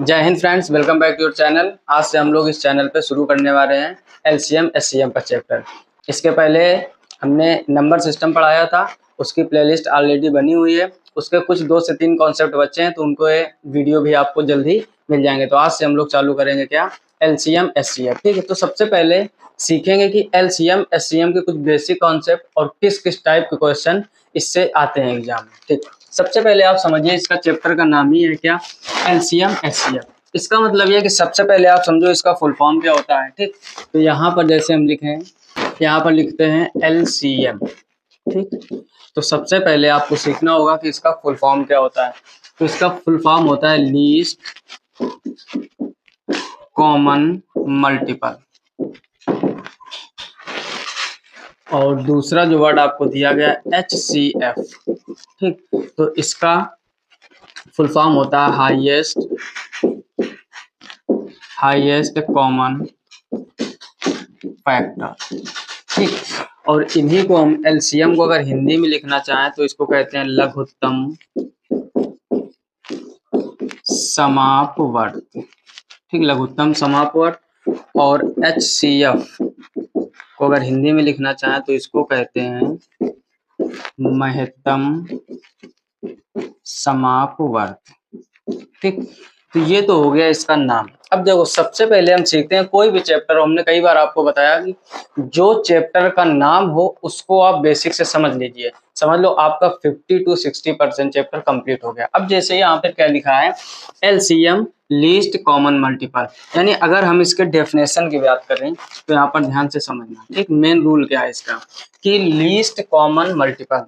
जय Hind friends, welcome back to your channel. आज से हम लोग इस चैनल पे शुरू करने वाले हैं एलसीएम एससीएम का चैप्टर। इसके पहले हमने नंबर सिस्टम पढ़ाया था, उसकी प्लेलिस्ट ऑलरेडी बनी हुई है। उसके कुछ 2 से 3 कॉन्सेप्ट बचे हैं, तो उनको वीडियो भी आपको जल्दी मिल जाएंगे। तो आज से हम लोग चालू करेंगे क्या, एलसीएम एससीएम। ठीक है, तो सबसे पहले सीखेंगे कि एलसीएम एससीएम के कुछ बेसिक कॉन्सेप्ट और किस किस टाइप के क्वेश्चन इससे आते हैं एग्जाम में। ठीक, सबसे पहले आप समझिए, इसका चैप्टर का नाम ही है क्या, एलसीएम एससीएम। इसका मतलब यह है कि सबसे पहले आप समझो इसका फुल फॉर्म क्या होता है। ठीक, तो यहाँ पर जैसे हम लिखें, यहाँ पर लिखते हैं एलसीएम। ठीक, तो सबसे पहले आपको सीखना होगा कि इसका फुल फॉर्म क्या होता है। तो इसका फुल फॉर्म होता है लीस्ट कॉमन मल्टीपल। और दूसरा जो वर्ड आपको दिया गया HCF। ठीक, तो इसका फुल फॉर्म होता है हाईएस्ट कॉमन फैक्टर। ठीक, और इन्हीं को हम एलसीएम को अगर हिंदी में लिखना चाहें तो इसको कहते हैं लघुत्तम समापवर्त। ठीक, लघुत्तम समापवर्त। और HCF को अगर हिंदी में लिखना चाहें तो इसको कहते हैं महत्तम समापवर्त। ठीक, तो ये तो हो गया इसका नाम। अब देखो, सबसे पहले हम सीखते हैं कोई भी चैप्टर। हमने कई बार आपको बताया कि जो चैप्टर का नाम हो उसको आप बेसिक से समझ लीजिए। समझ लो आपका 50 to 60% चैप्टर कंप्लीट हो गया। अब जैसे यहाँ पे क्या लिखा है, एलसीएम लीस्ट कॉमन मल्टीपल, यानी अगर हम इसके डेफिनेशन की बात करें तो यहाँ पर ध्यान से समझना। ठीक, मेन रूल क्या है इसका कि लीस्ट कॉमन मल्टीपल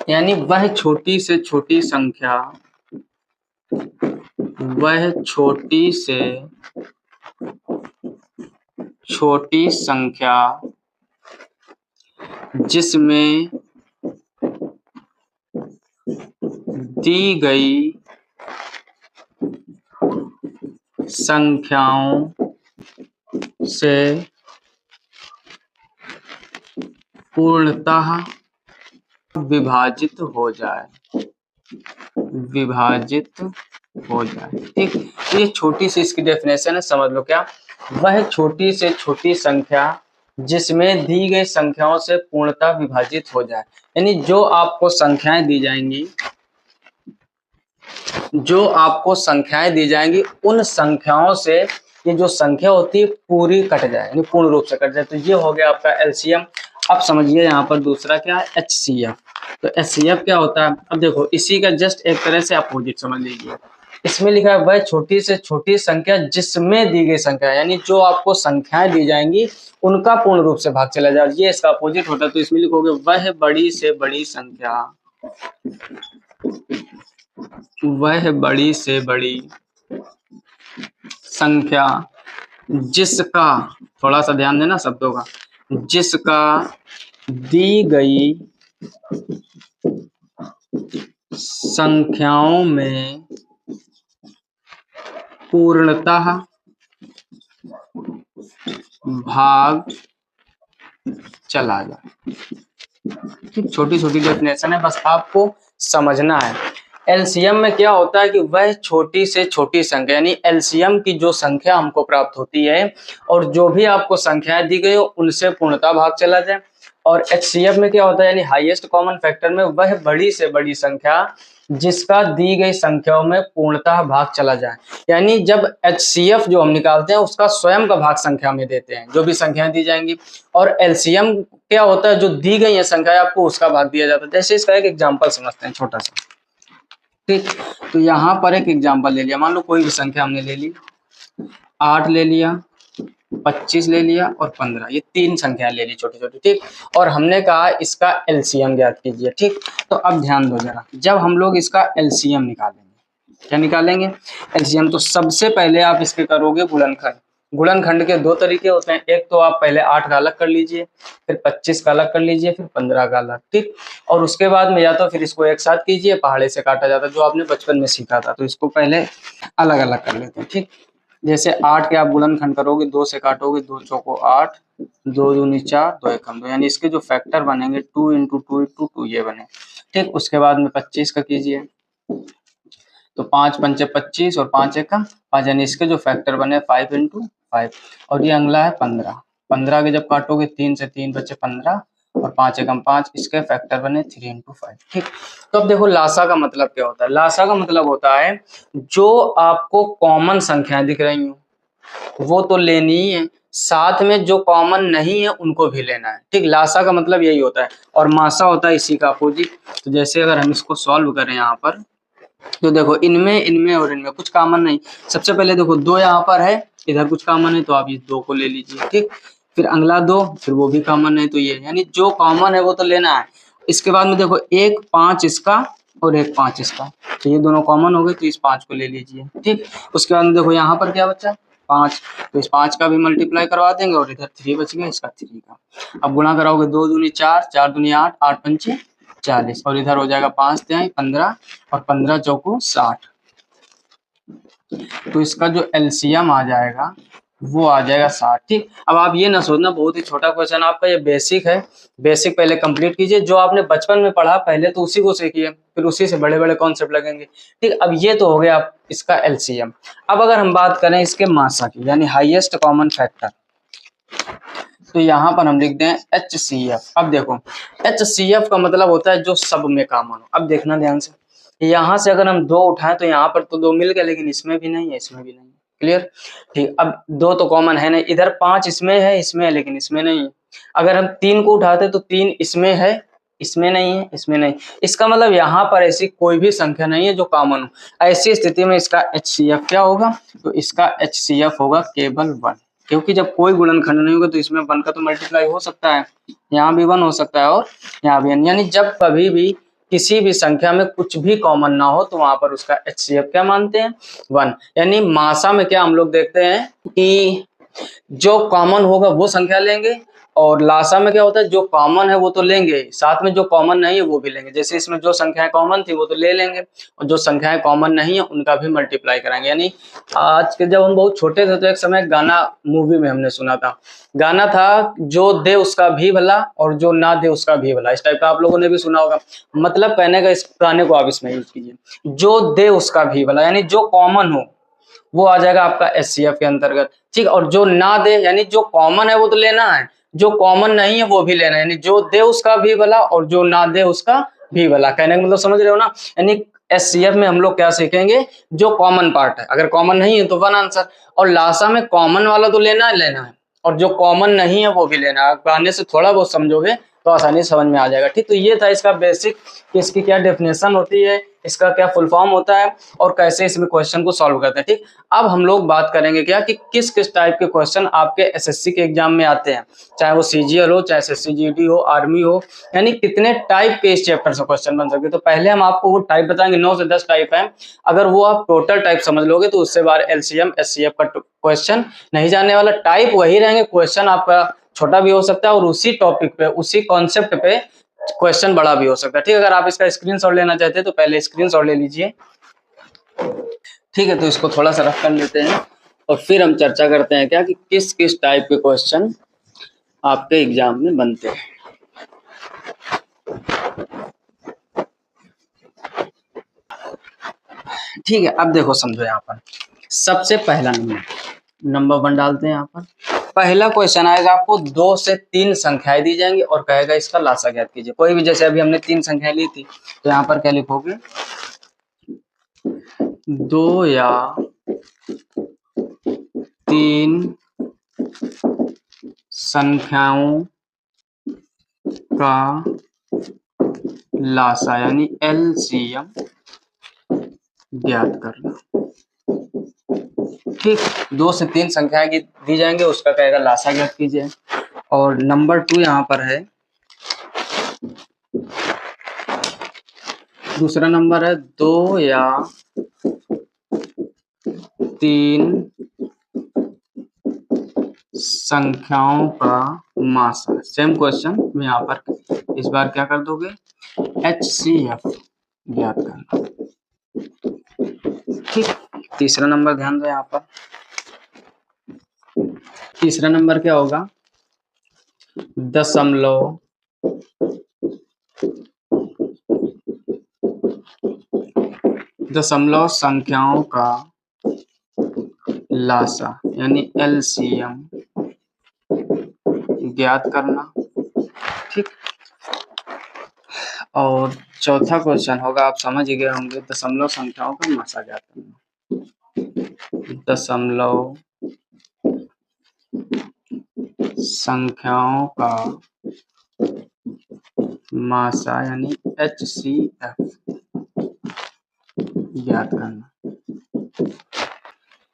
यानी वह छोटी से छोटी संख्या, वह छोटी से छोटी संख्या जिसमें दी गई संख्याओं से पूर्णतः विभाजित हो जाए। ठीक, ये छोटी सी इसकी डेफिनेशन है, समझ लो क्या, वह छोटी से छोटी संख्या जिसमें दी गई संख्याओं से पूर्णतः विभाजित हो जाए। यानी जो आपको संख्याएं दी जाएंगी, उन संख्याओं से ये जो संख्या होती है पूरी कट जाए, यानी पूर्ण रूप से कट जाए। तो ये हो गया आपका एलसीएम। अब समझिए यहाँ पर दूसरा क्या है, HCF। तो HCF क्या होता है, अब देखो इसी का जस्ट एक तरह से अपोजिट समझ लीजिए। इसमें लिखा है वह छोटी से छोटी संख्या जिसमें दी गई संख्या, यानी जो आपको संख्याएं दी जाएंगी उनका पूर्ण रूप से भाग चला जाए, ये इसका अपोजिट होता है। तो इसमें लिखोगे वह बड़ी से बड़ी संख्या जिसका, थोड़ा सा ध्यान देना शब्दों का, जिसका दी गई संख्याओं में पूर्णतः भाग चला जाए। छोटी छोटी डेफिनेशन है, बस आपको समझना है। एलसीएम में क्या होता है कि वह छोटी से छोटी संख्या, यानी एलसीएम की जो संख्या हमको प्राप्त होती है और जो भी आपको संख्याएं दी गई हो उनसे पूर्णतः भाग चला जाए। और HCF में क्या होता है, यानी हाईएस्ट कॉमन फैक्टर में वह बड़ी से बड़ी संख्या जिसका दी गई संख्याओं में पूर्णतः भाग चला जाए। यानी जब HCF जो हम निकालते हैं उसका स्वयं का भाग संख्या में देते हैं, जो भी संख्याएं दी जाएंगी। और एलसीएम क्या होता है, जो दी गई है संख्या आपको उसका भाग दिया जाता है। जैसे इसका एक एग्जांपल समझते हैं छोटा सा। ठीक, तो यहाँ पर एक एग्जांपल ले लिया, मान लो कोई भी संख्या हमने ले ली, 8 ले लिया, 25 ले लिया और 15, ये 3 संख्या ले ली छोटी छोटी। ठीक, और हमने कहा इसका एलसीएम ज्ञात कीजिए। ठीक, तो अब ध्यान दो जरा, जब हम लोग इसका एलसीएम निकालेंगे, क्या निकालेंगे, एलसीएम, तो सबसे पहले आप इसके करोगे गुणनखंड। गुणनखंड के 2 तरीके होते हैं, एक तो आप पहले 8 का अलग कर लीजिए, फिर 25 का अलग कर लीजिए, फिर 15 का अलग। ठीक, और उसके बाद में या तो फिर इसको एक साथ कीजिए, पहाड़े से काटा जाता है जो आपने बचपन में सीखा था, तो इसको पहले अलग अलग कर लेते हैं। ठीक, जैसे 8 के आप गुणनखंड करोगे, 2 से काटोगे, 2 चौको 8, 2 दूनी 4, 2 एकम 2, यानी इसके जो फैक्टर बनेंगे 2 × 2 × 2 ये बने। ठीक, उसके बाद में 25 का कीजिए, तो 5 पंचे 25 और 5 एकम 5, यानी इसके जो फैक्टर बने 5 इंटू 5। और ये अगला है 15। 15 के जब काटोगे 3 से 3 बचे 15 और 5 एकम 5, इसके फैक्टर बने 3 इंटू 5। ठीक, तो अब देखो लासा का मतलब क्या होता है। लासा का मतलब होता है जो आपको कॉमन संख्याएं दिख रही हो वो तो लेनी ही है, साथ में जो कॉमन नहीं है उनको भी लेना है। ठीक, लासा का मतलब यही होता है और मासा होता है इसी का अपोजिट। तो जैसे अगर हम इसको सॉल्व करें यहाँ पर, तो देखो इनमें इनमें और इनमें कुछ कॉमन नहीं। सबसे पहले देखो 2 यहाँ पर है, इधर कुछ कॉमन है तो आप ये 2 को ले लीजिए। ठीक, फिर अगला 2, फिर वो भी कॉमन है तो ये, यानी जो कॉमन है वो तो लेना है। इसके बाद में देखो 1 5 इसका और 1 5 इसका, तो ये दोनों कॉमन हो गए तो इस 5 को ले लीजिए। ठीक, उसके बाद में देखो यहाँ पर क्या बचा 5, तो इस 5 का भी मल्टीप्लाई करवा देंगे और इधर 3 बच गया, इसका 3 का। अब गुणा कराओगे 2 दूनी 4, 4 दूनी 8, 8 पंचे 40 और इधर हो जाएगा 5 तिहाई 15 और 15 चौको 60। तो इसका जो एलसीएम आ जाएगा वो आ जाएगा 60। ठीक, अब आप ये ना सोचना बहुत ही छोटा क्वेश्चन आपका, ये बेसिक है। बेसिक पहले कंप्लीट कीजिए, जो आपने बचपन में पढ़ा पहले तो उसी को सीखिए, फिर उसी से बड़े बड़े कॉन्सेप्ट लगेंगे। ठीक, अब ये तो हो गया इसका एलसीएम। अब अगर हम बात करें इसके मासा की, यानी हाईएस्ट कॉमन फैक्टर, तो यहाँ पर हम लिखते हैं HCF। अब देखो HCF का मतलब होता है जो सब में कॉमन हो। अब देखना ध्यान से, यहाँ से अगर हम 2 उठाएं तो यहाँ पर तो 2 मिल गए, लेकिन इसमें भी नहीं है, इसमें भी नहीं है। क्लियर? ठीक, अब 2 तो कॉमन है नहीं, इधर 5 इसमें है, इसमें है, लेकिन इसमें नहीं है। अगर हम 3 को उठाते तो 3 इसमें है, इसमें नहीं है, इसमें नहीं। इसका मतलब यहाँ पर ऐसी कोई भी संख्या नहीं है जो कॉमन हो। ऐसी स्थिति में इसका HCF क्या होगा? तो इसका HCF होगा केवल 1, क्योंकि जब कोई गुणनखंड नहीं होगा तो इसमें 1 का तो मल्टीप्लाई हो सकता है, यहाँ भी 1 हो सकता है और यहाँ भी 1। यानी जब कभी भी किसी भी संख्या में कुछ भी कॉमन ना हो तो वहां पर उसका HCF क्या मानते हैं? 1। यानी मासा में क्या हम लोग देखते हैं कि जो कॉमन होगा वो संख्या लेंगे, और लासा में क्या होता है जो कॉमन है वो तो लेंगे, साथ में जो कॉमन नहीं है वो भी लेंगे। जैसे इसमें जो संख्याएं कॉमन थी वो तो ले लेंगे, और जो संख्याएं कॉमन नहीं है उनका भी मल्टीप्लाई कराएंगे। यानी आज के जब हम बहुत छोटे थे तो एक समय गाना मूवी में हमने सुना था, गाना था जो दे उसका भी भला और जो ना दे उसका भी भला, इस टाइप का आप लोगों ने भी सुना होगा। मतलब कहने का इस गाने को आप इसमें यूज कीजिए, जो दे उसका भी भला, यानी जो कॉमन हो वो आ जाएगा आपका HCF के अंतर्गत। ठीक, और जो ना दे यानी जो कॉमन है वो तो लेना है, जो कॉमन नहीं है वो भी लेना है, यानी जो दे उसका भी भला और जो ना दे उसका भी भला। कहने का मतलब समझ रहे हो ना? यानी HCF में हम लोग क्या सीखेंगे, जो कॉमन पार्ट है, अगर कॉमन नहीं है तो 1 आंसर, और लासा में कॉमन वाला तो लेना है और जो कॉमन नहीं है वो भी लेना है। गाने से थोड़ा बहुत समझोगे तो आसानी से समझ में आ जाएगा। ठीक, तो ये था इसका बेसिक कि इसकी क्या डेफिनेशन होती है, इसका क्या फुल फॉर्म होता है और कैसे इसमें क्वेश्चन को सॉल्व करते हैं। ठीक, अब हम लोग बात करेंगे क्या कि किस किस टाइप के क्वेश्चन आपके एसएससी के एग्जाम में आते हैं, चाहे वो सीजीएल हो, चाहे एसएससी जीडी हो, आर्मी हो, यानी कितने टाइप के इस चैप्टर से क्वेश्चन बन सकते हैं। तो पहले हम आपको वो टाइप बताएंगे, 9 से 10 टाइप है। अगर वो आप टोटल टाइप समझ लोगे तो उससे बार एलसीएम एचसीएफ का क्वेश्चन नहीं जाने वाला, टाइप वही रहेंगे, क्वेश्चन आपका छोटा भी हो सकता है और उसी टॉपिक पे उसी कॉन्सेप्ट पे क्वेश्चन बड़ा भी हो सकता है। ठीक है, अगर आप इसका स्क्रीनशॉट लेना चाहते हैं तो पहले स्क्रीनशॉट ले लीजिए। ठीक है, तो इसको थोड़ा सा रख कर लेते हैं और फिर हम चर्चा करते हैं क्या कि किस किस टाइप के क्वेश्चन आपके एग्जाम में बनते हैं। ठीक है, अब देखो समझो, यहाँ पर सबसे पहला नंबर 1 डालते हैं। यहाँ पर पहला क्वेश्चन आएगा, आपको 2 से 3 संख्याएं दी जाएंगी और कहेगा इसका लासा ज्ञात कीजिए। कोई भी, जैसे अभी हमने 3 संख्याएं ली थी तो यहाँ पर क्या लिखोगे, 2 या 3 संख्याओं का लासा यानी एलसीएम ज्ञात करना। ठीक, 2 से 3 संख्याएं दी जाएंगे, उसका कहेगा लासा ज्ञात कीजिए। और नंबर 2 यहाँ पर है, दूसरा नंबर है 2 या 3 संख्याओं का मासा। सेम क्वेश्चन में यहाँ पर इस बार क्या कर दोगे, HCF ज्ञात करना। ठीक, तीसरा नंबर ध्यान दो, यहाँ पर तीसरा नंबर क्या होगा, 0.5 दशमलव संख्याओं का लासा यानी एलसीएम ज्ञात करना। ठीक। और चौथा क्वेश्चन होगा, आप समझ ही गए होंगे, दशमलव संख्याओं का मासा ज्ञात करना। दशमलव संख्याओं का मासा यानी HCF ज्ञात करना।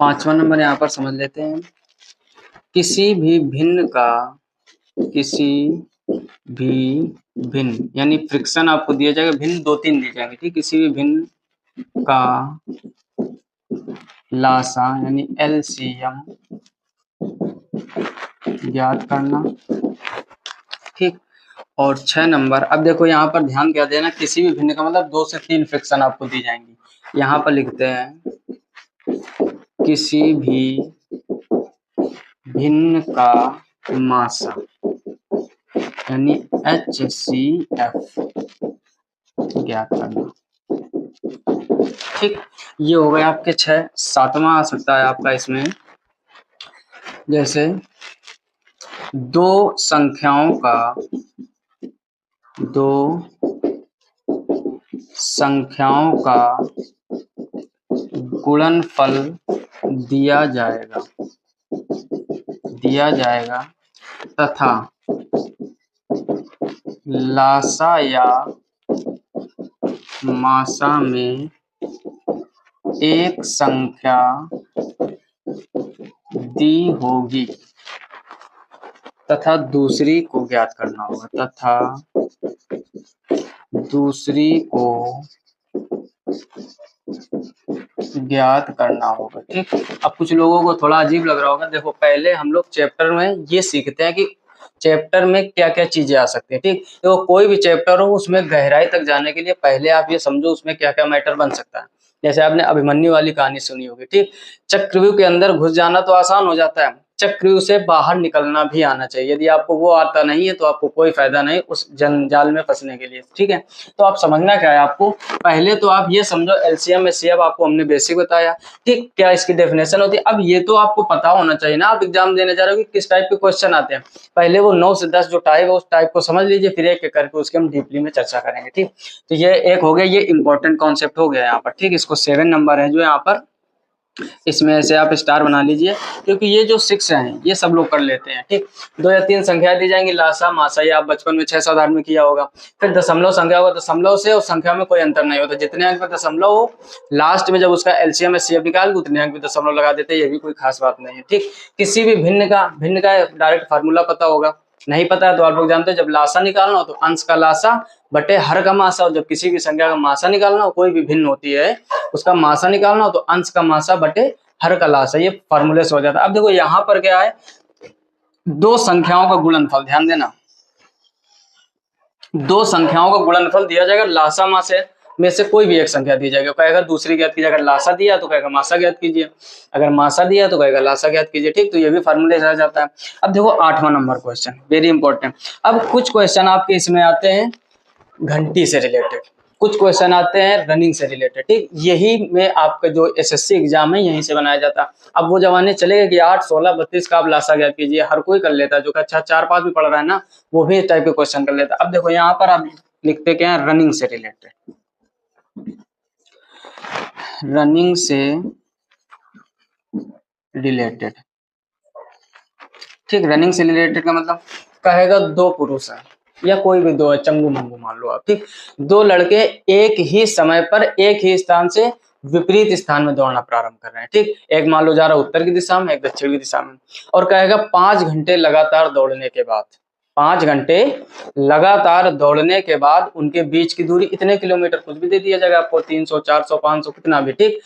पांचवा नंबर यहाँ पर समझ लेते हैं, किसी भी भिन्न यानी फ्रिक्शन आपको दिया जाएगा, भिन्न 2-3 दिए जाएंगे। ठीक, किसी भी भिन्न का लासा यानी LCM ज्ञात करना। ठीक। और 6 नंबर, अब देखो यहाँ पर ध्यान क्या देना, किसी भी भिन्न का मतलब 2 से 3 फ्रिक्शन आपको दी जाएंगी। यहाँ पर लिखते हैं किसी भी भिन्न का मासा यानी HCF ज्ञात करना। ठीक, ये हो गए आपके 6। सातवां आ सकता है आपका इसमें, जैसे दो संख्याओं का गुणनफल दिया जाएगा तथा लासा या मासा में एक संख्या दी होगी तथा दूसरी को ज्ञात करना होगा, ठीक। अब कुछ लोगों को थोड़ा अजीब लग रहा होगा, देखो पहले हम लोग चैप्टर में ये सीखते हैं कि चैप्टर में क्या क्या चीजें आ सकती है। ठीक, तो कोई भी चैप्टर हो उसमें गहराई तक जाने के लिए पहले आप ये समझो उसमें क्या क्या मैटर बन सकता है। जैसे आपने अभिमन्यु वाली कहानी सुनी होगी। ठीक, चक्रव्यूह के अंदर घुस जाना तो आसान हो जाता है, चक्रव्यूह से बाहर निकलना भी आना चाहिए। यदि आपको वो आता नहीं है तो आपको कोई फायदा नहीं उस जंजाल में फंसने के लिए। ठीक है, तो आप समझना क्या है, आपको पहले तो आप ये समझो एलसीएम एचसीएफ आपको हमने बेसिक बताया। ठीक, क्या इसकी डेफिनेशन होती है, अब ये तो आपको पता होना चाहिए ना, आप एग्जाम देने जा रहे हो कि किस टाइप के क्वेश्चन आते हैं। पहले वो 9 से 10 जो टाइप है उस टाइप को समझ लीजिए, फिर एक एक करके उसके हम डीपली में चर्चा करेंगे। ठीक, तो ये एक हो गया, ये इंपॉर्टेंट कॉन्सेप्ट हो गया यहाँ पर। ठीक, इसको 7 नंबर है जो यहाँ पर, इसमें ऐसे आप स्टार बना लीजिए, क्योंकि ये जो 6 हैं ये सब लोग कर लेते हैं। ठीक, 2 या 3 संख्या दी जाएंगी, लासा मासा, ये आप बचपन में 6 साधारण में किया होगा। फिर दशमलव संख्या होगा, दशमलव से और संख्या में कोई अंतर नहीं होता, जितने अंक में दशमलव हो लास्ट में जब उसका एलसीएम एचसीएफ निकाल उतने अंक में दशमलव लगा देते हैं, ये भी कोई खास बात नहीं है। ठीक, किसी भी भिन्न का डायरेक्ट फार्मूला पता होगा, नहीं पता है तो आप लोग जानते हैं, जब लासा निकालना हो तो अंश का लासा बटे हर का मासा, और जब किसी भी संख्या का मासा निकालना हो, कोई भी भिन्न होती है उसका मासा निकालना हो तो अंश का मासा बटे हर का लासा, ये फार्मूले से हो जाता है। अब देखो यहाँ पर क्या है, दो संख्याओं का गुणनफल, ध्यान देना, दो संख्याओं का गुणनफल दिया जाएगा, लासा मासे में से कोई भी एक संख्या दी जाएगी, कहेगा दूसरी ज्ञात कीजिए, अगर लासा दिया तो कहेगा मासा ज्ञात कीजिए, अगर मासा दिया तो कहेगा लासा ज्ञात कीजिए। ठीक, तो ये भी फार्मूले से आ जाता है। अब देखो 8वां नंबर क्वेश्चन, वेरी इंपॉर्टेंट। अब कुछ क्वेश्चन आपके इसमें आते हैं घंटी से रिलेटेड, कुछ क्वेश्चन आते हैं रनिंग से रिलेटेड। ठीक, यही में आपका जो एसएससी एग्जाम है यहीं से बनाया जाता है। अब वो जमाने चले गए कि 8, 16, 32 का आप लासा ज्ञात कीजिए, हर कोई कर लेता है, जो अच्छा 4-5 भी पढ़ रहा है ना वो भी इस टाइप के क्वेश्चन कर लेता है। अब देखो यहाँ पर आप लिखते क्या है, रनिंग से रिलेटेड, रनिंग से रिलेटेड। ठीक, रनिंग से रिलेटेड का मतलब कहेगा दो पुरुष है या कोई भी दो है, चंगू मंगू मान लो आप। ठीक, दो लड़के एक ही समय पर एक ही स्थान से विपरीत स्थान में दौड़ना प्रारंभ कर रहे हैं। ठीक, एक मान लो जा रहा है उत्तर की दिशा में, एक दक्षिण की दिशा में, और कहेगा 5 घंटे लगातार दौड़ने के बाद, 5 घंटे लगातार दौड़ने के बाद उनके बीच की दूरी इतने किलोमीटर, कुछ भी दे दिया जाएगा आपको, 300, 400, 500, कितना भी। ठीक,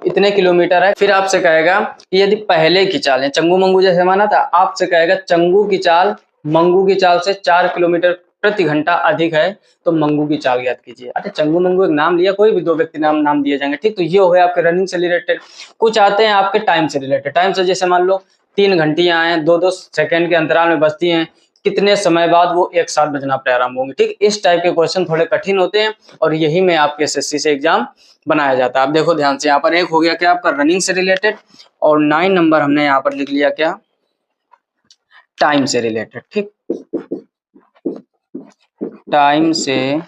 इतने किलोमीटर है। फिर आपसे कहेगा कि यदि पहले की चाल है, चंगू मंगू जैसे माना था, आपसे कहेगा चंगू की चाल मंगू की चाल से 4 किलोमीटर प्रति घंटा अधिक है तो मंगू की चाल ज्ञात कीजिए। अच्छा, चंगू मंगू एक नाम लिया, कोई भी दो व्यक्ति नाम दिए जाएंगे। ठीक, तो ये हो गया आपके रनिंग से रिलेटेड। कुछ आते हैं आपके टाइम से रिलेटेड, टाइम से जैसे मान लो 3 घंटियां हैं, 2-2 सेकंड के अंतराल में बजती हैं, कितने समय बाद वो एक साथ बजना प्रारंभ होंगे। ठीक, इस टाइप के क्वेश्चन थोड़े कठिन होते हैं और यही में आपके एसएससी से एग्जाम बनाया जाता है। आप देखो ध्यान से, यहाँ पर एक हो गया क्या आपका रनिंग से रिलेटेड, और 9 नंबर हमने यहाँ पर लिख लिया क्या, टाइम से रिलेटेड। ठीक, टाइम से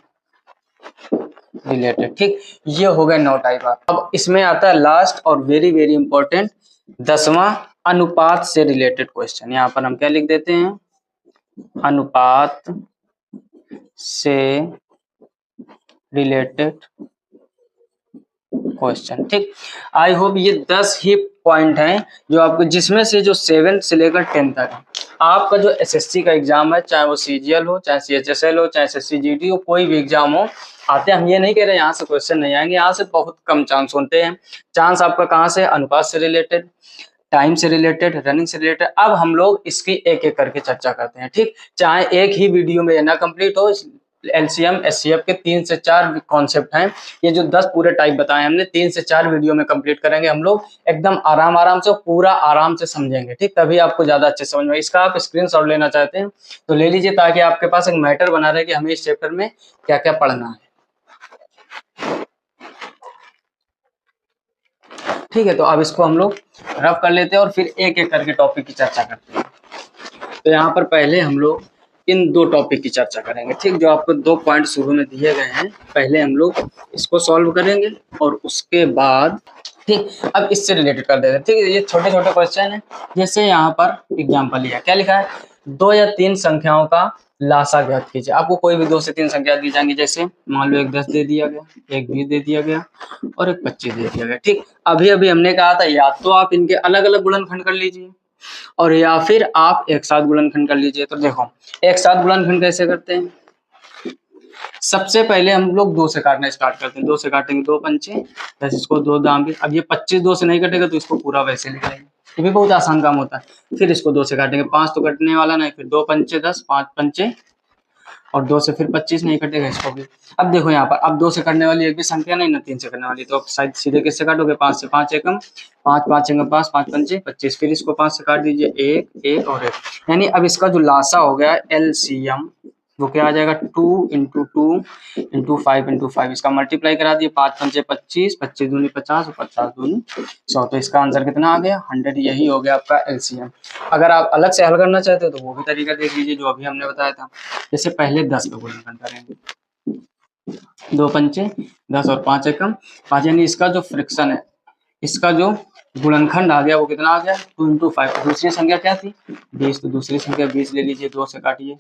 रिलेटेड। ठीक, ये हो गए 9 टाइप। अब इसमें आता है लास्ट और वेरी वेरी इंपॉर्टेंट 10वां, अनुपात से रिलेटेड क्वेश्चन। यहाँ पर हम क्या लिख देते हैं, अनुपात से रिलेटेड क्वेश्चन। ठीक, आई होप ये 10 ही पॉइंट हैं जो आपको, जिसमें से जो 7 से लेकर 10 तक है। आपका जो एसएससी का एग्जाम है, चाहे वो सीजीएल हो, चाहे सीएचएसएल हो, चाहे एसएससी जीडी हो, कोई भी एग्जाम हो, आते हम ये नहीं कह रहे यहाँ से क्वेश्चन नहीं आएंगे, यहाँ से बहुत कम चांस होते हैं। चांस आपका कहाँ से, अनुपात से रिलेटेड, टाइम से रिलेटेड, रनिंग से रिलेटेड। अब हम लोग इसकी एक एक करके चर्चा करते हैं। ठीक, चाहे एक ही वीडियो में ना कंप्लीट हो, एलसीएम एचसीएफ के 3 से 4 कॉन्सेप्ट हैं। ये जो 10 पूरे टाइप बताए हमने, 3 से 4 वीडियो में कंप्लीट करेंगे हम लोग, एकदम आराम आराम से, पूरा आराम से समझेंगे। ठीक, तभी आपको ज्यादा अच्छे समझ में। इसका आप स्क्रीनशॉट लेना चाहते हैं तो ले लीजिए, ताकि आपके पास एक मैटर बना रहे कि हमें इस चैप्टर में क्या क्या पढ़ना है। ठीक है, तो अब इसको हम लोग रफ कर लेते हैं और फिर एक एक करके टॉपिक की चर्चा करते हैं। तो यहाँ पर पहले हम लोग इन 2 टॉपिक की चर्चा करेंगे। ठीक, जो आपको 2 पॉइंट शुरू में दिए गए हैं, पहले हम लोग इसको सॉल्व करेंगे और उसके बाद, ठीक, अब इससे रिलेटेड कर देते हैं। ठीक है, ये छोटे छोटे क्वेश्चन है। जैसे यहाँ पर एग्जाम्पल लिया, क्या लिखा है, 2 या 3 संख्याओं का लासा ज्ञात कीजिए। आपको कोई भी 2 से 3 संख्या दी जाएंगी, जैसे मान लो एक 10 दे दिया गया, एक 20 दे दिया गया और एक 25 दे दिया गया। ठीक, अभी अभी हमने कहा था या तो आप इनके अलग अलग गुणनखंड कर लीजिए और या फिर आप एक साथ गुणनखंड कर लीजिए। तो देखो एक साथ गुणनखंड कैसे करते हैं, सबसे पहले हम लोग 2 से काटना स्टार्ट करते हैं। 2 से काटेंगे, 2 पंचे 10, इसको 2 दाम भी। अब ये 25 2 से नहीं कटेगा तो इसको पूरा वैसे लिख लेंगे, ये भी बहुत आसान काम होता है। फिर इसको 2 से काटेंगे, 5 तो कटने वाला नहीं, फिर 2 पंचे 10, 5 पंचे और 2 से फिर 25 नहीं कटेगा, इसको भी। अब देखो यहाँ पर, अब 2 से करने वाली एक भी संख्या नहीं ना, 3 से करने वाली, तो अब शायद सीधे किससे काटोगे, 5 से। 5 एकम 5, 5 एकम 5, 5 पंचे 25, फिर इसको 5 से काट दीजिए, 1 1 और 1। यानी अब इसका जो लासा हो गया एलसीएम, वो क्या आ जाएगा, 2 इंटू 2 इंटू 5 इंटू 5। इसका मल्टीप्लाई करा दिए, 5 पंचे 25, 25 दूनी 50 और 50 दूनी 100। तो इसका आंसर कितना आ गया, 100। यही हो गया आपका एलसीएम। अगर आप अलग से हल करना चाहते हो तो वो भी तरीका देख लीजिए जो अभी हमने बताया था। जैसे पहले 10 का गुणनखंड करेंगे, 2 पंचे 10 और 5 एकम 5, यानी इसका जो फ्रैक्शन है, इसका जो गुणनखंड आ गया वो कितना आ गया, 2 इंटू 5। दूसरी संख्या क्या थी, 20, तो दूसरी संख्या 20 ले लीजिए। 2 से काटिए,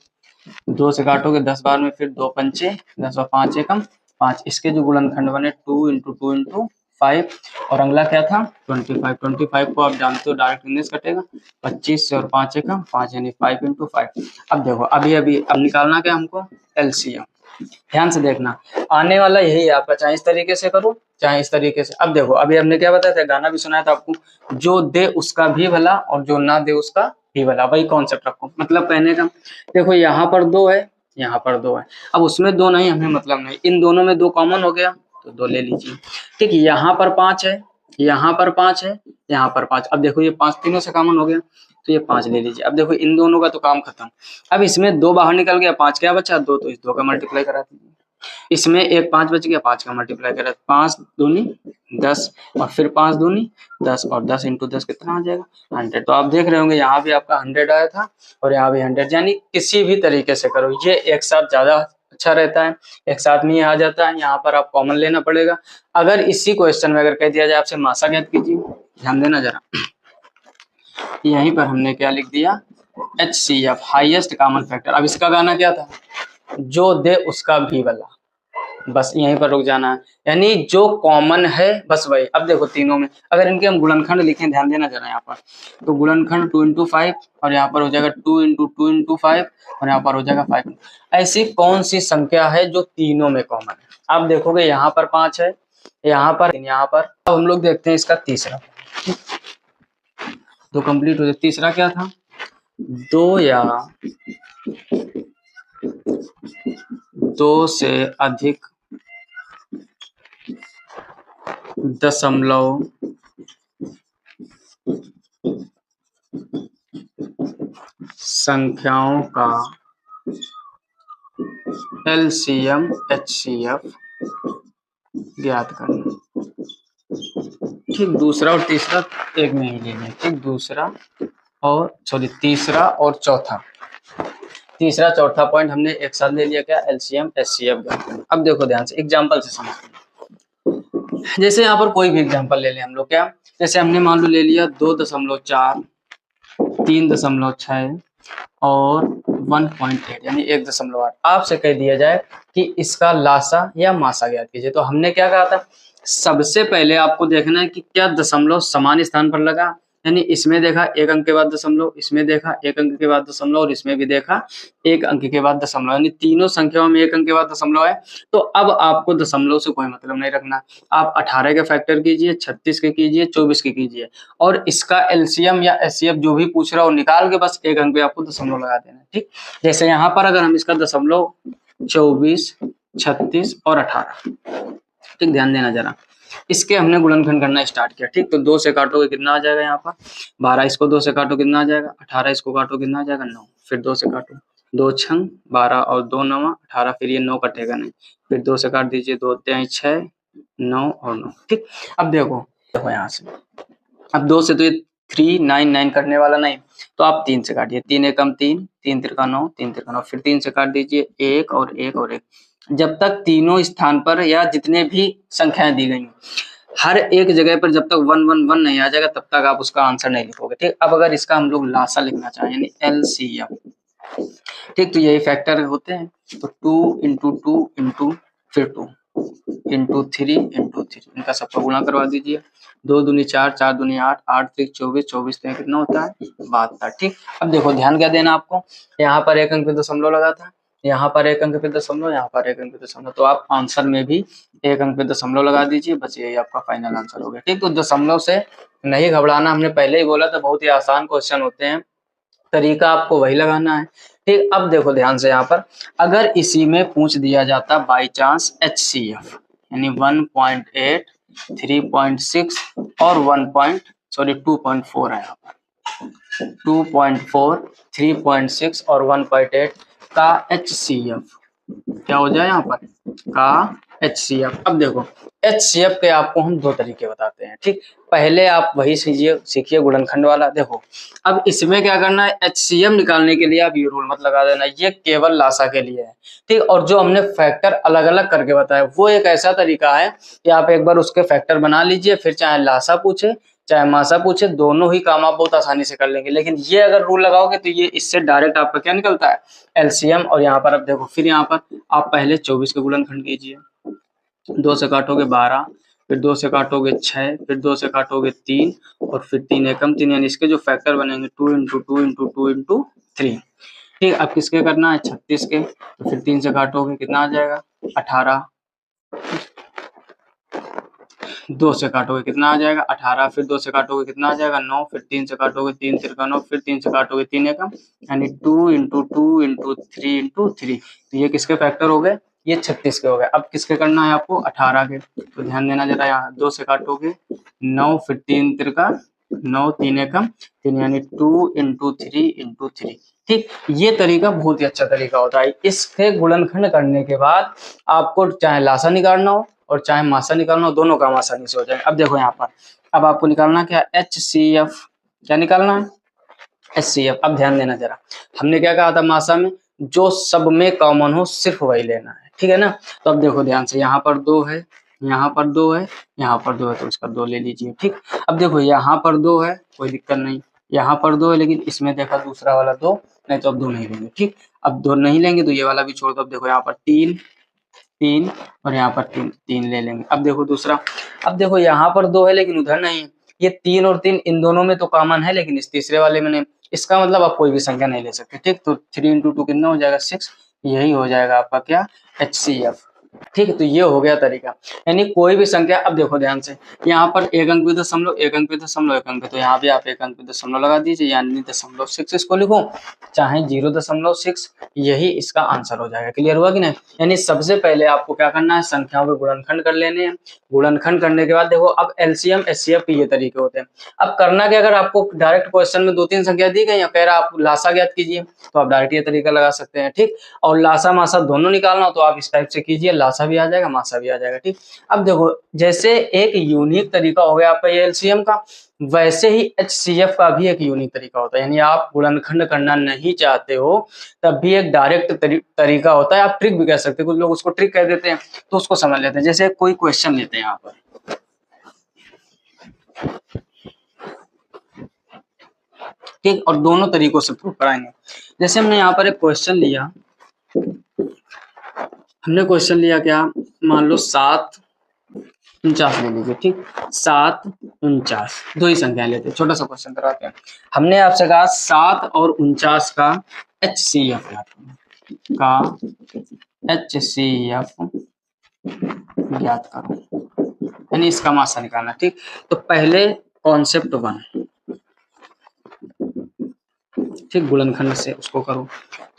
2 से काटोगे 10 बार में, फिर 2 पंचे 10 और 5 एकम 5। इसके जो गुणनखंड बने 2 इंटू 2 इंटू 5, और अगला क्या था 25। 25 को आप जानते हो डायरेक्ट इंग्लिश कटेगा, 25 से और 5 एकम 5, यानी 5 इंटू 5। अब देखो अभी अभी अब निकालना क्या हमको, एलसीएम। ध्यान से देखना, आने वाला यही है आपका, चाहे इस तरीके से करो चाहे इस तरीके से। अब देखो अभी हमने क्या बताया था, गाना भी सुनाया था आपको, जो दे उसका भी भला और जो ना दे उसका भी भला, वही कॉन्सेप्ट रखो। मतलब कहने का, देखो यहाँ पर 2 है, यहाँ पर 2 है, अब उसमें 2 नहीं, हमें मतलब नहीं, इन दोनों में 2 कॉमन हो गया तो 2 ले लीजिए। ठीक, यहाँ पर 5 है, यहाँ पर 5 है, यहाँ पर 5। अब देखो ये 5 तीनों से कॉमन हो गया तो ये 5 ले लीजिए। अब देखो इन दोनों का तो काम खत्म। अब इसमें 2 बाहर निकल गया, 5 क्या बचा, 2, तो इस 2 का मल्टीप्लाई करा दीजिए। इसमें एक 5 बच गया, 5 का मल्टीप्लाई करा, 5 दूनी 10 और फिर 5 दूनी 10 और 10 इंटू 10 कितना आ जाएगा, 100। तो आप देख रहे होंगे यहाँ भी आपका 100 आया था और यहाँ भी 100। यानी किसी भी तरीके से करो, ये एक साथ ज्यादा अच्छा रहता है, एक साथ नहीं आ जाता है। यहाँ पर आप कॉमन लेना पड़ेगा। अगर इसी क्वेश्चन में अगर कह दिया जाए आपसे मासा ज्ञात कीजिए, ध्यान देना जरा, यहीं पर हमने क्या लिख दिया, HCF हाईएस्ट कॉमन फैक्टर। अब इसका गाना क्या था, जो दे उसका भी भला, बस यहीं पर रुक जाना है। यानी जो कॉमन है बस वही। अब देखो तीनों में अगर इनके हम गुणनखंड लिखें, ध्यान देना जरा यहाँ पर, तो गुणनखंड 2 इंटू 5 और यहाँ पर हो जाएगा 2 इंटू 2 इंटू 5 और यहाँ पर हो जाएगा 5। ऐसी कौन सी संख्या है जो तीनों में कॉमन है। आप देखोगे यहाँ पर 5 है, यहाँ पर, यहाँ पर। अब हम लोग देखते हैं इसका तीसरा, तो कंप्लीट हो जाए। तीसरा क्या था, 2 या 2 से अधिक दशमलव संख्याओं का LCM HCF ज्ञात करना। ठीक, दूसरा और तीसरा एक में ही लेंगे। ठीक, दूसरा और तीसरा और चौथा, तीसरा चौथा पॉइंट हमने एक साथ ले लिया। क्या? LCM HCF ज्ञात करना। अब देखो ध्यान से एग्जांपल से समझते। जैसे यहाँ पर कोई भी एग्जांपल ले लें हम लोग। क्या? जैसे हमने मान लो ले लिया 2.4, 3.6 और 1.8 यानी 1.8। आपसे कह दिया जाए कि इसका लासा या मासा ज्ञात कीजिए, तो हमने क्या कहा था? सबसे पहले आपको देखना है कि क्या दशमलव समान स्थान पर लगा, यानी इसमें देखा एक अंक के बाद दशमलव, इसमें देखा एक अंक के बाद दशमलव और इसमें भी देखा एक अंक के बाद दशमलव, यानी तीनों संख्याओं में एक अंक के बाद दशमलव है। तो अब आपको दशमलव से कोई मतलब नहीं रखना। आप 18 के फैक्टर कीजिए, 36 के कीजिए, 24 के कीजिए और इसका LCM या HCF जो भी पूछ रहा हो निकाल के बस एक अंक पे आपको दशमलव लगा देना। ठीक, जैसे यहाँ पर अगर हम इसका दशमलव 24, 36 और 18, ठीक, ध्यान देना जरा, इसके हमने गुणनखंड करना स्टार्ट किया। ठीक, तो 2 से काटोगे कितना आ जाएगा? यहाँ पर 12, इसको 2 से काटो कितना आ जाएगा? 18, इसको काटो कितना आ जाएगा? 9, फिर 2 से काटो, 2 छंग 12 और 2 नवा 18, फिर ये 9 कटेगा नहीं, फिर 2 से काट दीजिए, 2 त्याई 6, 9 और 9। ठीक, अब देखो यहाँ से, अब 2 से तो ये 3 9 9 करने वाला नहीं, तो आप 3 से काटिए, 3 एकम 3, 3 तिरका 9, 3 तिरका 9, फिर 3 से काट दीजिए, 1 और 1 और 1। जब तक तीनों स्थान पर या जितने भी संख्याएं दी गई हर एक जगह पर जब तक 1 1 1 नहीं आ जाएगा तब तक आप उसका आंसर नहीं लिखोगे। ठीक, अब अगर इसका हम लोग लासा लिखना चाहें यानी LCM, ठीक, तो यही फैक्टर होते हैं। तो 2 इंटू 2 इंटू फिर 2 इंटू 3 इंटू 3, इनका सबका गुणा करवा दीजिए। 2 दूनी 4, 4 दूनी 8, 8 3 24, 24 3 कितना होता है? 72। ठीक, अब देखो ध्यान क्या देना आपको, यहाँ पर एक अंक पे दशमलव लगा था, यहाँ पर एक अंक पे दशमलव, यहाँ पर एक अंक पे दशमलव, तो आप आंसर में भी एक अंक पे दशमलव लगा दीजिए, बस यही आपका फाइनल आंसर हो गया। ठीक, तो दशमलव से नहीं घबराना, हमने पहले ही बोला था बहुत ही आसान क्वेश्चन होते हैं, तरीका आपको वही लगाना है। ठीक, अब देखो ध्यान से यहाँ पर अगर इसी में पूछ दिया जाता बाई चांस HCF यानी 1.8, 3.6 और 2.4 है यहाँ पर 2.4, 3.6 और 1.8 का HCF क्या हो जाए यहाँ पर का HCF। अब देखो HCF के आपको हम दो तरीके बताते हैं। ठीक, पहले आप वही सीखिए गुणनखंड वाला। देखो अब इसमें क्या करना है, HCM निकालने के लिए आप ये रूल मत लगा देना, ये केवल लासा के लिए है। ठीक, और जो हमने फैक्टर अलग अलग करके बताया वो एक ऐसा तरीका है कि आप एक बार उसके फैक्टर बना लीजिए, फिर चाहे लासा पूछे चाहे मासा पूछे, दोनों ही काम आप बहुत आसानी से कर लेंगे। लेकिन ये अगर रूल लगाओगे तो ये इससे डायरेक्ट आपका क्या निकलता है? LCM। और यहाँ पर अब देखो फिर यहाँ पर आप पहले 24 के गुणनखंड कीजिए, 2 से काटोगे 12, फिर 2 से काटोगे 6, फिर 2 से काटोगे 3 और फिर 3 एकम 3, यानी इसके जो फैक्टर बनेंगे 2 इंटू 2 इंटू 2 इंटू 3। ठीक, अब किसके करना है? 36 के, तो फिर 3 से काटोगे कितना आ जाएगा? 18, 2 से काटोगे कितना आ जाएगा? 18, फिर 2 से काटोगे कितना आ जाएगा? 9, फिर 3 से काटोगे 3 तिरका 9, फिर 3 से काटोगे 3 एकम, यानी 2 इंटू 2 इंटू 3 इंटू 3। तो ये किसके फैक्टर हो गए? ये 36 के हो गए। अब किसके करना है आपको? 18 के। तो ध्यान देना जरा, यहाँ 2 से काटोगे 9, फिर 3 तिरका 9, 3 एकम 3, यानी 2 इंटू 3 इंटू 3। ठीक, ये तरीका बहुत ही अच्छा तरीका होता है। इसके गुणनखंड करने के बाद आपको चाहे लासा निकालना हो और चाहे मासा निकालना हो, दोनों काम आसानी से हो जाए। अब देखो यहाँ पर अब आपको निकालना क्या? HCF। क्या निकालना है? HCF। अब ध्यान देना जरा, हमने क्या कहा था मासा में? जो सब में कॉमन हो सिर्फ वही लेना है। ठीक है ना? तो अब देखो ध्यान से, यहाँ पर 2 है, यहाँ पर 2 है, यहाँ पर 2 है, तो इसका 2 ले लीजिए। ठीक, अब देखो यहाँ पर 2 है, कोई दिक्कत नहीं, यहाँ पर 2 है, लेकिन इसमें देखा दूसरा वाला 2 नहीं, तो अब 2 नहीं लेंगे। ठीक, अब 2 नहीं लेंगे तो ये वाला भी छोड़ दो। अब देखो यहाँ पर 3 3 और यहाँ पर 3 3 ले लेंगे। अब देखो दूसरा, अब देखो यहाँ पर 2 है लेकिन उधर नहीं है, ये 3 और 3 इन दोनों में तो कॉमन है लेकिन इस तीसरे वाले में नहीं। इसका मतलब आप कोई भी संख्या नहीं ले सकते। ठीक, तो 3 इंटू 2 कितना हो जाएगा? 6, यही हो जाएगा आपका क्या? HCF। ठीक है, तो ये हो गया तरीका। यानी कोई भी संख्या, अब देखो ध्यान से, यहाँ पर एक अंक पे दशमलव, एक अंक पे दशमलव, एक अंक पे, तो यहाँ भी आप एक अंक पे दशमलव लगा दीजिए, यानी 0.6 इसको लिखो, चाहे 0.6, यही इसका आंसर हो जाएगा। क्लियर हुआ कि नहीं? यानी सबसे पहले आपको क्या करना है, संख्याओं के गुणनखंड कर लेने हैं। गुणनखंड करने के बाद देखो, अब एलसीएम एचसीएफ के ये तरीके होते हैं। अब करना क्या, अगर आपको डायरेक्ट क्वेश्चन में 2-3 संख्या दी गई या कह रहा आप लासा ज्ञात कीजिए, तो आप डायरेक्ट ये तरीका लगा सकते हैं। ठीक, और लासा मासा दोनों निकालना हो तो आप इस टाइप से कीजिए, लासा भी आ जाएगा, मासा भी आ जाएगा। ठीक, अब देखो, जैसे एक यूनिक तरीका हो गया आपका ये एलसीएम का, वैसे ही एचसीएफ का भी एक यूनिक तरीका होता है। यानी आप गुणनखंड करना नहीं चाहते हो, तब भी एक डायरेक्ट तरीका होता है, आप ट्रिक भी कह सकते हैं, कुछ लोग उसको ट्रिक कह देते हैं, तो उसको समझ लेते हैं। जैसे कोई क्वेश्चन लेते हैं यहाँ पर, ठीक, और दोनों तरीकों से प्रूव कराएंगे। जैसे हमने यहाँ पर एक क्वेश्चन लिया, हमने क्वेश्चन लिया क्या, मान लो 749 ले लीजिए। ठीक, 749, दो ही संख्या लेते हैं, छोटा सा क्वेश्चन कराते हैं। हमने आपसे कहा 7 और 49 का HCF ज्ञात करो, यानी इसका मासा निकालना। ठीक, तो पहले कॉन्सेप्ट 1, ठीक, गुणनखंड से उसको करो।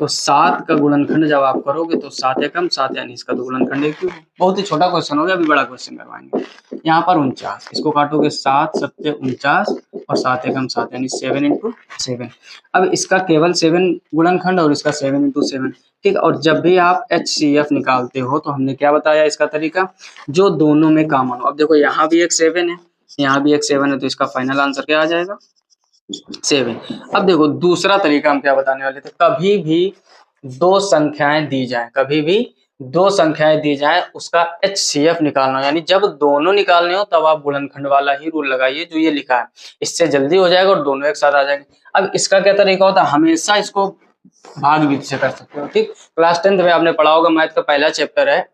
तो 7 का गुणनखंड जब आप करोगे तो 7 एकम 7, यानी इसका तो गुणनखंड एक ही होगा। बहुत ही छोटा क्वेश्चन हो गया, अभी बड़ा क्वेश्चन करवाएंगे। यहाँ पर 49, इसको काटोगे 7 सत्ते 49 और 7 एकम 7, यानी 7 × 7। अब इसका केवल 7 गुणनखंड और इसका 7 × 7। ठीक, और जब भी आप HCF निकालते हो तो हमने क्या बताया इसका तरीका, जो दोनों में कॉमन हो। अब देखो, यहाँ भी एक 7 है, यहाँ भी एक 7 है, तो इसका फाइनल आंसर क्या आ जाएगा, 7। अब देखो, दूसरा तरीका हम क्या बताने वाले थे, कभी भी दो संख्याएं दी जाएं, कभी भी दो संख्याएं दी जाएं, उसका HCF निकालना, यानी जब दोनों निकालने हो तब आप गुणनखंड वाला ही रूल लगाइए जो ये लिखा है, इससे जल्दी हो जाएगा और दोनों एक साथ आ जाएंगे। अब इसका क्या तरीका होता है, हमेशा इसको भाग विधि से कर सकते हो। ठीक, क्लास 10th में आपने पढ़ा होगा, मैथ का पहला चैप्टर है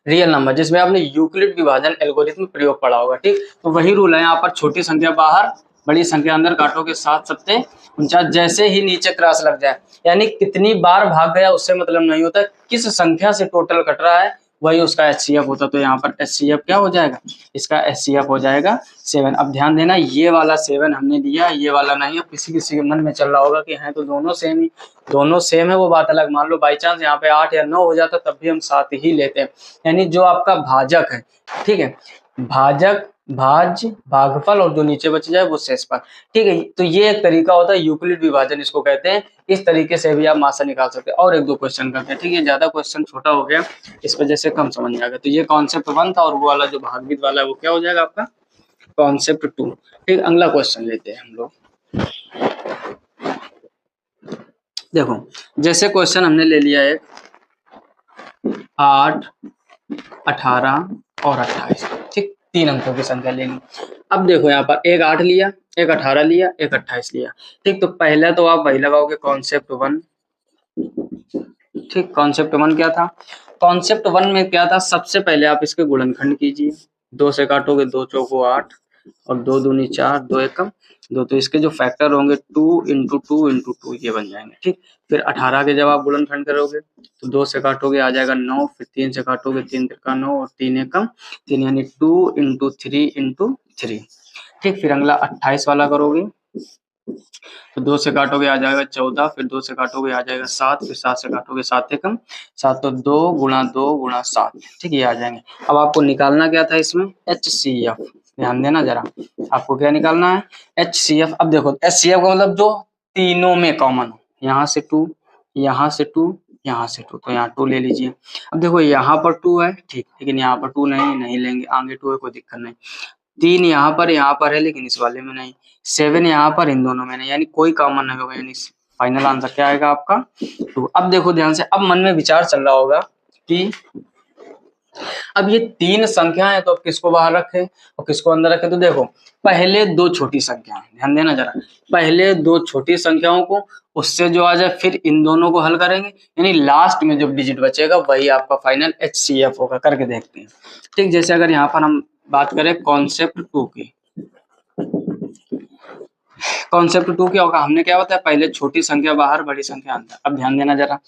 रियल नंबर, जिसमें आपने यूक्लिड विभाजन एल्गोरिथम प्रयोग पढ़ा होगा। ठीक, तो वही रूल है यहाँ पर, छोटी संख्या बाहर, बड़ी संख्या अंदर, काटोगे 7 सत्ते 49, जैसे ही नीचे क्रॉस लग जाए, यानी कितनी बार भाग गया उससे मतलब नहीं होता, किस संख्या से टोटल कट रहा है वही उसका HCF होता। तो यहाँ पर HCF क्या हो जाएगा, इसका HCF हो जाएगा 7। अब ध्यान देना, ये वाला 7 हमने दिया, ये वाला नहीं। अब किसी किसी के मन में चल रहा होगा कि हैं तो दोनों सेम ही, दोनों सेम है वो बात अलग, मान लो बाई चांस यहाँ पे 8 या 9 हो जाता तब भी हम 7 ही लेते हैं। यानी जो आपका भाजक है, ठीक है, भाजक, भाज्य, भागफल, और जो नीचे बच जाए वो शेषफल। ठीक है, तो ये एक तरीका होता है यूक्लिड विभाजन इसको कहते हैं। इस तरीके से भी आप मासा निकाल सकते हैं। और एक दो क्वेश्चन करते हैं। ठीक है, ज्यादा क्वेश्चन छोटा हो गया, इस वजह से कम समझ में आ गया। तो ये कॉन्सेप्ट 1 था, और वो वाला जो भागवित वाला है वो क्या हो जाएगा आपका, कॉन्सेप्ट 2। ठीक, अगला क्वेश्चन लेते हैं हम लोग। देखो, जैसे क्वेश्चन हमने ले लिया है 8, 18 और 28। ठीक, 3 अंकों की संख्या लेनी। अब देखो, यहाँ पर एक 8 लिया, एक 18 लिया, एक 28 लिया। ठीक, तो पहले तो आप वही लगाओगे, कॉन्सेप्ट 1। ठीक, कॉन्सेप्ट 1 क्या था, कॉन्सेप्ट 1 में क्या था, सबसे पहले आप इसके गुणनखंड कीजिए। 2 से काटोगे, 2 चौको 8 और 2 दूनी 4, 2 एकम 2, तो इसके जो फैक्टर होंगे 2 × 2 × 2 ये बन जाएंगे। ठीक, फिर 18 के जब आप गुणनखंड करोगे तो 2 से काटोगे आ जाएगा 9, फिर 3 से काटोगे 3 तिरका 9 और 3 एकम 3, यानी 2 × 3 × 3। ठीक, फिर अगला 28 वाला करोगे तो 2 से काटोगे आ जाएगा 14, फिर 2 से काटोगे आ जाएगा 7, फिर 7 से काटोगे 7 एकम 7, तो 2 × 2 × 7। ठीक, ये आ जाएंगे। अब आपको निकालना क्या था इसमें, HCF। ध्यान देना जरा, आपको क्या निकालना है, HCF। अब देखो, HCF का मतलब जो तीनों में कॉमन हो, यहाँ से 2, यहाँ से 2, यहाँ से 2, तो यहाँ 2 ले लीजिए। अब देखो, यहाँ पर 2 है, ठीक, लेकिन यहाँ पर 2 नहीं लेंगे, आगे 2 है, कोई दिक्कत नहीं। 3 यहाँ पर है, लेकिन इस वाले में नहीं। 7 यहाँ पर, इन दोनों में नहीं, यानी कोई कॉमन नहीं होगा, यानी फाइनल आंसर क्या आएगा आपका 2। अब देखो ध्यान से, अब मन में विचार चल रहा होगा कि अब ये 3 संख्याएं हैं, तो अब किसको बाहर रखें और किसको अंदर रखें। तो देखो, पहले 2 छोटी संख्याएं, ध्यान देना जरा, पहले 2 छोटी संख्याओं को, उससे जो आ जाए फिर इन दोनों को हल करेंगे, यानी लास्ट में जो डिजिट बचेगा वही आपका फाइनल HCF होगा। करके देखते हैं। ठीक, जैसे अगर यहाँ पर हम बात करें कॉन्सेप्ट 2 की, कॉन्सेप्ट 2 क्या होगा, हमने क्या बताया, पहले छोटी संख्या बाहर, बड़ी संख्या अंदर। अब ध्यान देना जरा,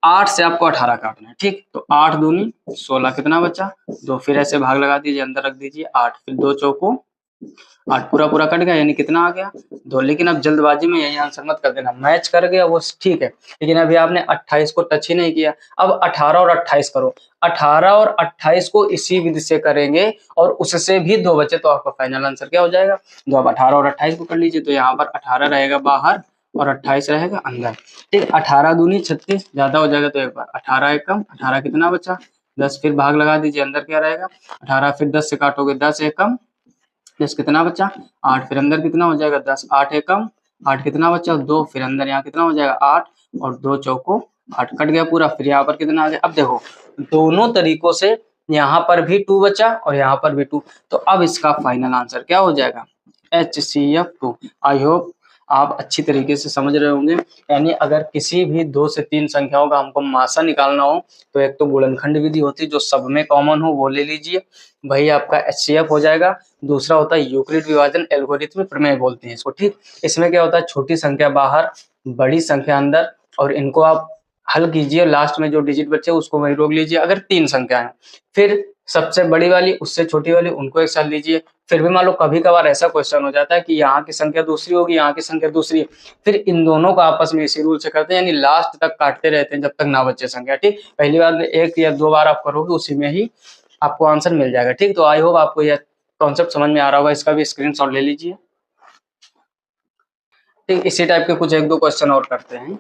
8 से आपको 18 काटना है, ठीक। तो 8 दूनी 16, कितना बचा 2, फिर ऐसे भाग लगा दीजिए, अंदर रख दीजिए 8, फिर 2 चौको 8, पूरा पूरा कट गया, यानी कितना आ गया 2। लेकिन अब जल्दबाजी में यही आंसर मत कर देना, मैच कर गया वो ठीक है, लेकिन अभी आपने 28 को टच ही नहीं किया। अब 18 और 28 करो, 18 और 28 को इसी विधि से करेंगे और उससे भी 2 बचे तो आपका फाइनल आंसर क्या हो जाएगा 2। अब 18 और 28 को कर लीजिए, तो यहाँ पर 18 रहेगा बाहर और 28 रहेगा अंदर, ठीक। 18 दूनी 36, ज्यादा हो जाएगा तो एक बार 18 एक कम 18, कितना बचा 10, फिर भाग लगा दीजिए, अंदर क्या रहेगा 18, फिर 10 से काटोगे 10 एक कम 10, कितना बचा 8, फिर अंदर कितना हो जाएगा 10, 8 एक कम 8, कितना बचा 2, फिर अंदर यहाँ कितना हो जाएगा 8 और 2 चौको 8, कट गया पूरा। फिर यहाँ पर कितना आ गया, अब देखो दोनों तरीकों से यहाँ पर भी 2 बचा और यहाँ पर भी 2, तो अब इसका फाइनल आंसर क्या हो जाएगा HCF2। आई होप आप अच्छी तरीके से समझ रहे होंगे। यानी अगर किसी भी 2 से 3 संख्याओं का हमको मासा निकालना हो तो एक तो गुणनखंड विधि होती है जो सब में कॉमन हो वो ले लीजिए, वही आपका HCF हो जाएगा। दूसरा होता है यूक्लिड विभाजन एल्गोरिथम प्रमेय बोलते हैं इसको, ठीक। इसमें क्या होता है छोटी संख्या बाहर बड़ी संख्या अंदर, और इनको आप हल कीजिए, लास्ट में जो डिजिट बचे उसको वही रोक लीजिए। अगर 3 संख्याएं, फिर सबसे बड़ी वाली उससे छोटी वाली उनको एक साथ लीजिए। फिर भी मान लो कभी कभार ऐसा क्वेश्चन हो जाता है कि यहाँ की संख्या दूसरी होगी, यहाँ की संख्या दूसरी है, फिर इन दोनों को आपस में इसी रूल से करते हैं, यानी लास्ट तक काटते रहते हैं जब तक ना बचे संख्या, ठीक। पहली बार में 1 या 2 बार आप करोगे उसी में ही आपको आंसर मिल जाएगा, ठीक। तो आई होप आपको यह कॉन्सेप्ट समझ में आ रहा होगा, इसका भी स्क्रीनशॉट ले लीजिए, ठीक। इसी टाइप के कुछ 1-2 क्वेश्चन और करते हैं।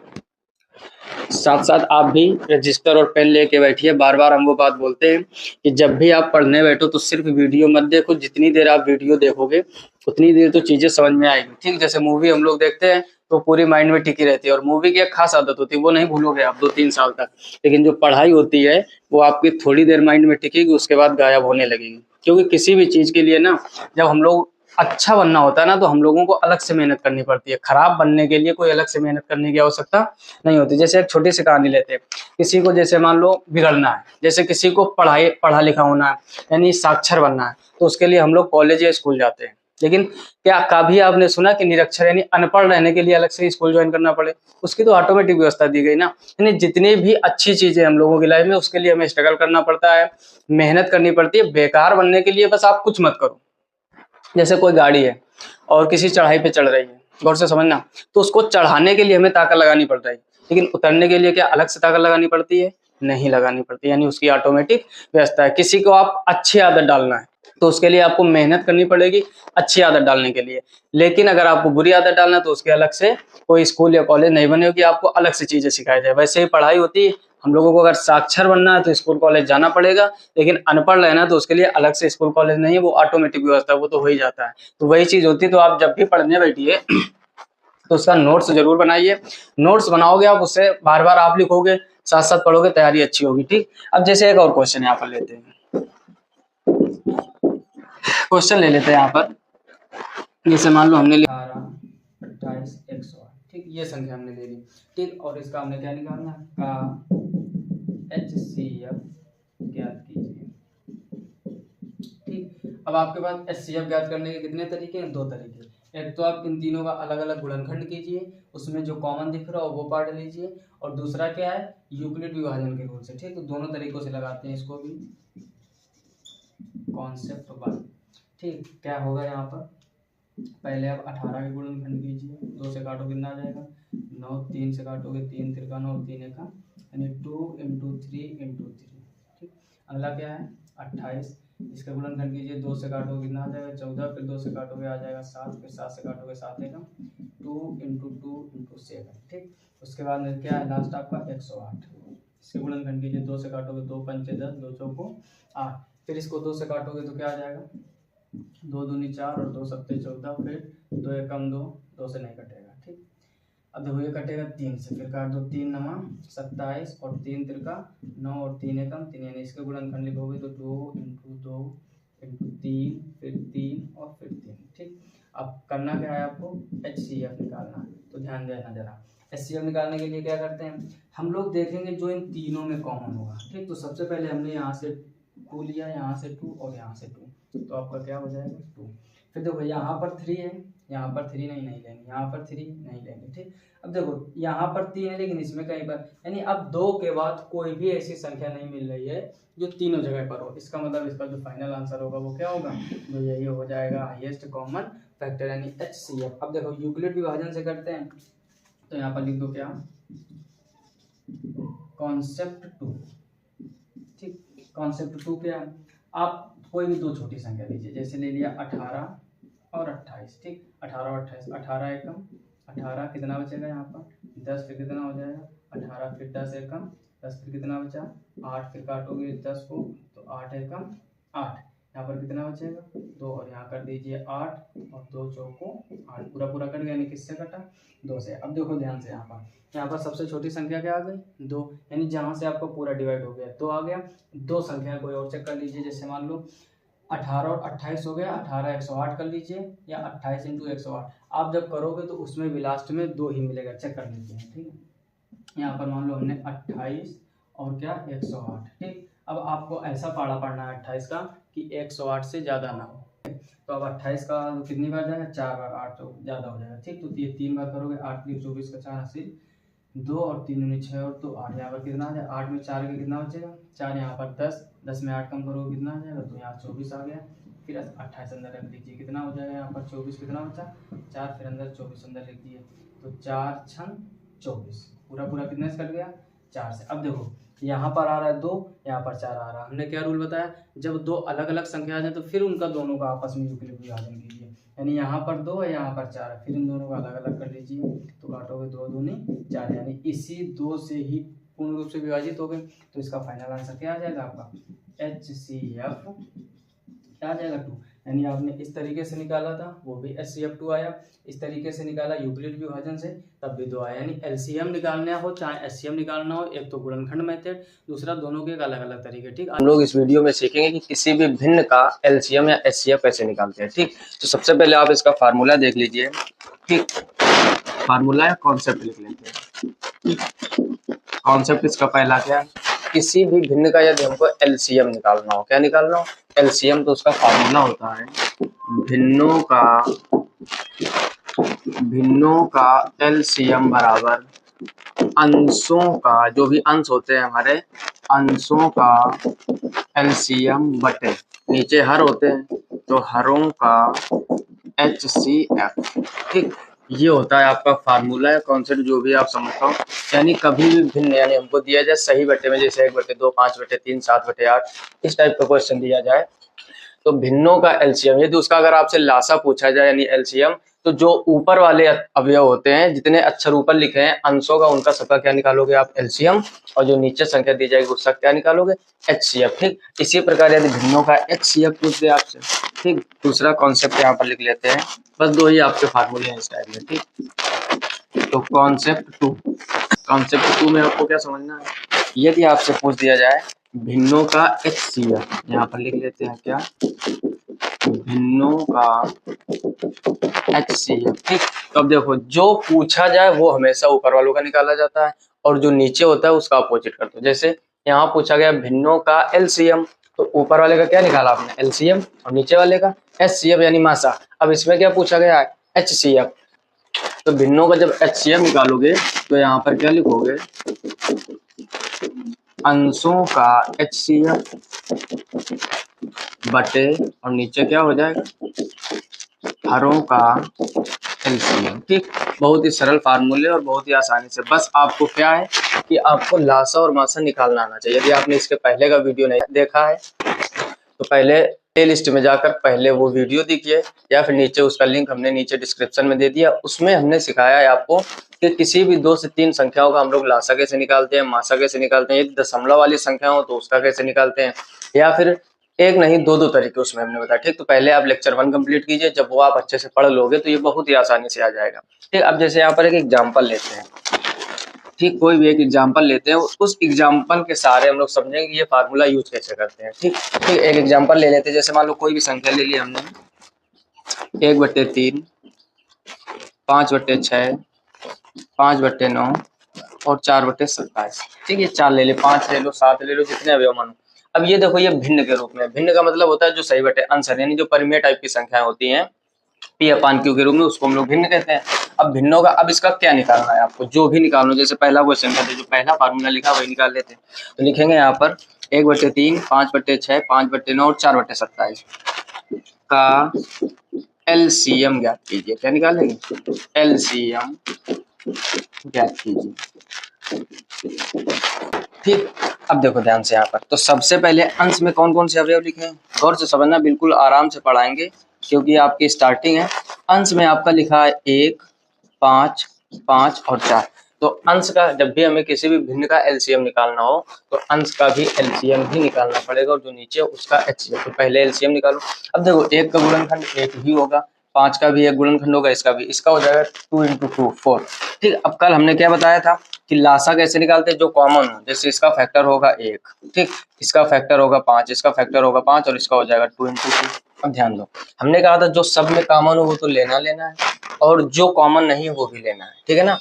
साथ साथ आप भी रजिस्टर और पेन लेके बैठिए। बार बार हम वो बात बोलते हैं कि जब भी आप पढ़ने बैठो तो सिर्फ वीडियो मत देखो, जितनी देर आप वीडियो देखोगे उतनी देर तो चीजें समझ में आएगी, ठीक। जैसे मूवी हम लोग देखते हैं तो पूरी माइंड में टिकी रहती है, और मूवी की एक खास आदत होती है वो नहीं भूलोगे आप 2-3 साल तक, लेकिन जो पढ़ाई होती है वो आपकी थोड़ी देर माइंड में टिकेगी, उसके बाद गायब होने लगेगी। क्योंकि किसी भी चीज के लिए ना, जब हम लोग अच्छा बनना होता है ना तो हम लोगों को अलग से मेहनत करनी पड़ती है, खराब बनने के लिए कोई अलग से मेहनत करने की आवश्यकता नहीं होती। जैसे एक छोटी सी कहानी लेते हैं, किसी को जैसे मान लो बिगड़ना है, जैसे किसी को पढ़ा लिखा होना है यानी साक्षर बनना है, तो उसके लिए हम लोग कॉलेज या स्कूल जाते हैं। लेकिन क्या कभी आपने सुना कि निरक्षर यानी अनपढ़ रहने के लिए अलग से स्कूल ज्वाइन करना पड़े? उसकी तो ऑटोमेटिक व्यवस्था दी गई ना। यानी जितनी भी अच्छी चीजें हम लोगों की लाइफ में, उसके लिए हमें स्ट्रगल करना पड़ता है, मेहनत करनी पड़ती है। बेकार बनने के लिए बस आप कुछ मत करो। जैसे कोई गाड़ी है और किसी चढ़ाई पे चढ़ रही है, गौर से समझना, तो उसको चढ़ाने के लिए हमें ताकत लगानी पड़ रही है, लेकिन उतरने के लिए क्या अलग से ताकत लगानी पड़ती है? नहीं लगानी पड़ती, यानी उसकी ऑटोमेटिक व्यवस्था है। किसी को आप अच्छी आदत डालना है तो उसके लिए आपको मेहनत करनी पड़ेगी अच्छी आदत डालने के लिए, लेकिन अगर आपको बुरी आदत डालना है तो उसके अलग से कोई स्कूल या कॉलेज नहीं बने हो कि आपको अलग से चीजें सिखाई जाए। वैसे ही पढ़ाई होती है, हम लोगों को अगर साक्षर बनना है तो स्कूल कॉलेज जाना पड़ेगा, लेकिन अनपढ़ रहना तो उसके लिए अलग से स्कूल कॉलेज नहीं है, वो ऑटोमेटिक व्यवस्था वो तो हो ही जाता है। तो वही चीज होती है। तो आप जब भी पढ़ने बैठिए तो उसका नोट्स जरूर बनाइए। नोट्स बनाओगे आप, उससे बार बार आप लिखोगे, साथ साथ पढ़ोगे, तैयारी अच्छी होगी, ठीक। अब जैसे एक और क्वेश्चन यहाँ पर लेते हैं, क्वेश्चन ले लेते हैं यहाँ पर। जैसे मान लो हमने 18, 28, 108, ठीक, ये संख्या हमने ले ली, ठीक। और इसका हमने क्या निकालना है का HCF ज्ञात कीजिए, ठीक। अब आपके पास HCF ज्ञात करने के कितने तरीके हैं? 2 तरीके। एक तो आप इन तीनों का अलग अलग गुणनखंड कीजिए, उसमें जो कॉमन दिख रहा हो वो पार्ट लीजिए, और दूसरा क्या है यूक्लिड विभाजन के रूल से, ठीक। तो दोनों तरीकों से लगाते हैं इसको भी। कॉन्सेप्ट 1, ठीक। क्या होगा यहाँ पर, पहले आप 18 के गुणनखंड कीजिए, 2 से काटो कितना आ जाएगा 9, 3 से काटोगे 3 तिरका 9, 3 एका यानी 2 × 3 × 3, ठीक। अगला क्या है 28, इसका गुणनखंड कीजिए, 2 से काटोगे कितना आ जाएगा 14, फिर 2 से काटोगे आ जाएगा 7, फिर 7 से काटोगे 7 एका 2 × 2 × 7, ठीक। उसके बाद में क्या है लास्ट आपका 108, इसके गुणनखंड कीजिए, 2 से काटोगे 2 पंचे 10, 2 चौको 8, फिर इसको 2 से काटोगे तो क्या आ जाएगा 2 दूनी 4 और 2 सत्ते 14, फिर 2 एकम 2, 2 से नहीं कटेगा, ठीक। अब देखो ये कटेगा 3 से, फिर काट दो 3 नमा 27 और 3 तिरका 9 और 3 एकम 3, यानी इसके गुणनखंड लिखोगे तो 2 × 2 × 3, फिर 3 और फिर 3, ठीक। अब करना क्या है आपको HCF निकालना है, तो ध्यान देना जरा। HCF निकालने के लिए क्या करते हैं हम लोग, देखेंगे जो इन तीनों में कॉमन होगा, ठीक। तो सबसे पहले हमने यहाँ से 2 लिया, यहाँ से 2 और यहाँ से 2, तो आपका क्या हो जाएगा 2। फिर देखो यहाँ पर 3 है यहाँ पर 3 नहीं लेंगे, यहाँ पर 3 नहीं लेंगे। ठीक, अब देखो यहाँ पर 3 है लेकिन इसमें कहीं पर, यानी अब 2 के बाद कोई भी ऐसी संख्या नहीं मिल रही है जो तीनों जगह पर हो। इसका मतलब इसका जो फाइनल आंसर होगा वो क्या होगा, जो यही हो जाएगा हाईएस्ट कॉमन फैक्टर यानी HCF। अब देखो यूक्लिड विभाजन से करते हैं, तो यहाँ पर लिख दो क्या, कॉन्सेप्ट 2। ठीक, कॉन्सेप्ट 2 क्या है, आप कोई भी दो छोटी संख्या लीजिए, जैसे ले लिया 18 और 28। ठीक, 18 और 28, 18 एकम 18 कितना बचेगा यहाँ पर 10, फिर कितना हो जाएगा 18, फिर 10 एकम 10, फिर कितना बचा 8, फिर काटोगे 10 को तो 8 एकम 8, यहाँ पर कितना बचेगा 2, और यहाँ कर दीजिए 8 और 2 चौको 8, पूरा पूरा कट गया, यानी किससे कटा 2 से। अब देखो ध्यान से, यहाँ पर सबसे छोटी संख्या क्या आ गई 2, यानी जहाँ से आपको पूरा डिवाइड हो गया 2 आ गया। दो संख्या कोई और चेक कर लीजिए, जैसे मान लो 18 और 28 हो गया, 18 108 कर लीजिए, या 28 × 108। आप जब करोगे तो उसमें भी लास्ट में 2 ही मिलेगा, चेक कर लीजिए। ठीक है, यहाँ पर मान लो हमने 28 और क्या 108। ठीक, अब आपको ऐसा पाड़ा पढ़ना है 28 का कि 108 से ज़्यादा ना हो। तो अब 28 का कितनी बार जाएगा 4 बार, 8 तो ज़्यादा हो जाएगा। ठीक, तो ये 3 बार करोगे, 8 × 24 का 4 हासिल 2 और 3 × 6 और 2 8, यहाँ पर कितना आ जाए 8 में 4 के कितना बचेगा 4, यहाँ पर 10, 10 में 8 कम करोगे कितना आ जाएगा, तो यहाँ 24 आ गया। फिर 28 अंदर रख लीजिए, कितना हो जाएगा यहाँ पर 24, कितना बचा 4, फिर अंदर 24 अंदर लिख दिए, तो 4 छंग 24, पूरा पूरा कितने से कट गया 4 से। अब देखो यहाँ पर आ रहा है 2, यहाँ पर 4 आ रहा है। हमने क्या रूल बताया, जब दो अलग अलग संख्या आ जाए तो फिर उनका दोनों का आपस में यूक्लिड विभाजन कीजिए, यानी यहाँ पर 2 है यहाँ पर 4 है, फिर इन दोनों का अलग अलग कर लीजिए, तो काटोगे 2 दूनी 4, यानी इसी 2 से ही पूर्ण रूप से विभाजित हो गए। तो इसका फाइनल आंसर क्या आ जाएगा आपका HCF क्या आ जाएगा 2, यानी आपने इस तरीके से निकाला था वो भी HCF 2 आया, इस तरीके से निकाला यूक्लिड विभाजन से तब भी 2 आया। यानी LCM निकालना हो चाहे HCM निकालना हो, एक तो गुणनखंड मेथड, दूसरा दोनों के एक अलग अलग तरीके। ठीक, हम लोग इस वीडियो में सीखेंगे कि किसी भी भिन्न का LCM या HCF कैसे निकालते हैं। ठीक, तो सबसे पहले आप इसका फार्मूला देख लीजिए। ठीक, फार्मूला या कॉन्सेप्ट लिख लेते हैं। कॉन्सेप्ट इसका पहला क्या है, किसी भी भिन्न का यदि हमको LCM निकालना हो, क्या निकालना हो LCM, तो उसका फार्मूला होता है भिन्नों का LCM बराबर अंशों का, जो भी अंश होते हैं हमारे अंशों का LCM बटे नीचे हर होते हैं तो हरों का HCF। ठीक, ये होता है आपका फार्मूला या कॉन्सेप्ट, जो भी आप समझता हो। यानी कभी भी भिन्न, यानी हमको दिया जाए सही बटे में, जैसे 1/2, 5/3, 7/8, इस टाइप का क्वेश्चन दिया जाए, तो भिन्नों का LCM, यदि उसका अगर आपसे लासा पूछा जाए यानी LCM, तो जो ऊपर वाले अवयव होते हैं, जितने अक्षर ऊपर लिखे हैं अंशों का, उनका सबका क्या निकालोगे आप LCM, और जो नीचे संख्या दी जाएगी उसका क्या निकालोगे HCF। ठीक, इसी प्रकार यदि भिन्नों का HCF पूछ दे आपसे। ठीक, दूसरा कॉन्सेप्ट यहाँ पर लिख लेते हैं, बस 2 ही आपके फार्मूले हैं इस टाइप में। ठीक, तो कॉन्सेप्ट 2 में आपको क्या समझना है, यदि आपसे पूछ दिया जाए भिन्नों का HCF, यहाँ पर लिख लेते हैं क्या, भिन्नों का HCF। ठीक, तो अब देखो जो पूछा जाए वो हमेशा ऊपर वालों का निकाला जाता है, और जो नीचे होता है उसका अपोजिट कर दो। जैसे यहाँ पूछा गया भिन्नों का LCM, तो ऊपर वाले का क्या निकाला आपने LCM, और नीचे वाले का HCF यानी मासा। अब इसमें क्या पूछा गया है HCF, तो भिन्नों का जब HCF निकालोगे तो यहाँ पर क्या लिखोगे अंशों का HCF बटे, और नीचे क्या हो जाएगा हरों का LCM। ठीक, बहुत ही सरल फार्मूले और बहुत ही आसानी से, बस आपको क्या है कि आपको लासा और मासा निकालना आना चाहिए। यदि आपने इसके पहले का वीडियो नहीं देखा है तो पहले प्ले लिस्ट में जाकर पहले वो वीडियो देखिए, या फिर नीचे उसका लिंक हमने नीचे डिस्क्रिप्शन में दे दिया, उसमें हमने सिखाया है आपको कि किसी भी 2 से 3 संख्याओं का हम लोग लासा कैसे निकालते हैं, मासा कैसे निकालते हैं, यदि दशमलव वाली संख्या हो तो उसका कैसे निकालते हैं, या फिर एक नहीं 2 तरीके उसमें हमने बताया। ठीक, तो पहले आप लेक्चर 1 कंप्लीट कीजिए, जब वो आप अच्छे से पढ़ लोगे तो ये बहुत ही आसानी से आ जाएगा। ठीक, अब जैसे यहाँ पर एक एग्जाम्पल लेते हैं। ठीक, कोई भी एक एग्जाम्पल लेते हैं, उस एग्जाम्पल के सारे हम लोग समझेंगे कि ये फार्मूला यूज कैसे करते हैं। ठीक, एक एग्जाम्पल ले लेते हैं, जैसे मान लो कोई भी संख्या ले ली हमने 1/3, 5/6, 5/9 और 4/27। ठीक, ये 4 ले ले, 5 ले लो, 7 ले लो, जितने अवयव मानो। अब ये देखो ये भिन्न के रूप में, भिन्न का मतलब होता है जो सही बटे अंश है, यानी जो परिमेय टाइप की संख्याएं होती हैं P अपान Q के रूप में, उसको हम लोग भिन्न कहते हैं। अब भिन्नों का, अब इसका क्या निकालना है आपको, जो भी निकालना, जैसे पहला क्वेश्चन का जो पहला फार्मूला लिखा वही निकाल लेते हैं। तो लिखेंगे यहाँ पर 1/3, 5/6, 5/9 और 4/27 का LCM ज्ञात कीजिए। क्या निकालेंगे? LCM ज्ञात कीजिए। ठीक, अब देखो ध्यान से यहाँ पर, तो सबसे पहले अंश में कौन कौन से अवयव लिखे हैं, गौर से समझना, बिल्कुल आराम से पढ़ाएंगे क्योंकि आपकी स्टार्टिंग है। अंश में आपका लिखा है 1, 5, 5 और 4। तो अंश का, जब भी हमें किसी भी भिन्न का LCM निकालना हो तो अंश का भी LCM ही निकालना पड़ेगा, और जो नीचे उसका HCF। तो पहले LCM निकालो। अब देखो 1 का गुणनखंड 1 ही होगा, 5 का भी 1 गुणनखंड होगा, इसका भी, इसका हो जाएगा 2 × 2 4। ठीक, अब कल हमने क्या बताया था कि लासा कैसे निकालते हैं, जो कॉमन हो, जैसे इसका फैक्टर होगा 1, ठीक, इसका फैक्टर होगा 5, इसका फैक्टर होगा 5 और इसका हो जाएगा 2 × 2। अब ध्यान दो, हमने कहा था जो सब में कॉमन हो वो तो लेना है, और जो कॉमन नहीं वो भी लेना है, ठीक है ना।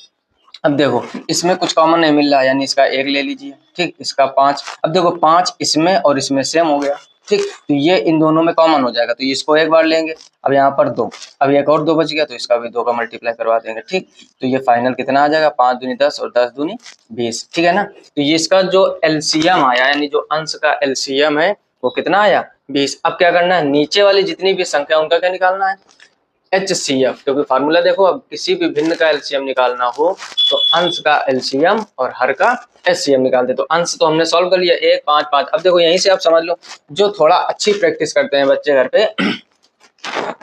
अब देखो इसमें कुछ कॉमन नहीं मिल रहा है, यानी इसका 1 ले लीजिए, ठीक, इसका 5। अब देखो 5 इसमें और इसमें सेम हो गया, ठीक, तो ये इन दोनों में कॉमन हो जाएगा, तो इसको एक बार लेंगे। अब यहाँ पर 2, अब एक और 2 बच गया, तो इसका भी 2 का मल्टीप्लाई करवा देंगे, ठीक, तो ये फाइनल कितना आ जाएगा, 5 दूनी 10 और 10 दूनी 20, ठीक है ना। तो ये इसका जो LCM आया, यानी जो अंश का LCM है वो कितना आया, 20। अब क्या करना है, नीचे वाली जितनी भी संख्या उनका क्या निकालना है, HCF, क्योंकि फार्मूला देखो, अब किसी भी भिन्न का LCM निकालना हो तो अंश का LCM और हर का HCM निकालते। तो अंश तो हमने सॉल्व कर लिया, 1, 5, 5। अब देखो यहीं से आप समझ लो, जो थोड़ा अच्छी प्रैक्टिस करते हैं बच्चे घर पे,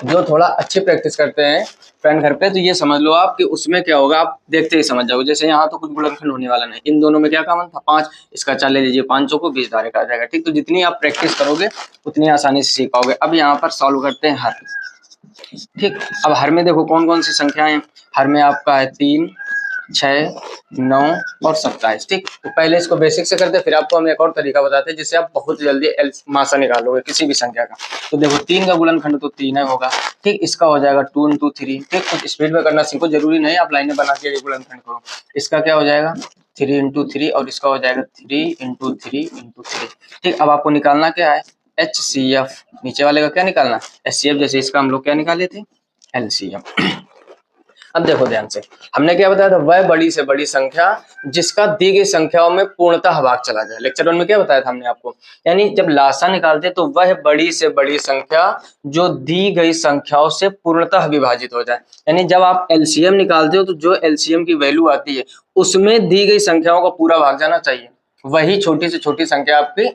जो थोड़ा अच्छी प्रैक्टिस करते हैं फ्रेंड घर पे, तो ये समझ लो आप कि उसमें क्या होगा, आप देखते ही समझ जाओगे। जैसे यहाँ तो कुछ गुणनखंड होने वाला नहीं, इन दोनों में क्या कॉमन था, 5, इसका 4 ले लीजिए, 5 को 20 डायरेक्ट आ जाएगा, ठीक। तो जितनी आप प्रैक्टिस करोगे उतनी आसानी से सीख पाओगे। अब यहाँ पर सॉल्व करते हैं हर, ठीक। अब हर में देखो कौन कौन सी संख्याएं हैं, हर में आपका है 3, 6, 9 और 27, ठीक। तो पहले इसको बेसिक से करते हैं, फिर आपको हम एक और तरीका बताते हैं जिससे आप बहुत जल्दी मासा निकालोगे किसी भी संख्या का। तो देखो 3 का गुणनखंड तो 3 है होगा, ठीक, इसका हो जाएगा 2 × 3, ठीक। कुछ स्पीड में करना सीखो, जरूरी नहीं आप लाइनें बना के गुणनखंड करो। इसका क्या हो जाएगा 3 × 3 और इसका हो जाएगा 3 × 3 × 3, ठीक। अब आपको निकालना क्या है, HCF, नीचे वाले का क्या निकालना, HCF, जैसे इसका हम लोग क्या निकाले थे, LCM। अब देखो ध्यान से, हमने क्या बताया था, वह बड़ी से बड़ी संख्या जिसका दी गई संख्याओं में पूर्णतः भाग चला जाए। लेक्चर 1 में क्या बताया था हमने आपको, यानी जब लासा निकालते तो वह बड़ी से बड़ी संख्या जो दी गई संख्याओं से पूर्णतः विभाजित हो जाए। यानी जब आप LCM निकालते हो तो जो LCM की वैल्यू आती है उसमें दी गई संख्याओं का पूरा भाग जाना चाहिए, वही छोटी से छोटी संख्या आपकी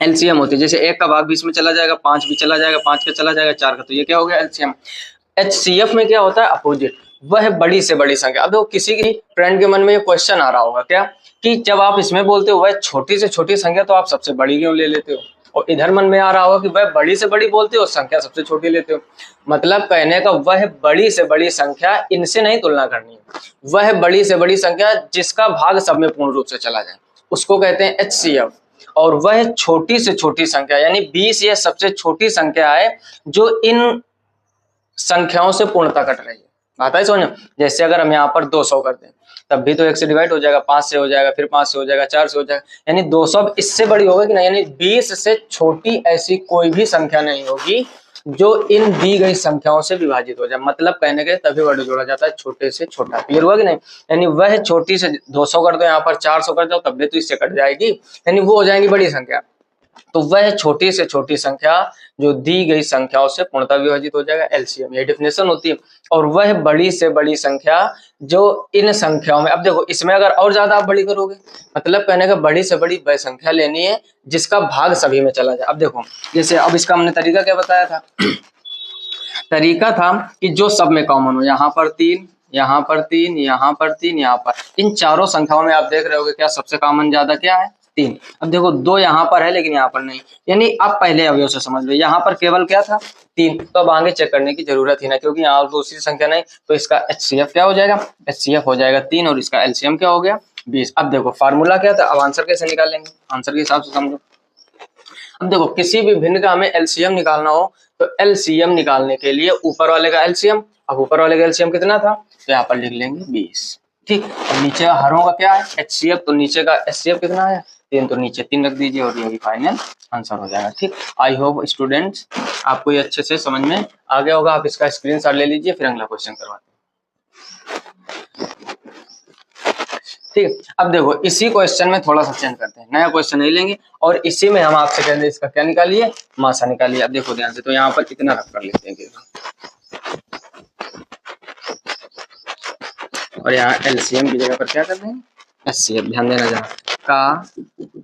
LCM होती है। जैसे 1 का भाग 20 में चला जाएगा, 5 भी चला जाएगा, 5 का चला जाएगा, 4 का, तो ये क्या हो गया LCM। HCF में क्या होता है, अपोजिट, वह बड़ी से बड़ी संख्या। अब देखो किसी की फ्रेंड के मन में ये क्वेश्चन आ रहा होगा क्या, कि जब आप इसमें बोलते हो वह छोटी से छोटी संख्या तो आप सबसे बड़ी क्यों ले लेते हो, और इधर मन में आ रहा होगा कि वह बड़ी से बड़ी बोलते हो संख्या सबसे छोटी लेते हो। मतलब कहने का, वह बड़ी से बड़ी संख्या, इनसे नहीं तुलना करनी है, वह बड़ी से बड़ी संख्या जिसका भाग सब में पूर्ण रूप से चला जाए उसको कहते हैं HCF। और वह छोटी से छोटी संख्या, यानी 20 ये सबसे छोटी संख्या है जो इन संख्याओं से पूर्णता कट रही है। आता है समझ। जैसे अगर हम यहाँ पर 200 कर दें तब भी तो 1 से डिवाइड हो जाएगा, 5 से हो जाएगा, फिर 5 से हो जाएगा, 4 से हो जाएगा, यानी 200 इससे बड़ी होगी कि नहीं, यानी 20 से छोटी ऐसी कोई भी संख्या नहीं होगी जो इन दी गई संख्याओं से विभाजित हो जाए। मतलब कहने के तभी वर्ड जोड़ा जाता है छोटे से छोटा, क्लियर हुआ कि नहीं। यानी वह छोटी से 200 कर दो, यहाँ पर 400 कर दो, तब भी तो इससे कट जाएगी, यानी वो हो जाएंगी बड़ी संख्या। तो वह छोटी से छोटी संख्या जो दी गई संख्याओं से पूर्णतः विभाजित हो जाएगा, LCM, ये डेफिनेशन होती है। और वह बड़ी से बड़ी संख्या जो इन संख्याओं में, अब देखो इसमें अगर और ज्यादा आप बड़ी करोगे, मतलब कहने का बड़ी से बड़ी वह संख्या लेनी है जिसका भाग सभी में चला जाए। अब देखो जैसे, अब इसका हमने तरीका क्या बताया था, तरीका था कि जो सब में कॉमन हो, यहाँ पर 3, यहाँ पर 3, यहाँ पर 3, यहाँ पर, इन चारों संख्याओं में आप देख रहे होगे क्या सबसे कॉमन ज्यादा क्या है, 3। अब देखो 2 यहाँ पर है लेकिन यहाँ पर नहीं, यानी आप पहले अवयव से समझ लो, यहाँ पर केवल क्या था 3, तो अब आगे चेक करने की जरूरत ही ना, क्योंकि यहाँ दूसरी संख्या नहीं। तो इसका HCF क्या हो जाएगा, HCF हो जाएगा 3 और इसका LCM क्या हो गया 20। अब देखो फार्मूला क्या था, अब आंसर कैसे निकालेंगे, आंसर के हिसाब से समझो। अब देखो किसी भी भिन्न का हमें LCM निकालना हो तो LCM निकालने के लिए ऊपर वाले का LCM, अब ऊपर वाले का LCM कितना था, तो यहाँ पर लिख लेंगे 20, ठीक। अब नीचे हरों का क्या है HCF, तो नीचे का HCF कितना है 3 तो नीचे 3 रख दीजिए और यही फाइनल आंसर हो जाएगा। ठीक, आई होप स्टूडेंट्स आपको ये अच्छे से समझ में आ गया होगा। आप इसका स्क्रीनशॉट ले लीजिए, फिर अगला क्वेश्चन करवाते हैं। ठीक, अब देखो इसी क्वेश्चन में थोड़ा सा चेंज करते हैं, नया क्वेश्चन नहीं लेंगे और इसी में हम आपसे कहेंगे इसका क्या निकालिए, मासा निकालिए। अब देखो ध्यान से, तो यहाँ पर इतना रख कर लेते हैं और यहाँ एलसीएम की जगह पर क्या कर रहे हैं, एचसीएफ। ध्यान देना जरा, का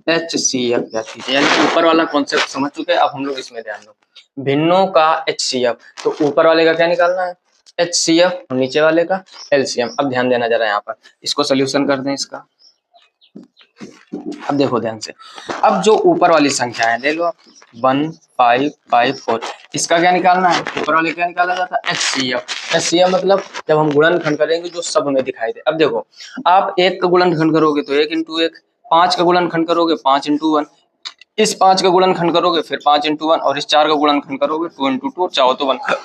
एचसीएफ क्या चीज है, यानी ऊपर वाला कॉन्सेप्ट समझ चुके हैं। अब हम लोग इसमें ध्यान दो, भिन्नों का एचसीएफ, तो ऊपर वाले का क्या निकालना है, एचसीएफ, और नीचे वाले का एलसीएम। अब ध्यान देना जरा, यहाँ पर इसको सोल्यूशन कर दें इसका। अब देखो ध्यान से, अब जो ऊपर वाली संख्या है ले लो आप, 1 5 5 4, इसका क्या निकालना है, ऊपर वाले क्या निकाला जाता है, एचसीएफ। एचसीएफ मतलब जब हम गुणनखंड करेंगे जो सब में दिखाई दे। अब देखो आप 1 का गुणनखंड करोगे तो 1 × 1, 5 का गुणनखंड करोगे 5 × 1, इस 5 का गुणनखंड करोगे फिर 5 × 1, और इस 4 का गुणनखंड करोगे 2 × 2, चाहो तो 1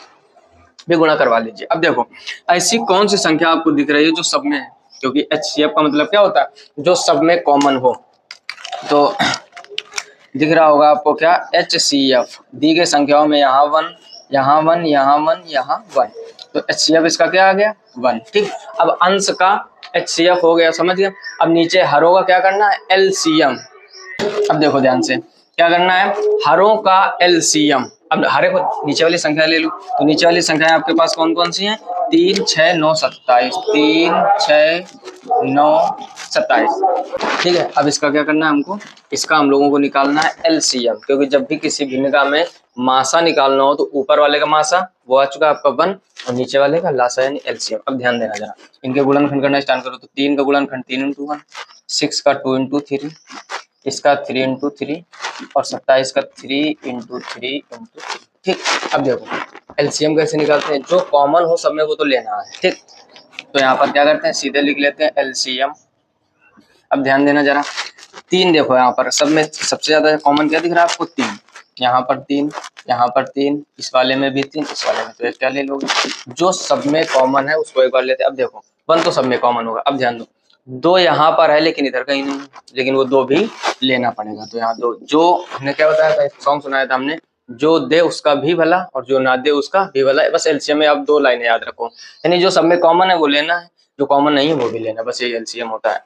भी गुणा करवा लीजिए। अब देखो ऐसी कौन सी संख्या आपको दिख रही है जो सब में है, क्योंकि एचसीएफ का मतलब क्या होता है, जो सब में कॉमन हो। तो दिख रहा होगा आपको क्या, एचसीएफ दी गई संख्याओं में यहाँ 1, यहाँ 1, यहाँ 1, यहाँ 1, तो एचसीएफ इसका क्या आ गया, 1। ठीक, अब अंश का एचसीएफ हो गया, समझ गया। अब नीचे हरों का क्या करना है, एलसीएम। अब देखो ध्यान से क्या करना है, हरों का एलसीएम। अब हरे को नीचे वाली संख्या ले लूं, तो नीचे वाली संख्याएं आपके पास कौन कौन सी हैं, 3 6 9 27, 3 6 9 27। ठीक है, अब इसका क्या करना है हमको, इसका हम लोगों को निकालना है एलसीएम, क्योंकि जब भी किसी भिन्नता में मासा निकालना हो तो ऊपर वाले का मासा वो आ चुका है आपका 1 और नीचे वाले का लासा यानी एलसीएम। अब ध्यान देना जरा, इनके गुणनखंड करना स्टार्ट करो, तो 3 का गुणनखंड 3 × 1, 6 का 2 × 3, इसका 3 × 3 और 27 का 3 × 3 × 3। ठीक, अब देखो एलसीएम कैसे निकालते हैं, जो कॉमन हो सब में वो तो लेना है। ठीक, तो यहाँ पर क्या करते हैं, सीधे लिख लेते हैं एलसीएम। अब ध्यान देना जरा, 3 देखो यहाँ पर सब में सबसे ज्यादा कॉमन क्या दिख रहा है आपको, 3, यहाँ पर 3, यहाँ पर 3, इस वाले में भी 3, इस वाले में, तो एक क्या ले लोगे, जो सब में कॉमन है उसको एक बार लेते हैं। अब देखो 1 तो सब में कॉमन होगा। अब ध्यान दो, 2 यहाँ पर है लेकिन इधर कहीं नहीं, लेकिन वो 2 भी लेना पड़ेगा। तो यहाँ 2, जो हमने क्या बताया था, एक सॉन्ग सुनाया था हमने, जो दे उसका भी भला और जो ना दे उसका भी भला। बस एलसीएम में आप 2 लाइनें याद रखो, यानी जो सब में कॉमन है वो लेना है, जो कॉमन नहीं है वो भी लेना, बस ये एलसीएम होता है।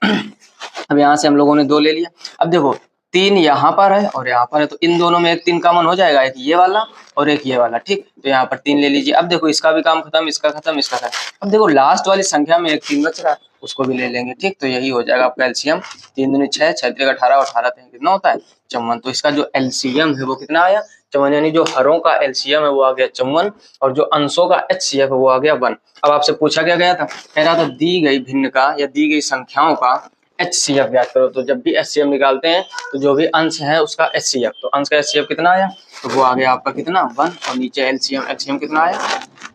अब यहाँ से हम लोगों ने 2 ले लिया। अब देखो 3 यहाँ पर है और यहाँ पर है, तो इन दोनों में एक 3 कॉमन हो जाएगा, एक ये वाला और एक ये वाला। ठीक, तो यहाँ पर 3 ले लीजिए। अब देखो इसका भी काम खत्म, इसका खत्म, इसका खत्म। अब देखो लास्ट वाली संख्या में एक 3 बच रहा है, उसको भी ले लेंगे। ठीक, तो यही हो जाएगा आपका एलसीएम, 3 दूनी 6, 6 3 18 और 18 3 कितना होता है, 54। तो इसका जो एलसीएम है वो कितना आया, 54, यानी जो हरों का एलसीएम है वो आ गया 54 और जो अंशों का एचसीएफ है वो आ गया 1। अब आपसे पूछा क्या गया था, कह रहा था दी गई भिन्न का या दी गई संख्याओं का एचसीएफ ज्ञात करो। तो जब भी एचसीएफ निकालते हैं तो जो भी अंश है उसका एचसीएफ, तो अंश का एचसीएफ कितना आया, तो वो आ गया आपका कितना 1 और नीचे एलसीएम, एलसीएम कितना आया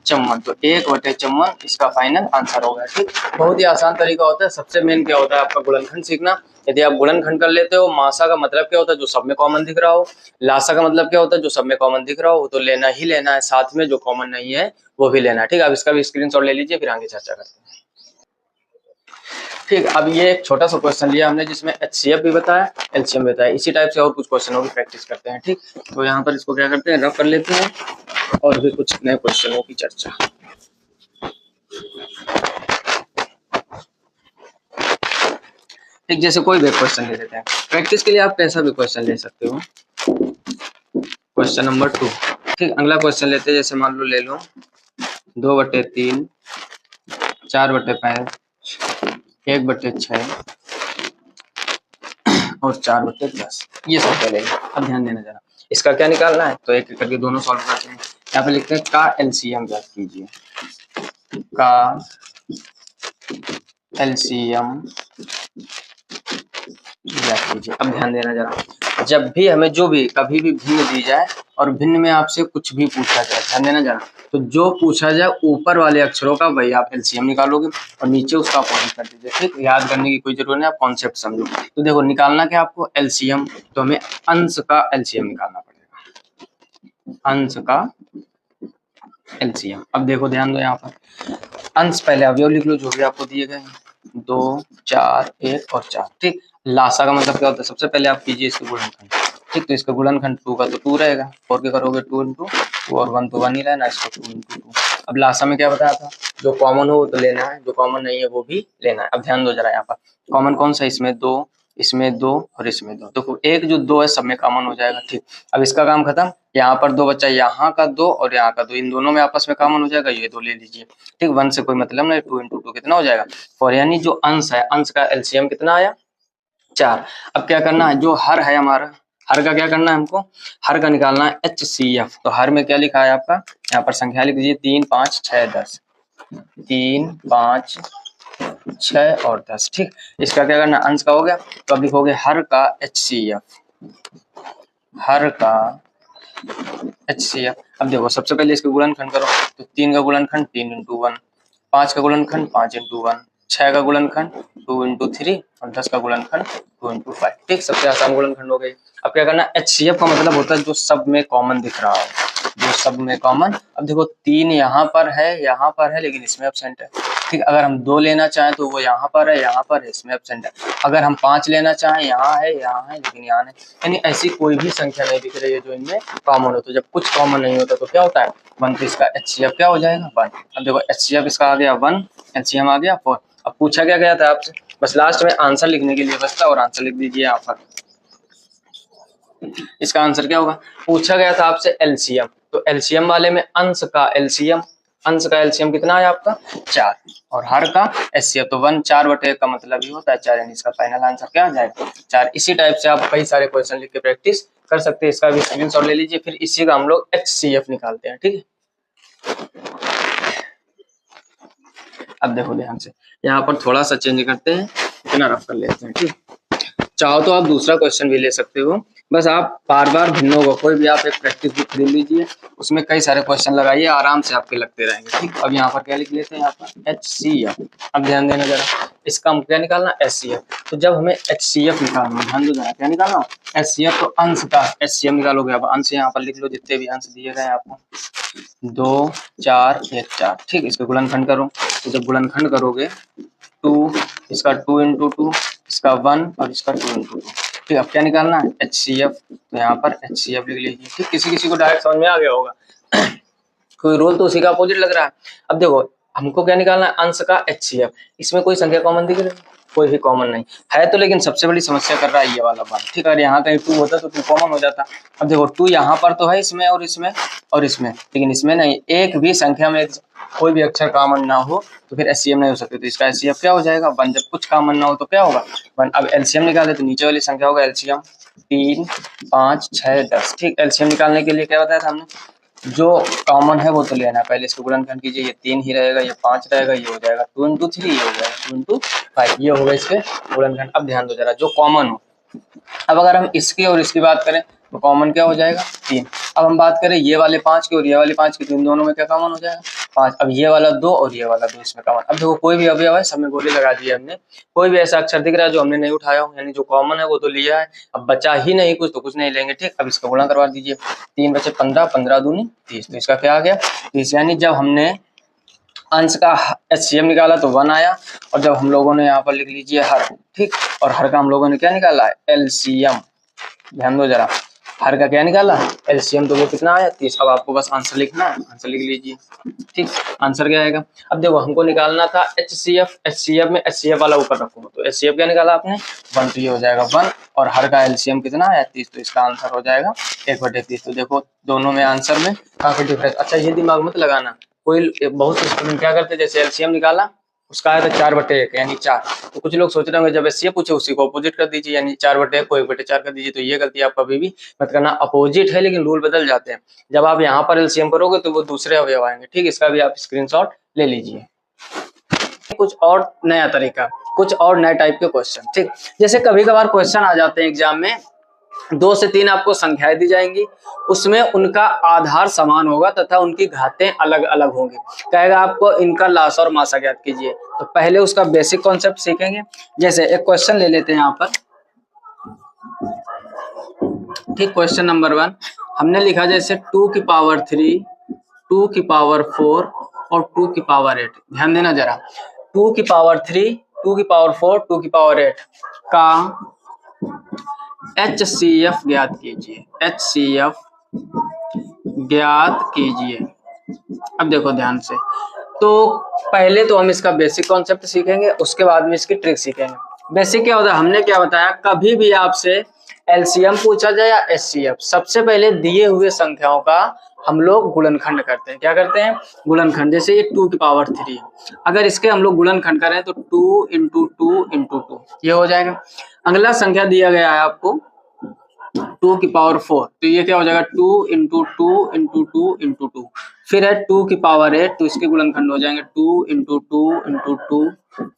54, तो 1/54 इसका फाइनल आंसर होगा। ठीक, बहुत ही आसान तरीका होता है। सबसे मेन क्या होता है आपका गुणनखंड सीखना। यदि आप गुणनखंड कर लेते हो, मासा का मतलब क्या होता है, जो सब में कॉमन दिख रहा हो, लासा का मतलब क्या होता है, जो सब में कॉमन दिख रहा हो, वो तो लेना ही लेना है, साथ में जो कॉमन नहीं है वो भी लेना है। ठीक, अब इसका भी स्क्रीनशॉट ले लीजिए, फिर आगे चर्चा करते हैं। ठीक, अब ये एक छोटा सा क्वेश्चन लिया हमने जिसमें एचसीएफ भी बताया, एलसीएम भी बताया। इसी टाइप से और कुछ क्वेश्चनों की प्रैक्टिस करते हैं। ठीक, तो यहाँ पर इसको क्या करते हैं, रफ कर लेते हैं और भी कुछ नए क्वेश्चनों की चर्चा। ठीक, जैसे कोई भी क्वेश्चन ले लेते हैं प्रैक्टिस के लिए, आप कैसा भी क्वेश्चन ले सकते हो। Question number 2। ठीक, अगला क्वेश्चन लेते हैं, जैसे मान लो ले लो 2/3, 4/5, 1/6 और 4/10, ये सब क्या लेंगे। अब ध्यान देना जरा, इसका क्या निकालना है, तो एक करके दोनों सॉल्व करते हैं। यहाँ पे लिखते हैं का एलसीएम ज्ञात कीजिए, का एलसीएम ज्ञात कीजिए। अब ध्यान देना जरा, जब भी हमें जो भी कभी भी भिन्न दी जाए और भिन्न में आपसे कुछ भी पूछा जाए, ध्यान देना जरा, तो जो पूछा जाए ऊपर वाले अक्षरों का वही आप एलसीएम निकालोगे और नीचे उसका अपोजिट कर दीजिए। ठीक, याद करने की कोई जरूरत नहीं, आप कॉन्सेप्ट समझो। तो देखो निकालना क्या आपको एलसीएम, तो हमें अंश का एलसीएम निकालना पड़ेगा, अंश का एलसीएम। अब देखो ध्यान दो, यहाँ पर अंश पहले अवयव लिख लो जो भी आपको दिए गए, 2 4 1 और 4। ठीक, लासा का मतलब क्या होता है, सबसे पहले आप कीजिए इसके गुणनखंड। ठीक, तो इसका गुणनखंड 2 का तो 2 रहेगा, 4 के करोगे 2 इंटू 2 और 1 तो 1 ही रहना, इसको 2 इंटू 2। अब लासा में क्या बताया था, जो कॉमन हो वो तो लेना है, जो कॉमन नहीं है वो भी लेना है। अब ध्यान दो जरा, यहाँ पर कॉमन कौन सा है, इसमें 2, इसमें 2 और इसमें 2। देखो एक जो 2 है सब में कॉमन हो जाएगा। ठीक, अब इसका काम खत्म, यहाँ पर 2 बच्चा, यहाँ का 2 और यहाँ का 2, इन दोनों में आपस में कॉमन हो जाएगा, ये 2 ले लीजिए। ठीक, 1 से कोई मतलब नहीं, 2 इंटू 2 कितना हो जाएगा 4, यानी जो अंश है, अंश का एलसीएम कितना आया 4। अब क्या करना है, जो हर है हमारा, हर का क्या करना है हमको, हर का निकालना है HCF। तो हर में क्या लिखा है आपका, यहाँ पर संख्या लिख दीजिए 3 5 6 10, 3 5 6 और 10। ठीक, इसका क्या करना, अंश का हो गया, तो अब लिखोगे हर का HCF, हर का HCF। अब देखो सबसे पहले इसके गुणनखंड करो, तो 3 का गुणनखंड 3 इंटू 1, 5 का गुणनखंड 5 इंटू 1, 6 का गुणनखंड 2 इंटू 3 और 10 का गुणनखंड 2 इंटू 5। ठीक, सबसे आसान गुणनखंड हो गई। अब क्या करना, HCF का मतलब होता है जो सब में कॉमन दिख रहा है, जो सब में कॉमन। अब देखो 3 यहाँ पर है लेकिन इसमें एब्सेंट है। ठीक, अगर हम 2 लेना चाहें तो वो यहाँ पर है, इसमें एब्सेंट है। अगर हम 5 लेना चाहें, यहाँ है लेकिन यहाँ नहीं, यानी ऐसी कोई भी संख्या नहीं दिख रही है जो इनमें कॉमन हो। तो जब कुछ कॉमन नहीं होता तो क्या होता है 1, तो इसका HCF क्या हो जाएगा 1। अब देखो HCF इसका आ गया 1, LCM आ गया 4। अब पूछा क्या गया था आपसे, बस लास्ट में आंसर लिखने के लिए बचता, और आंसर लिख दीजिए यहाँ पर। इसका आंसर क्या होगा, पूछा गया था आपसे LCM, तो LCM वाले में अंश का LCM कितना है आपका 4, और हर का HCF तो 1, 4/1 का मतलब ही होता है 4, यानी इसका फाइनल आंसर क्या आ जाएगा 4। इसी टाइप से आप कई सारे क्वेश्चन लिख के प्रैक्टिस कर सकते हैं। इसका भी स्क्रीनशॉट ले लीजिए, फिर इसी का हम लोग HCF निकालते हैं। ठीक है, अब देखो ध्यान से, यहाँ पर थोड़ा सा चेंज करते हैं, इतना रफ कर लेते हैं। ठीक, चाहो तो आप दूसरा क्वेश्चन भी ले सकते हो, बस आप बार बार भिन्नों को, कोई भी आप एक प्रैक्टिस बुक खरीद लीजिए, उसमें कई सारे क्वेश्चन लगाइए, आराम से आपके लगते रहेंगे। ठीक, अब यहाँ पर क्या लिख लेते हैं, यहाँ पर HCF। अब ध्यान देना जरा, इसका हम क्या निकालना HCF। तो जब हमें HCF निकालना, ध्यान दो जरा, क्या निकालना HCF, तो अंश का HCM निकालोगे। अब अंश यहाँ पर लिख लो, जितने भी अंश दिए गए आपको 2 4 1 4। ठीक, इसका गुणनखंड करो, तो जब गुणनखंड करोगे 2, इसका 2 इंटू 2, इसका 1 और इसका 2 इंटू 2। ठीक, अब क्या निकालना है HCF, तो यहाँ पर HCF लिख लीजिए। ठीक, किसी को डायरेक्ट समझ में आ गया होगा, कोई रोल तो उसी का अपोजिट लग रहा है। अब देखो हमको क्या निकालना है, अंश का HCF। इसमें कोई संख्या कॉमन दिख रही है, कोई भी कॉमन नहीं है, तो लेकिन सबसे बड़ी समस्या कर रहा है ये वाला 1। ठीक, अगर यहाँ कहीं 2 होता तो 2 कॉमन हो जाता। अब देखो 2 यहाँ पर तो है, इसमें और इसमें और इसमें, लेकिन इसमें नहीं, एक भी संख्या में कोई भी अक्षर कॉमन ना हो तो फिर HCM नहीं हो सकते। तो इसका HCF क्या हो जाएगा 1। जब कुछ कॉमन ना हो तो क्या होगा 1। अब LCM निकाले तो नीचे वाली संख्या होगा LCM 3 5 6 10। ठीक, LCM निकालने के लिए क्या बताया था हमने, जो कॉमन है वो तो लेना है। पहले इसको गुणनखंड कीजिए, ये 3 ही रहेगा, ये 5 रहेगा, ये हो जाएगा 2 इंटू 3, ये हो जाएगा 2 इंटू 5, ये होगा इसके गुणनखंड। अब ध्यान दो जरा, जो कॉमन हो, अब अगर हम इसकी और इसकी बात करें तो कॉमन क्या हो जाएगा 3। अब हम बात करें ये वाले 5 की और ये वाले 5 की, तो इन दोनों में क्या कॉमन हो जाएगा 5। अब ये वाला 2 और ये वाला 2, इसमें कॉमन। अब देखो कोई भी अवयव है, सब में गोली लगा दी हमने, कोई भी ऐसा अक्षर दिख रहा है जो हमने नहीं उठाया हो, यानी जो कॉमन है वो तो लिया है, अब बचा ही नहीं कुछ तो कुछ नहीं लेंगे। ठीक, अब इसका गुणा करवा दीजिए, 3 बचे 15, 15 दूनी 30, तो इसका क्या आ गया 30। यानी जब हमने अंश का HCM निकाला तो 1 आया, और जब हम लोगों ने यहाँ पर लिख लीजिए हर, ठीक, और हर का हम लोगों ने क्या निकाला है LCM। ध्यान दो जरा, हर का क्या निकाला LCM, तो वो कितना आया 30। अब आपको बस आंसर लिखना है, आंसर लिख लीजिए। ठीक, आंसर क्या आएगा, अब देखो हमको निकालना था HCF में HCF वाला ऊपर रखो, तो HCF क्या निकाला आपने 1, तो ये हो जाएगा 1, और हर का LCM कितना है 30, तो इसका आंसर हो जाएगा 1/30। तो देखो दोनों में आंसर में काफी डिफरेंस। अच्छा ये दिमाग मत लगाना, कोई बहुत से स्टूडेंट क्या करते हैं, जैसे LCM निकाला उसका आया था 4/1 यानी 4, तो कुछ लोग सोच रहे होंगे जब HCF पूछे उसी को अपोजिट कर दीजिए, यानी 4/1 को 1/4 कर दीजिए। तो ये गलती आप कभी भी मत करना, अपोजिट है लेकिन रूल बदल जाते हैं। जब आप यहाँ पर LCM करोगे तो वो दूसरे अवयव आएंगे। ठीक, इसका भी आप स्क्रीनशॉट ले लीजिए। कुछ और नया तरीका, कुछ और नए टाइप के क्वेश्चन। ठीक, जैसे कभी कभार क्वेश्चन आ जाते हैं एग्जाम में, 2 से 3 आपको संख्याएं दी जाएंगी, उसमें उनका आधार समान होगा तथा उनकी घातें अलग अलग होंगी। कहेगा आपको इनका लासा और मासा ज्ञात कीजिए, तो पहले उसका बेसिक कॉन्सेप्ट सीखेंगे। जैसे एक क्वेश्चन ले लेते हैं यहाँ पर। ठीक, क्वेश्चन नंबर 1 हमने लिखा जैसे 2 की पावर 3, 2 की पावर 4 और 2 की पावर 8। ध्यान देना जरा, 2 की पावर 3, 2 की पावर 4, 2 की पावर 8 का HCF ज्ञात कीजिए, HCF ज्ञात कीजिए। अब देखो ध्यान से, तो पहले तो हम इसका बेसिक कॉन्सेप्ट सीखेंगे, उसके बाद में इसकी ट्रिक सीखेंगे। बेसिक क्या होता है, हमने क्या बताया, कभी भी आपसे एलसीएम पूछा जाए या एचसीएफ, सबसे पहले दिए हुए संख्याओं का हम लोग गुणनखंड करते हैं। क्या करते हैं? गुणनखंड। जैसे ये 2 की पावर 3 है, अगर इसके हम लोग गुणनखंड करें तो 2 इंटू 2 इंटू 2 ये हो जाएगा। अगला संख्या दिया गया है आपको 2 की पावर 4, तो ये क्या हो जाएगा, 2 इंटू 2 इंटू 2 इंटू 2। फिर है 2 की पावर 8, तो इसके गुणनखंड हो जाएंगे 2 इंटू 2 इंटू 2,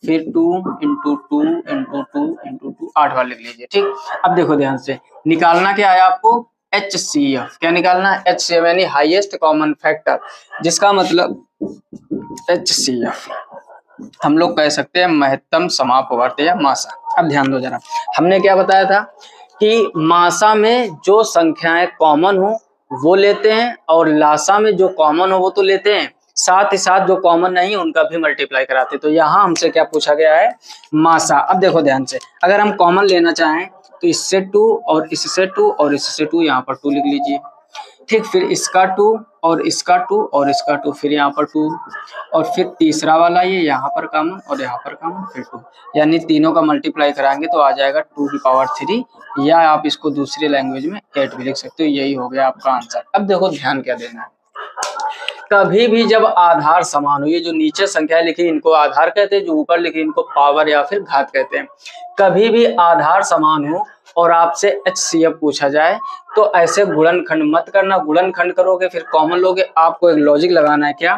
फिर 2 इंटू 2 इंटू 2 इंटू 2, 8 बार लिख लीजिए। ठीक, अब देखो ध्यान से, निकालना क्या है आपको, HCF। क्या निकालना है? HCF यानी हाईएस्ट कॉमन फैक्टर, जिसका मतलब HCF हम लोग कह सकते हैं महत्तम समापवर्त या मासा। अब ध्यान दो जरा, हमने क्या बताया था कि मासा में जो संख्याएं कॉमन हो वो लेते हैं, और लासा में जो कॉमन हो वो तो लेते हैं, साथ ही साथ जो कॉमन नहीं उनका भी मल्टीप्लाई कराते। तो यहाँ हमसे क्या पूछा गया है, मासा। अब देखो ध्यान से, अगर हम कॉमन लेना चाहें तो इससे 2 और इससे 2 और इससे 2, यहाँ पर 2 लिख लीजिए। ठीक, फिर इसका 2 और इसका 2 और इसका 2, फिर यहाँ पर 2, और फिर तीसरा वाला ये यहाँ पर कॉमन और यहाँ पर कॉमन, फिर 2, यानी तीनों का मल्टीप्लाई कराएंगे तो आ जाएगा 2 की पावर 3, या आप इसको दूसरी लैंग्वेज में 8 भी लिख सकते हो। यही हो गया आपका आंसर। अब देखो ध्यान क्या देना है, कभी भी जब आधार समान हो, ये जो नीचे संख्या लिखी इनको आधार कहते हैं, जो ऊपर लिखी इनको पावर या फिर घात कहते हैं। कभी भी आधार समान हो और आपसे HCF पूछा जाए तो ऐसे गुणनखंड मत करना। गुणनखंड करोगे फिर कॉमन लोगे, आपको एक लॉजिक लगाना है, क्या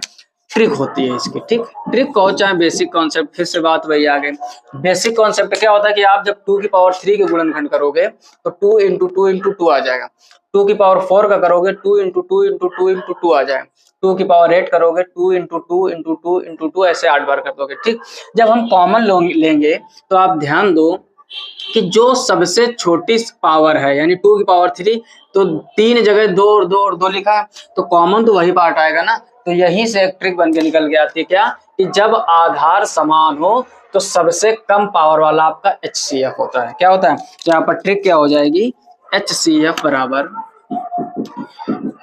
ट्रिक होती है इसकी। ठीक, ट्रिक कहो चाहे बेसिक कॉन्सेप्ट, फिर से बात वही आ गई। बेसिक कॉन्सेप्ट क्या होता है कि आप जब 2 की पावर 3 के गुणनखंड करोगे तो 2 इंटू 2 इंटू 2 आ जाएगा। 2 की पावर 4 का करोगे 2 इंटू 2 इंटू 2 इंटू 2 आ जाएगा। 2 की पावर 8 करोगे 2 इंटू 2 इंटू 2 इंटू 2, ऐसे 8 बार कर दोगे। ठीक, जब हम कॉमन लेंगे तो आप ध्यान दो कि जो सबसे छोटी पावर है, यानी 2 की पावर 3, तो 3 जगह 2 और 2 और 2 लिखा है, तो कॉमन तो वही पार्ट आएगा ना। तो यहीं से एक ट्रिक बन के निकल के आती है, क्या कि जब आधार समान हो तो सबसे कम पावर वाला आपका HCF होता है। क्या होता है? तो यहाँ पर ट्रिक क्या हो जाएगी, HCF बराबर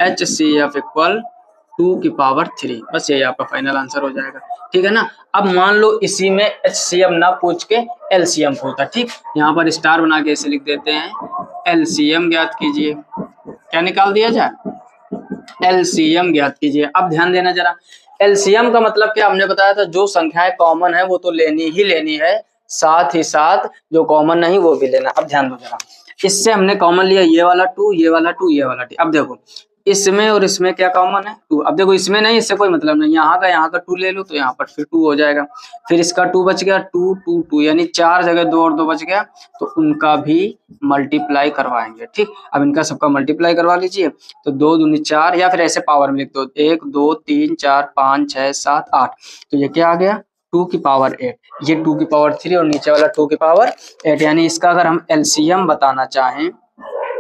HCF इक्वल 2 की पावर 3, बस यही आपका फाइनल आंसर हो जाएगा। ठीक है ना। अब मान लो इसी में HCF ना पूछ के LCM पूछता, ठीक, यहाँ पर स्टार बना के इसे लिख देते हैं, LCM ज्ञात कीजिए। क्या निकाल दिया जाए, LCM ज्ञात कीजिए। अब ध्यान देना जरा, LCM का मतलब क्या हमने बताया था, जो संख्याएं कॉमन है वो तो लेनी ही लेनी है, साथ ही साथ जो कॉमन नहीं वो भी लेना। अब ध्यान दो जरा, इससे हमने कॉमन लिया ये वाला 2, ये वाला 2, ये वाला 2। अब देखो इसमें और इसमें क्या कॉमन है, 2। अब देखो इसमें नहीं, इससे कोई मतलब नहीं, यहाँ का 2 ले लो तो यहाँ पर फिर 2 हो जाएगा। फिर इसका 2 बच गया, 2 2 2, यानी 4 जगह 2 और 2 बच गया, तो उनका भी मल्टीप्लाई करवाएंगे। ठीक, अब इनका सबका मल्टीप्लाई करवा लीजिए, तो 2 दूनी 4, या फिर ऐसे पावर में लिख दो, 1 2 3 4 5 6 7 8, तो ये क्या आ गया, 2 की पावर 8, ये 2 की पावर 3 और नीचे वाला 2 की पावर 8। यानी इसका अगर हम LCM बताना चाहें,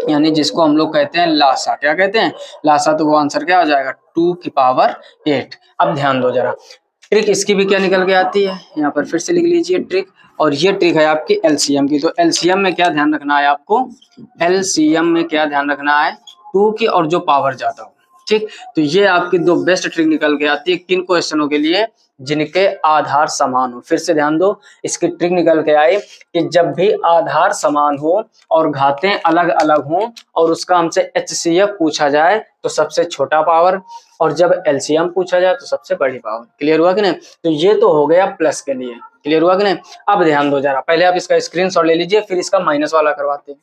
यानी जिसको हम लोग कहते हैं लासा, क्या कहते हैं, लासा, तो वो आंसर क्या आ जाएगा, 2 की पावर 8। अब ध्यान दो जरा, ट्रिक इसकी भी क्या निकल के आती है, यहाँ पर फिर से लिख लीजिए ट्रिक, और ये ट्रिक है आपकी LCM की। तो LCM में क्या ध्यान रखना है आपको, LCM में क्या ध्यान रखना है, 2 की और जो पावर ज्यादा हो। ठीक, तो ये आपकी 2 बेस्ट ट्रिक निकल के आती है किन क्वेश्चनों के लिए, जिनके आधार समान हो। फिर से ध्यान दो, इसकी ट्रिक निकल के आई कि जब भी आधार समान हो और घातें अलग अलग हों और उसका हमसे HCF पूछा जाए तो सबसे छोटा पावर, और जब LCM पूछा जाए तो सबसे बड़ी पावर। क्लियर हुआ कि नहीं? तो ये तो हो गया प्लस के लिए। क्लियर हुआ कि नहीं? अब ध्यान दो जरा, पहले आप इसका स्क्रीनशॉट ले लीजिए, फिर इसका माइनस वाला करवाते हैं।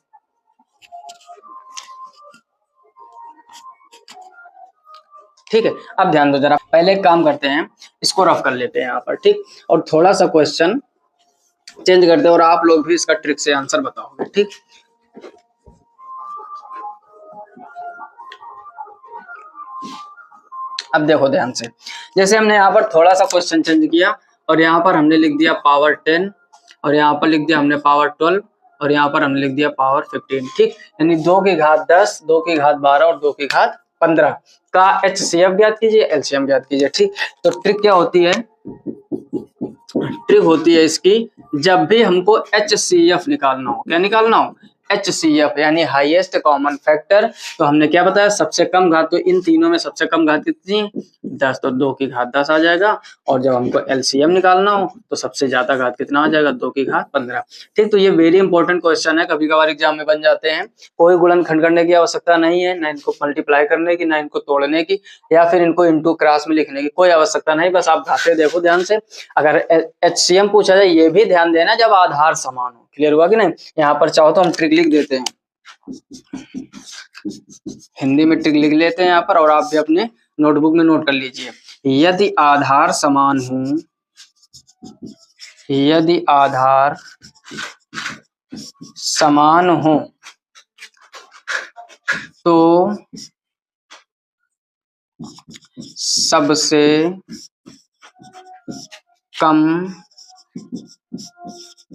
ठीक है, अब ध्यान दो जरा, पहले एक काम करते हैं, इसको रफ कर लेते हैं यहाँ पर। ठीक, और थोड़ा सा क्वेश्चन चेंज करते हैं और आप लोग भी इसका ट्रिक से आंसर बताओगे। ठीक, अब देखो ध्यान से, जैसे हमने यहाँ पर थोड़ा सा क्वेश्चन चेंज किया और यहाँ पर हमने लिख दिया पावर 10, और यहाँ पर लिख दिया हमने पावर 12, और यहाँ पर हमने लिख दिया पावर 15। ठीक, यानी 2 की घात 10, 2 की घात 12 और 2 की घात 15 का HCF ज्ञात कीजिए, LCM ज्ञात कीजिए। ठीक, तो ट्रिक क्या होती है, ट्रिक होती है इसकी, जब भी हमको HCF निकालना हो, क्या निकालना हो, HCF यानी हाईएस्ट कॉमन फैक्टर। तो हमने क्या बताया, सबसे कम घात, तो इन तीनों में सबसे कम घात कितनी, 10, तो 2 की घात 10 आ जाएगा। और जब हमको LCM निकालना हो तो सबसे ज्यादा घात कितना आ जाएगा, 2 की घात 15। ठीक, तो ये वेरी इंपॉर्टेंट क्वेश्चन है, कभी कभार एग्जाम में बन जाते हैं। कोई गुणनखंड करने की आवश्यकता नहीं है, ना इनको मल्टीप्लाई करने की, ना इनको तोड़ने की, या फिर इनको इंटू क्रॉस में लिखने की कोई आवश्यकता नहीं। बस आप घाते देखो ध्यान से। अगर HCM पूछा जाए, ये भी ध्यान देना जब आधार समान हो। क्लियर हुआ कि नहीं। यहाँ पर चाहो तो हम ट्रिक लिख देते हैं, हिंदी में ट्रिक लिख लेते हैं यहाँ पर, और आप भी अपने नोटबुक में नोट कर लीजिए। यदि आधार समान हो, यदि आधार समान हो तो सबसे कम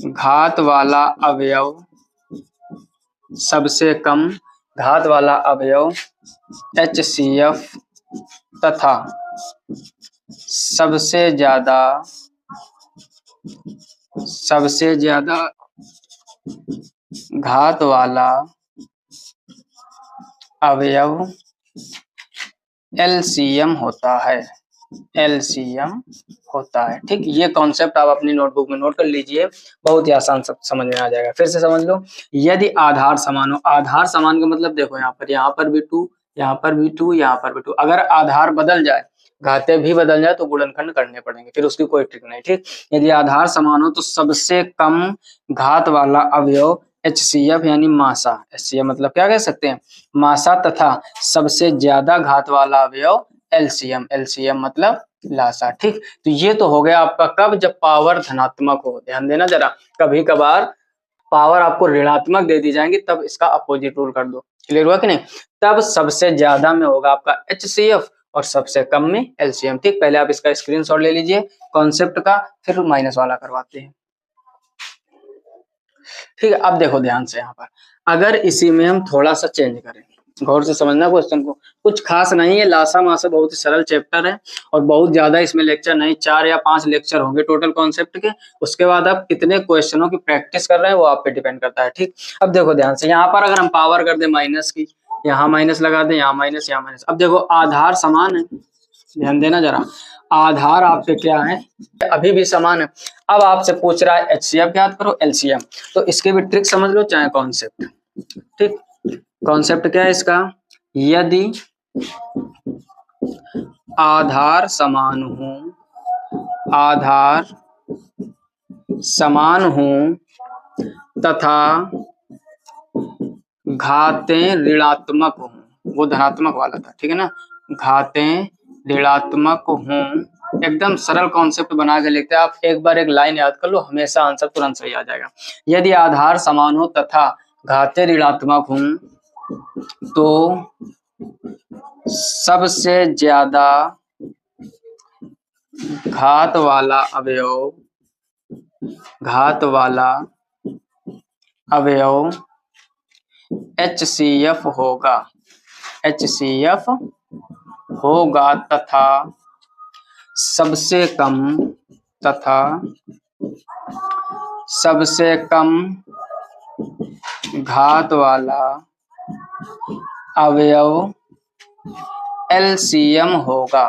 घात वाला अवयव, सबसे कम घात वाला अवयव HCF तथा सबसे ज्यादा घात वाला अवयव LCM होता है, LCM होता है। ठीक, ये कॉन्सेप्ट आप अपनी नोटबुक में नोट कर लीजिए, बहुत ही आसान सब समझ में आ जाएगा। फिर से समझ लो, यदि आधार समान हो, आधार समान का मतलब देखो यहाँ पर भी 2, यहाँ पर भी 2, यहाँ पर भी 2, अगर आधार बदल जाए, घाते भी बदल जाए तो गुणनखंड करने पड़ेंगे, फिर उसकी कोई ट्रिक नहीं। ठीक, यदि आधार समान हो तो सबसे कम घात वाला अवयव HCF यानी मासा, HCF मतलब क्या कह सकते हैं, मासा, तथा सबसे ज्यादा घात वाला अवयव LCM, LCM मतलब लासा। ठीक, तो ये तो हो गया आपका कब, जब पावर धनात्मक हो। ध्यान देना जरा, कभी कभार पावर आपको ऋणात्मक दे दी जाएंगी, तब इसका अपोजिट रूल कर दो। क्लियर हुआ कि नहीं। तब सबसे ज्यादा में होगा आपका HCF और सबसे कम में LCM। ठीक, पहले आप इसका स्क्रीनशॉट ले लीजिए कॉन्सेप्ट का, फिर माइनस वाला करवाते हैं। ठीक है, अब देखो ध्यान से, यहाँ पर अगर इसी में हम थोड़ा सा चेंज करें, गौर से समझना क्वेश्चन को, कुछ खास नहीं है, लासा मासा बहुत ही सरल चैप्टर है, और बहुत ज्यादा इसमें लेक्चर नहीं, 4 या 5 लेक्चर होंगे टोटल कॉन्सेप्ट के। उसके बाद आप कितने क्वेश्चनों की प्रैक्टिस कर रहे हैं वो आप पे डिपेंड करता है। ठीक, अब देखो ध्यान से, यहाँ पर अगर हम पावर कर दे माइनस की, यहाँ माइनस लगा दे, यहाँ माइनस, यहाँ माइनस। अब देखो आधार समान है, ध्यान देना जरा, आधार आपके क्या है, अभी भी समान है। अब आपसे पूछ रहा है HCF ज्ञात करो, LCM, तो इसके भी ट्रिक समझ लो चाहे कॉन्सेप्ट। ठीक, कॉन्सेप्ट क्या है इसका, यदि आधार समान हो, आधार समान हो तथा घातें ऋणात्मक हो, वो धनात्मक वाला था, ठीक है ना, घातें ऋणात्मक हों, एकदम सरल कॉन्सेप्ट बना के लिखते हैं आप, एक बार एक लाइन याद कर लो, हमेशा आंसर तुरंत सही आ जाएगा। यदि आधार समान हो तथा घातें ऋणात्मक हों तो सबसे ज्यादा घात वाला अवयव HCF होगा, HCF होगा तथा सबसे कम घात वाला अवयव LCM होगा,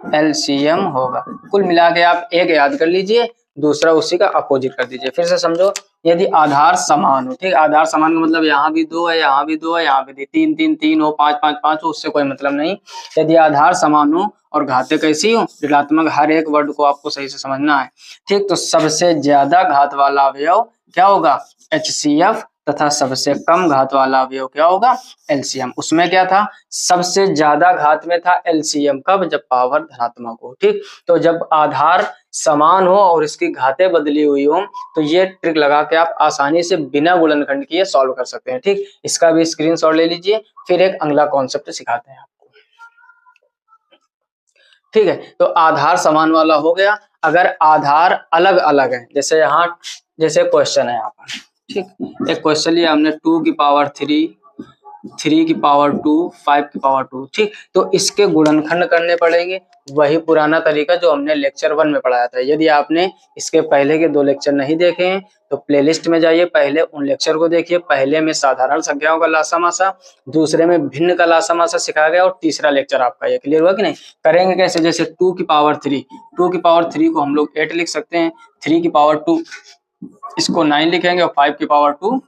LCM होगा। कुल मिला के आप एक याद कर लीजिए, दूसरा उसी का अपोजिट कर दीजिए। फिर से समझो, यदि आधार समान हो, ठीक, आधार समान का मतलब यहाँ भी 2 है, यहाँ भी 2 है, यहाँ भी 3 3 3 हो, 5 5 5 हो, उससे कोई मतलब नहीं। यदि आधार समान हो और घातें कैसी हो, ऋणात्मक, हर एक वर्ड को आपको सही से समझना है। ठीक, तो सबसे ज्यादा घात वाला अवयव क्या होगा, HCF, तथा सबसे कम घात वाला अवयव क्या होगा, LCM। उसमें क्या था, सबसे ज्यादा घात में था LCM, कब, जब पावर धनात्मक हो। ठीक, तो जब आधार समान हो और इसकी घातें बदली हुई हो, तो ये ट्रिक लगा के आप आसानी से बिना गुणनखंड किए सॉल्व कर सकते हैं। ठीक, इसका भी स्क्रीनशॉट ले लीजिए, फिर एक अगला कॉन्सेप्ट सिखाते हैं आपको। ठीक है, तो आधार समान वाला हो गया। अगर आधार अलग अलग है, जैसे यहाँ, जैसे क्वेश्चन है यहाँ पर, ठीक, एक क्वेश्चन लिया हमने 2 की पावर 3, 3 की पावर 2, 5 की पावर 2, ठीक, तो इसके गुणनखंड करने पड़ेंगे, वही पुराना तरीका जो हमने लेक्चर 1 में पढ़ाया था। यदि आपने इसके पहले के 2 लेक्चर नहीं देखे हैं तो प्लेलिस्ट में जाइए, पहले उन लेक्चर को देखिए। पहले में साधारण संख्याओं का लासामासा, दूसरे में भिन्न का लासामासा सिखाया गया और तीसरा लेक्चर आपका ये क्लियर हुआ कि नहीं। करेंगे कैसे, जैसे 2 की पावर 3, 2 की पावर 3 को हम लोग 8 लिख सकते हैं, 3 की पावर 2 इसको 9 लिखेंगे और 5 की पावर 2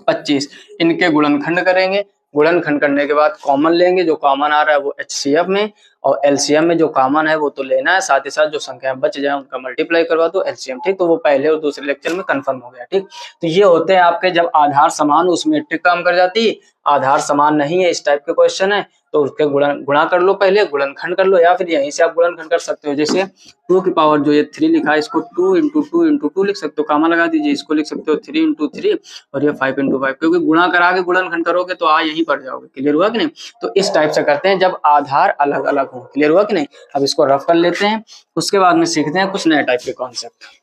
25। इनके गुणनखंड करेंगे, गुणनखंड करने के बाद कॉमन लेंगे, जो कॉमन आ रहा है वो एचसीएफ में, और एलसीएम में जो कॉमन है वो तो लेना है, साथ ही साथ जो संख्या बच जाए उनका मल्टीप्लाई करवा दो एलसीएम। ठीक, तो वो पहले और दूसरे लेक्चर में कंफर्म हो गया। ठीक, तो ये होते हैं आपके जब आधार समान, उसमें ट्रिक काम कर जाती है। आधार समान नहीं है, इस टाइप के क्वेश्चन है तो उसके गुणा कर लो, पहले गुणनखंड कर लो, या फिर यहीं से आप गुणनखंड कर सकते हो। जैसे 2 की पावर जो ये 3 लिखा है इसको 2 इंटू 2 इंटू 2 लिख सकते हो, कामा लगा दीजिए, इसको लिख सकते हो 3 इंटू 3 और ये 5 इंटू 5, क्योंकि गुणा करा के गुणनखंड करोगे तो यहीं पड़ जाओगे। क्लियर हुआ कि नहीं। तो इस टाइप से करते हैं जब आधार अलग अलग हो। क्लियर हुआ कि नहीं। अब इसको रफ कर लेते हैं, उसके बाद में सीखते हैं कुछ नए टाइप के कॉन्सेप्ट।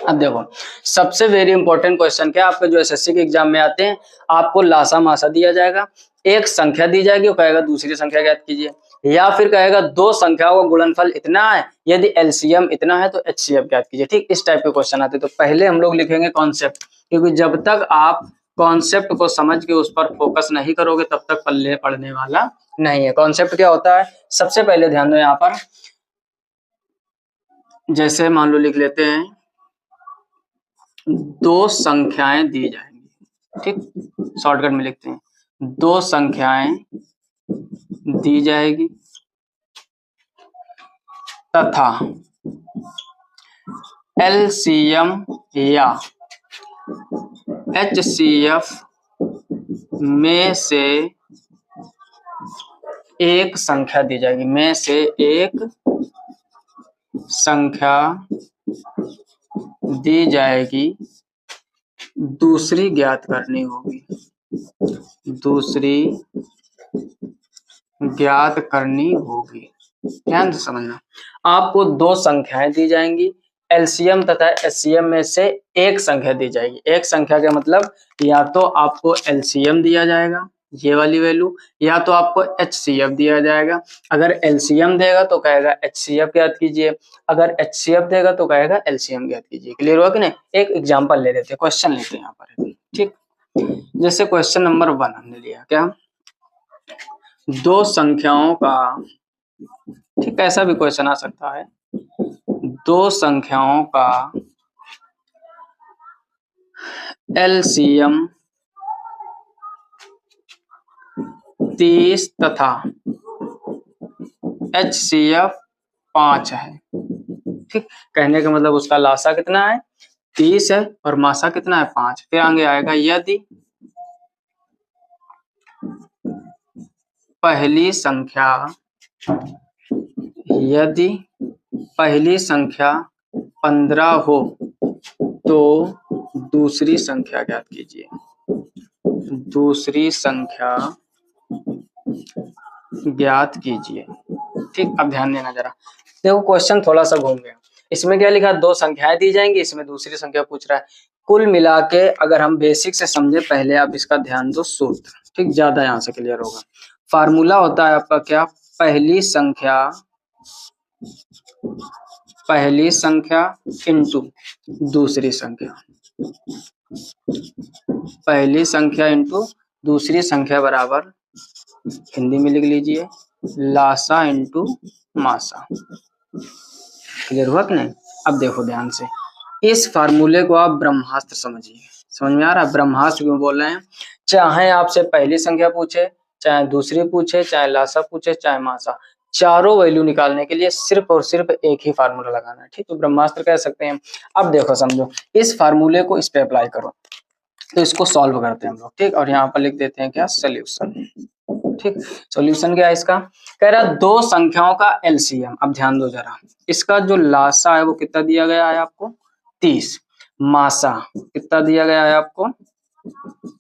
अब देखो सबसे वेरी इंपॉर्टेंट क्वेश्चन क्या, आपके जो एसएससी के एग्जाम में आते हैं, आपको लासा मासा दिया जाएगा, एक संख्या दी जाएगी, वो कहेगा दूसरी संख्या ज्ञात कीजिए, या फिर कहेगा दो संख्याओं का गुणनफल इतना है, यदि एलसीएम इतना है तो एचसीएफ ज्ञात कीजिए। ठीक, इस टाइप के क्वेश्चन आते हैं। तो पहले हम लोग लिखेंगे कॉन्सेप्ट, क्योंकि जब तक आप कॉन्सेप्ट को समझ के उस पर फोकस नहीं करोगे तब तक पल्ले पढ़ने वाला नहीं है। कॉन्सेप्ट क्या होता है, सबसे पहले ध्यान दो यहाँ पर, जैसे मान लो लिख लेते हैं दो संख्याएं दी जाएंगी। ठीक, शॉर्टकट में लिखते हैं, दो संख्याएं दी जाएगी तथा एलसीएम या एचसीएफ में से एक संख्या दी जाएगी, में से एक संख्या दी जाएगी, दूसरी ज्ञात करनी होगी, दूसरी ज्ञात करनी होगी। ध्यान से समझना, आपको दो संख्याएं दी जाएंगी, एलसीएम तथा एचसीएफ में से एक संख्या दी जाएगी। एक संख्या का मतलब या तो आपको एलसीएम दिया जाएगा ये वाली वैल्यू, या तो आपको एचसीएफ दिया जाएगा। अगर एलसीएम देगा तो कहेगा एचसीएफ ज्ञात कीजिए, अगर एचसीएफ देगा तो कहेगा एलसीएम ज्ञात कीजिए। क्लियर हुआ कि नहीं। एक एग्जांपल ले लेते हैं, क्वेश्चन लेते हैं यहाँ पर। ठीक, जैसे क्वेश्चन नंबर 1 हमने लिया, क्या दो संख्याओं का, ठीक ऐसा भी क्वेश्चन आ सकता है, दो संख्याओं का एलसीएम 30 तथा एचसीएफ 5 है। ठीक, कहने का मतलब उसका लासा कितना है 30 है और मासा कितना है 5। फिर आगे आएगा यदि पहली संख्या 15 हो तो दूसरी संख्या ज्ञात कीजिए, दूसरी संख्या ज्ञात कीजिए। ठीक, अब ध्यान देना जरा, देखो क्वेश्चन थोड़ा सा घूम गया। इसमें क्या लिखा, दो संख्याएं दी जाएंगी, इसमें दूसरी संख्या पूछ रहा है। कुल मिला के अगर हम बेसिक से समझे, पहले आप इसका ध्यान दो सूत्र, ठीक ज्यादा यहां से क्लियर होगा। फार्मूला होता है आपका क्या, पहली संख्या इंटू दूसरी संख्या, पहली संख्या इंटू दूसरी संख्या बराबर, हिंदी में लिख लीजिए लासा इंटू मासा। क्लियर हुआ कि नहीं। अब देखो ध्यान से, इस फार्मूले को आप ब्रह्मास्त्र समझिए। समझ में आ रहा है ब्रह्मास्त्र क्यों बोल रहे हैं। चाहे आपसे पहली संख्या पूछे, चाहे दूसरी पूछे, चाहे लासा पूछे, चाहे मासा, चारों वैल्यू निकालने के लिए सिर्फ और सिर्फ एक ही फार्मूला लगाना है। ठीक, तो ब्रह्मास्त्र कह सकते हैं। अब देखो समझो, इस फार्मूले को इस पे अप्लाई करो, तो इसको सॉल्व करते हैं हम लोग। ठीक, और यहाँ पर लिख देते हैं क्या, सोल्यूशन। ठीक, सॉल्यूशन क्या है इसका, कह रहा दो संख्याओं का एलसीएम। अब ध्यान दो जरा, इसका जो लासा है वो कितना दिया गया है आपको 30, मासा कितना दिया गया है आपको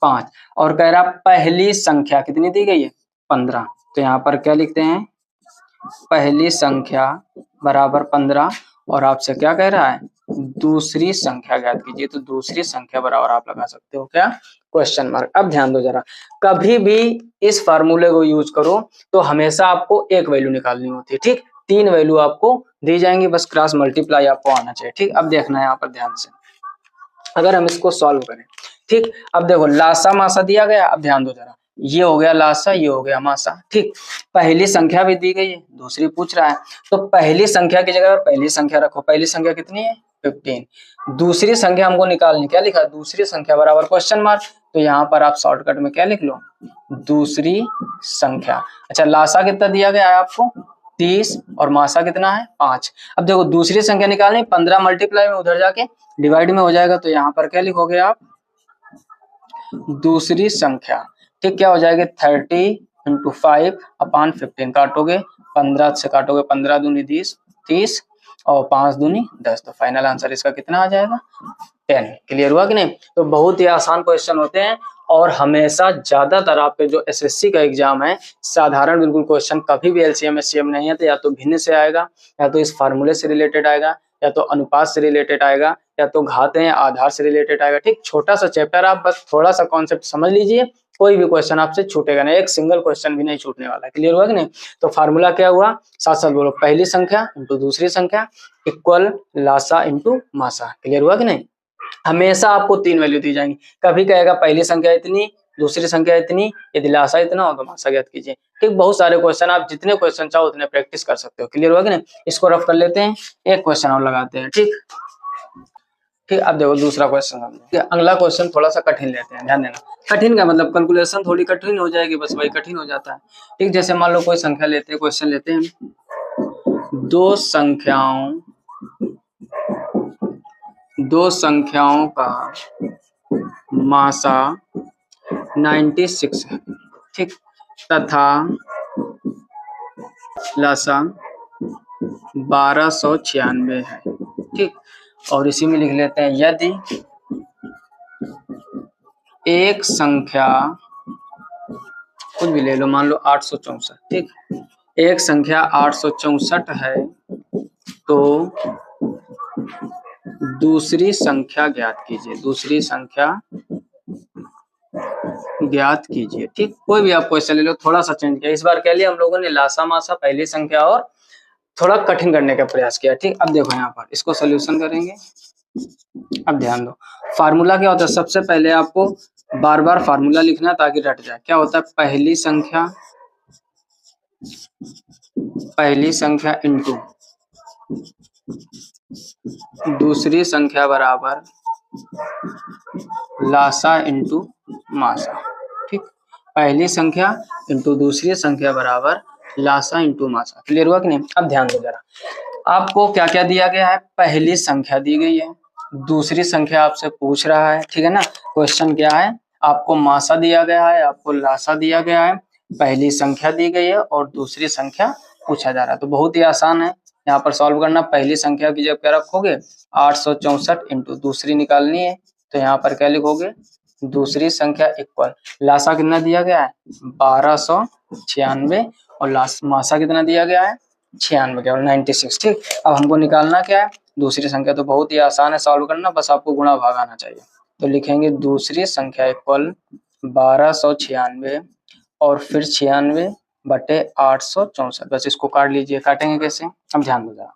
5, और कह रहा पहली संख्या कितनी दी गई है 15। तो यहाँ पर क्या लिखते हैं, पहली संख्या बराबर 15, और आपसे क्या कह रहा है दूसरी संख्या ज्ञात कीजिए। तो दूसरी संख्या बराबर आप लगा सकते हो क्या, क्वेश्चन मार्क। अब ध्यान दो जरा, कभी भी इस फार्मूले को यूज करो तो हमेशा आपको एक वैल्यू निकालनी होती है, ठीक। 3 वैल्यू आपको दी जाएंगी, बस क्रॉस मल्टीप्लाई आपको आना चाहिए, ठीक। अब देखना है यहाँ पर ध्यान से, अगर हम इसको सॉल्व करें, ठीक। अब देखो लासा मासा दिया गया, अब ध्यान दो जरा, ये हो गया लासा, ये हो गया मासा, ठीक। पहली संख्या भी दी गई है, दूसरी पूछ रहा है, तो पहली संख्या की जगह पहली संख्या रखो। पहली संख्या कितनी है, 15। दूसरी संख्या हमको निकालनी, क्या लिखा है, दूसरी संख्या बराबर क्वेश्चन मार्क। तो यहाँ पर आप शॉर्टकट में क्या लिख लो, दूसरी संख्या। अच्छा, लासा कितना दिया गया है आपको, 30, और मासा कितना है, 5। अब देखो दूसरी संख्या निकालनी, 15 मल्टीप्लाई में उधर जाके डिवाइड में हो जाएगा, तो यहाँ पर क्या लिखोगे आप, दूसरी संख्या, ठीक। क्या हो जाएगा, 30 × 5/15 काटोगे, 15 से काटोगे, 15 दूनी 30 और 5 दूनी 10, तो फाइनल आंसर इसका कितना आ जाएगा, 10। क्लियर हुआ कि नहीं। तो बहुत ही आसान क्वेश्चन होते हैं, और हमेशा ज्यादातर आपके जो एसएससी का एग्जाम है, साधारण बिल्कुल क्वेश्चन कभी भी एलसीएम एससीएम नहीं है, तो या तो भिन्न से आएगा, या तो इस फार्मूले से रिलेटेड आएगा, या तो अनुपात से रिलेटेड आएगा, या तो घात या आधार से रिलेटेड आएगा, ठीक। छोटा सा चैप्टर, आप बस थोड़ा सा कॉन्सेप्ट समझ लीजिए, कोई भी क्वेश्चन आपसे छूटेगा नहीं, एक सिंगल क्वेश्चन भी नहीं छूटने वाला। क्लियर हुआ कि नहीं। तो फार्मूला क्या हुआ, साथ साथ बोलो, पहली संख्या इंटू दूसरी संख्या इक्वल लासा इंटू मासा। क्लियर हुआ कि नहीं। हमेशा आपको 3 वैल्यू दी जाएंगी, कभी कहेगा पहली संख्या इतनी, दूसरी संख्या इतनी, यदि लासा इतना हो तो मासा ज्ञात कीजिए, ठीक। बहुत सारे क्वेश्चन, आप जितने क्वेश्चन चाहो उतने प्रैक्टिस कर सकते हो। क्लियर हुआ कि नहीं। इसको रफ कर लेते हैं, एक क्वेश्चन और लगाते हैं, ठीक। ठीक, अब देखो दूसरा क्वेश्चन, अगला क्वेश्चन थोड़ा सा कठिन लेते हैं, ध्यान देना। कठिन का मतलब कैलकुलेशन थोड़ी कठिन हो जाएगी, बस वही कठिन हो जाता है, ठीक। जैसे मान लो कोई संख्या लेते हैं, क्वेश्चन लेते हैं, दो संख्याओं का मासा 96 है, ठीक, तथा लासा 1296 है, ठीक। और इसी में लिख लेते हैं, यदि एक संख्या, कुछ भी ले लो, मान लो 864, ठीक, एक संख्या 864 है, तो दूसरी संख्या ज्ञात कीजिए, दूसरी संख्या ज्ञात कीजिए, ठीक। कोई भी आप क्वेश्चन ले लो, थोड़ा सा चेंज किया, इस बार क्या लिया हम लोगों ने, लासा मासा पहली संख्या, और थोड़ा कठिन करने का प्रयास किया, ठीक। अब देखो यहाँ पर इसको सोल्यूशन करेंगे। अब ध्यान दो, फार्मूला क्या होता है, सबसे पहले आपको बार बार फार्मूला लिखना ताकि रट जाए। क्या होता है, पहली संख्या इंटू दूसरी संख्या बराबर लासा इंटू मासा, ठीक। पहली संख्या इंटू दूसरी संख्या बराबर लासा इंटू मासा। क्लियर हुआ कि नहीं। अब ध्यान दो जरा, आपको क्या क्या दिया गया है, पहली संख्या दी गई है, दूसरी संख्या आपसे पूछ रहा है, ठीक है ना। क्वेश्चन क्या है, आपको मासा दिया गया है, आपको लासा दिया गया है, पहली संख्या दी गई है, और दूसरी संख्या पूछा जा रहा है। तो बहुत ही आसान है यहाँ पर सॉल्व करना। पहली संख्या की जगह क्या रखोगे, 864 इंटू दूसरी निकालनी है, तो यहाँ पर क्या लिखोगे, दूसरी संख्या इक्वल, लासा कितना दिया गया है, 1296, और मासा कितना दिया गया है, 96 केवल 96, ठीक। अब हमको निकालना क्या है, दूसरी संख्या। तो बहुत ही आसान है सॉल्व करना, बस आपको गुणा भाग आना चाहिए। तो लिखेंगे दूसरी संख्या इक्वल 1296 और फिर 96/864, बस इसको काट लीजिए। काटेंगे कैसे, अब ध्यान दो जरा,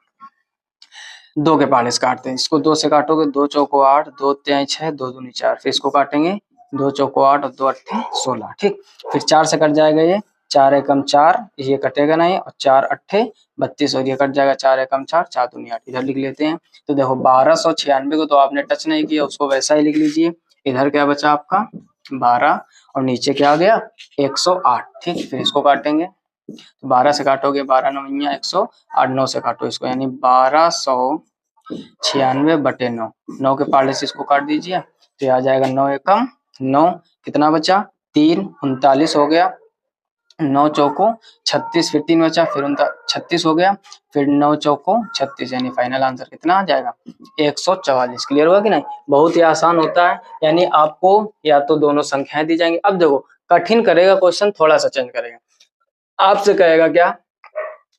2 के पहाड़े से काटते हैं, इसको 2 से काटोगे, 2 चौको 8, 2 तिहाई 6, 2 दूनी 4, फिर इसको काटेंगे, 2 चौको 8 और 2 अट्ठे 16, ठीक। फिर 4 से कट जाएगा, ये 4 एकम 4, ये कटेगा नहीं, और 4 अट्ठे 32, और ये कट जाएगा, 4 एकम 4, 4 दूनी 8, इधर लिख लेते हैं। तो देखो 1296 को तो आपने टच नहीं किया, उसको वैसा ही लिख लीजिए। इधर क्या बचा आपका 12, और नीचे क्या आ गया 108, ठीक। फिर इसको काटेंगे, तो 12 से काटोगे, 12 9 108, 9 से काटो इसको, यानी 1296/9, 9 के पाले से इसको काट दीजिए, तो आ जाएगा 9 एकम 9, कितना बचा 3, 39 हो गया, 9 चौको 36, फिर 3 बचा, फिर 36 हो गया, फिर 9 चौको 36, यानी फाइनल आंसर कितना आ जाएगा 144। क्लियर हुआ कि नहीं। बहुत ही आसान होता है, यानी आपको या तो दोनों संख्याएं दी जाएंगी। अब देखो कठिन करेगा क्वेश्चन, थोड़ा सा चेंज करेगा, आपसे कहेगा क्या,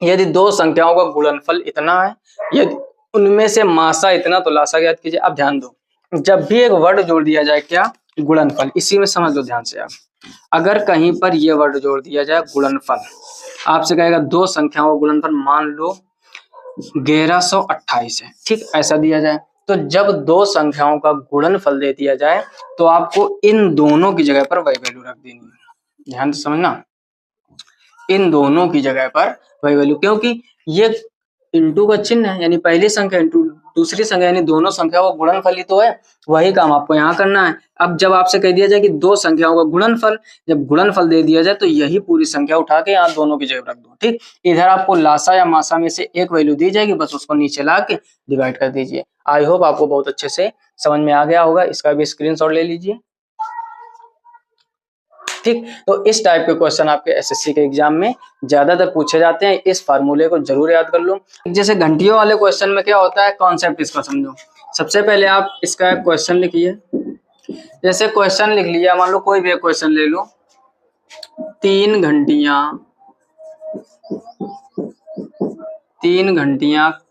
यदि दो संख्याओं का गुणनफल इतना है, यदि उनमें से मासा इतना, तो लासा ज्ञात कीजिए। अब ध्यान दो, जब भी एक वर्ड जोड़ दिया जाए, क्या, गुणनफल, इसी में समझ लो ध्यान से आप। अगर कहीं पर ये वर्ड जोड़ दिया जाए गुणनफल, आपसे कहेगा दो संख्याओं का गुणनफल, मान लो 1128 है, ठीक, ऐसा दिया जाए, तो जब दो संख्याओं का गुणनफल दे दिया जाए तो आपको इन दोनों की जगह पर वही वैल्यू रख देनी है। ध्यान से समझना, इन दोनों की जगह पर वही वैल्यू, क्योंकि ये इंटू का चिन्ह है, यानी पहली संख्या इंटू दूसरी संख्या, यानी दोनों संख्या वो गुणनफल ही तो है, वही काम आपको यहाँ करना है। अब जब आपसे कह दिया जाए कि दो संख्याओं का गुणनफल, जब गुणनफल दे दिया जाए तो यही पूरी संख्या उठा के यहाँ दोनों की जगह रख दो, ठीक। इधर आपको लासा या मासा में से एक वैल्यू दी जाएगी, बस उसको नीचे ला के डिवाइड कर दीजिए। आई होप आपको बहुत अच्छे से समझ में आ गया होगा, इसका भी स्क्रीनशॉट ले लीजिए, ठीक। तो इस टाइप के क्वेश्चन आपके एसएससी के एग्जाम में ज्यादातर पूछे जाते हैं, इस फार्मूले को जरूर याद कर लो। जैसे घंटियों वाले क्वेश्चन में क्या होता है, कॉन्सेप्ट इसका समझो। सबसे पहले आप इसका क्वेश्चन लिखिए, जैसे क्वेश्चन लिख लिया, मान लो कोई भी क्वेश्चन ले लो, 3 घंटियां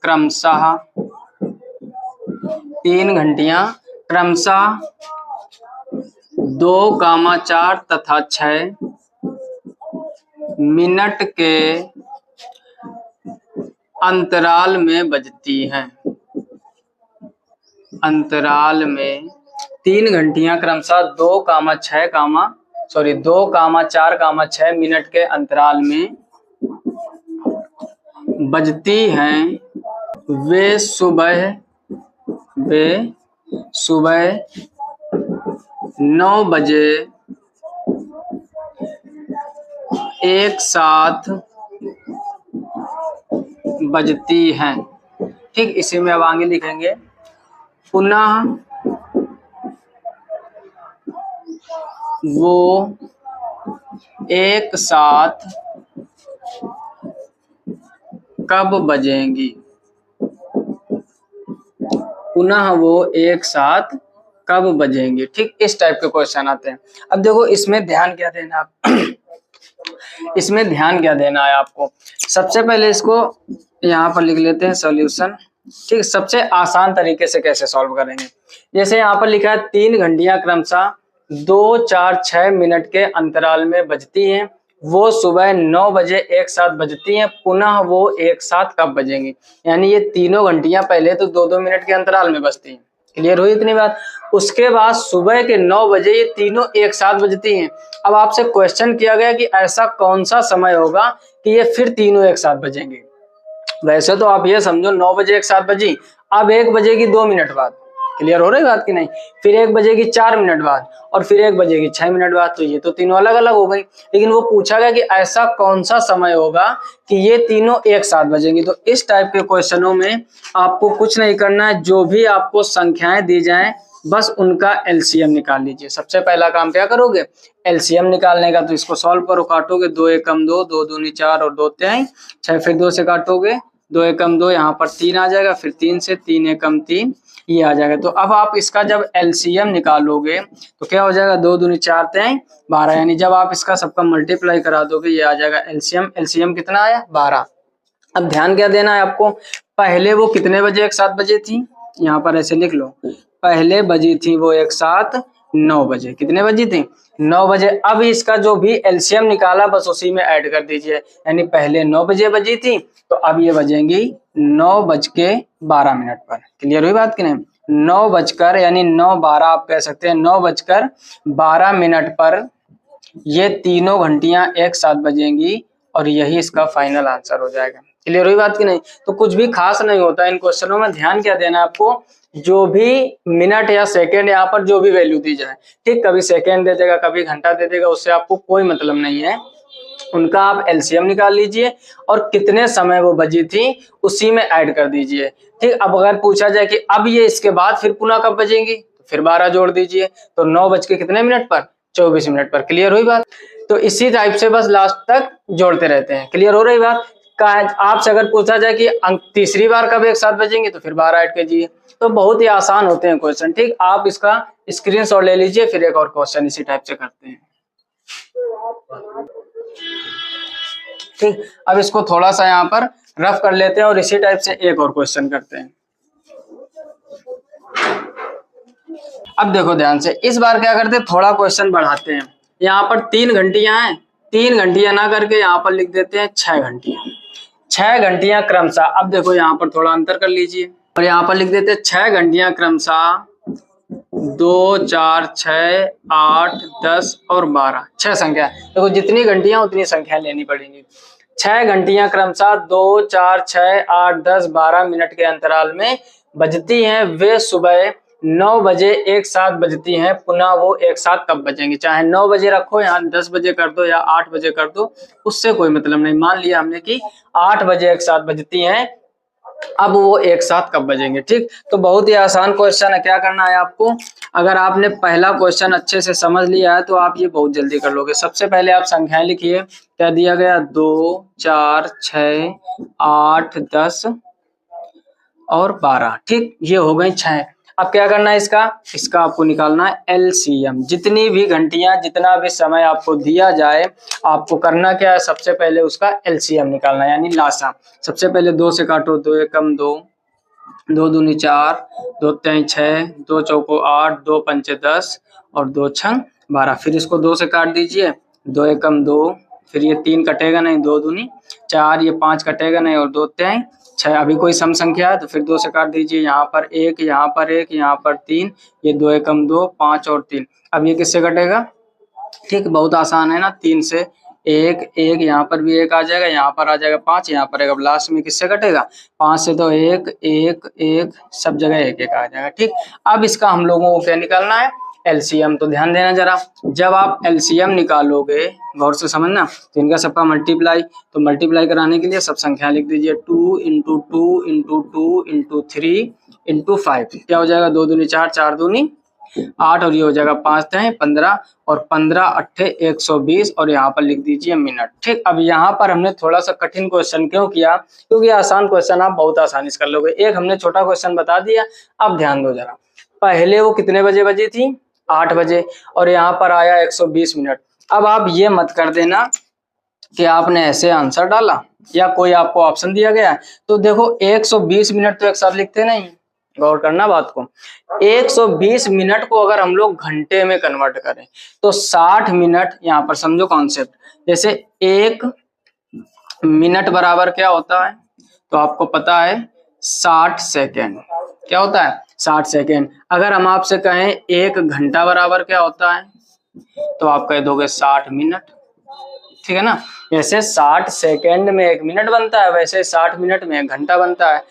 क्रमशः 2, 4 तथा 6 मिनट के अंतराल में बजती हैं। अंतराल में 3 घंटियां क्रमशः 2, 4, मिनट के अंतराल में बजती हैं। वे सुबह 9 बजे एक साथ बजती हैं, ठीक। इसी में अब आगे लिखेंगे, पुनः वो एक साथ कब बजेंगी। पुनः वो एक साथ कब बजेंगी, ठीक। इस टाइप के क्वेश्चन आते हैं। अब देखो इसमें ध्यान क्या देना आप इसमें ध्यान क्या देना है आपको, सबसे पहले इसको यहाँ पर लिख लेते हैं सॉल्यूशन, ठीक। सबसे आसान तरीके से कैसे सॉल्व करेंगे, जैसे यहाँ पर लिखा है 3 घंटियां क्रमशः 2, 4, 6 मिनट के अंतराल में बजती हैं, वो सुबह 9 बजे एक साथ बजती हैं, पुनः वो एक साथ कब बजेंगी। यानी ये तीनों घंटियां पहले तो 2-2 मिनट के अंतराल में बजती हैं, क्लियर हुई इतनी बात। उसके बाद सुबह के 9 बजे ये तीनों एक साथ बजती हैं। अब आपसे क्वेश्चन किया गया कि ऐसा कौन सा समय होगा कि ये फिर तीनों एक साथ बजेंगे। वैसे तो आप ये समझो 9 बजे एक साथ बजी, अब 1 बजेगी 2 मिनट बाद, क्लियर हो रही बात कि नहीं, फिर 1 बजेगी 4 मिनट बाद, और फिर 1 बजेगी 6 मिनट बाद, तो ये तो तीनों अलग अलग हो गई। लेकिन वो पूछा गया कि ऐसा कौन सा समय होगा कि ये तीनों एक साथ बजेंगी। तो इस टाइप के क्वेश्चनों में आपको कुछ नहीं करना है, जो भी आपको संख्याएं दी जाएं बस उनका एलसीएम निकाल लीजिए। सबसे पहला काम क्या करोगे, एलसीएम निकालने का। तो इसको सॉल्व करो, काटोगे, 2 एकम 2, 2 दूनी 4 और 2 तिहाई 6, फिर 2 से काटोगे, 2 एकम 2, यहाँ पर 3 आ जाएगा, फिर 3 से 3 एकम 3 ये आ जाएगा। तो अब आप इसका जब एलसीएम निकालोगे तो क्या हो जाएगा, 2 दूनी 4 तिहाई 12, यानी जब आप इसका सबका मल्टीप्लाई करा दोगे ये आ जाएगा एलसीएम। एलसीएम कितना आया, 12। अब ध्यान क्या देना है आपको, पहले वो कितने बजे एक साथ बजे थी, यहाँ पर ऐसे लिख लो, पहले बजी थी वो एक साथ 9 बजे। कितने बजी थी, 9 बजे। अब इसका जो भी एलसीएम निकाला बस उसी में ऐड कर दीजिए, यानी पहले 9 बजे बजी थी तो अब ये बजेंगी 9:12 पर। क्लियर हुई बात कि नहीं, 9 बजकर यानी 9:12 आप कह सकते हैं, 9:12 पर ये तीनों घंटियां एक साथ बजेंगी और यही इसका फाइनल आंसर हो जाएगा। क्लियर हुई बात कि नहीं। तो कुछ भी खास नहीं होता इन क्वेश्चनों में, ध्यान क्या देना है आपको, जो भी मिनट या सेकंड यहाँ पर जो भी वैल्यू दी जाए, ठीक, कभी सेकंड दे देगा कभी घंटा दे देगा, उससे आपको कोई मतलब नहीं है, उनका आप एलसीएम निकाल लीजिए और कितने समय वो बजी थी उसी में ऐड कर दीजिए, ठीक। अब अगर पूछा जाए कि अब ये इसके बाद फिर पुनः कब बजेंगी, तो फिर 12 जोड़ दीजिए, तो 9 बज के कितने मिनट पर, 24 मिनट पर। क्लियर हुई बात। तो इसी टाइप से बस लास्ट तक जोड़ते रहते हैं। क्लियर हो रही बात। आपसे अगर पूछा जाए कि तीसरी बार कब एक साथ बजेंगे तो फिर 12 ऐड कीजिए। तो बहुत ही आसान होते हैं क्वेश्चन, ठीक। आप इसका स्क्रीनशॉट ले लीजिए, फिर एक और क्वेश्चन इसी टाइप से करते हैं, ठीक। अब इसको थोड़ा सा यहाँ पर रफ कर लेते हैं और इसी टाइप से एक और क्वेश्चन करते हैं। अब देखो ध्यान से, इस बार क्या करते हैं, थोड़ा क्वेश्चन बढ़ाते हैं। यहाँ पर 3 घंटियां हैं, 3 घंटियां ना करके यहाँ पर लिख देते हैं 6 घंटियां। 6 घंटियां क्रमशः, अब देखो यहाँ पर थोड़ा अंतर कर लीजिए और यहाँ पर लिख देते हैं 6 घंटियां क्रमशः 2, 4, 6, 8, 10 और 12, 6 संख्या। देखो जितनी घंटियां उतनी संख्या लेनी पड़ेंगी। 6 घंटियां क्रमशः 2, 4, 6, 8, 10, 12 मिनट के अंतराल में बजती हैं। वे सुबह 9 बजे एक साथ बजती हैं, पुनः वो एक साथ कब बजेंगी। चाहे 9 बजे रखो या 10 बजे कर दो या 8 बजे कर दो, उससे कोई मतलब नहीं। मान लिया हमने कि 8 बजे एक साथ बजती हैं, अब वो एक साथ कब बजेंगे। ठीक, तो बहुत ही आसान क्वेश्चन है। क्या करना है आपको, अगर आपने पहला क्वेश्चन अच्छे से समझ लिया है तो आप ये बहुत जल्दी कर लोगे। सबसे पहले आप संख्याएं लिखिए, क्या दिया गया, 2, 4, 6, 8, 10 और 12। ठीक, ये हो गई 6। अब क्या करना है, इसका आपको निकालना है एलसीएम। जितनी भी घंटियां, जितना भी समय आपको दिया जाए, आपको करना क्या है, सबसे पहले उसका एलसीएम निकालना है, यानी लासा। सबसे पहले 2 से काटो, 2 एकम 2, 2 दूनी 4, 2 तीन 6, 2 चौको 8, 2 पंचे 10 और 2 छंग 12। फिर इसको 2 से काट दीजिए, 2 एकम 2, फिर ये 3 कटेगा नहीं, 2 दूनी 4, ये 5 कटेगा नहीं और 2 तीन 6। अभी कोई सम संख्या है तो फिर 2 से काट दीजिए, यहाँ पर 1, यहाँ पर 1, यहाँ पर 3, ये 2 एकम 2, 5 और 3। अब ये किससे कटेगा, ठीक, बहुत आसान है ना, 3 से 1, 1 यहाँ पर भी 1 आ जाएगा, यहाँ पर आ जाएगा 5, यहाँ पर 1। अब लास्ट में किससे कटेगा, 5 से तो 1, 1, 1, सब जगह 1, 1 आ जाएगा। ठीक, अब इसका हम लोगों को क्या निकालना है, एलसीएम। तो ध्यान देना जरा, जब आप एलसीएम निकालोगे, गौर से समझना, तो इनका सबका मल्टीप्लाई, तो मल्टीप्लाई कराने के लिए सब संख्या लिख दीजिए, 2 इंटू 2 इंटू 2 इंटू 3 इंटू 5। क्या हो जाएगा, 2 दूनी 4, 4 दूनी 8 और ये हो जाएगा 5 10 15 और 15 8 120 और यहाँ पर लिख दीजिए मिनट। ठीक, अब यहाँ पर हमने थोड़ा सा कठिन क्वेश्चन क्यों किया, क्योंकि आसान क्वेश्चन आप बहुत आसानी से कर लोगे। एक हमने छोटा क्वेश्चन बता दिया। अब ध्यान दो जरा, पहले वो कितने बजे बजी थी, 8 बजे, और यहाँ पर आया 120 मिनट। अब आप ये मत कर देना कि आपने ऐसे आंसर डाला या कोई आपको ऑप्शन दिया गया है। तो देखो 120 मिनट तो एक साथ लिखते नहीं, गौर करना बात को। 120 मिनट को अगर हम लोग घंटे में कन्वर्ट करें तो 60 मिनट, यहाँ पर समझो कॉन्सेप्ट, जैसे 1 मिनट बराबर क्या होता है, तो आपको पता है 60 सेकेंड। क्या होता है, 60 सेकेंड। अगर हम आपसे कहें 1 घंटा बराबर क्या होता है, तो आप कह दोगे 60 मिनट। ठीक है ना, जैसे 60 सेकेंड में 1 मिनट बनता है, वैसे 60 मिनट में 1 घंटा बनता है।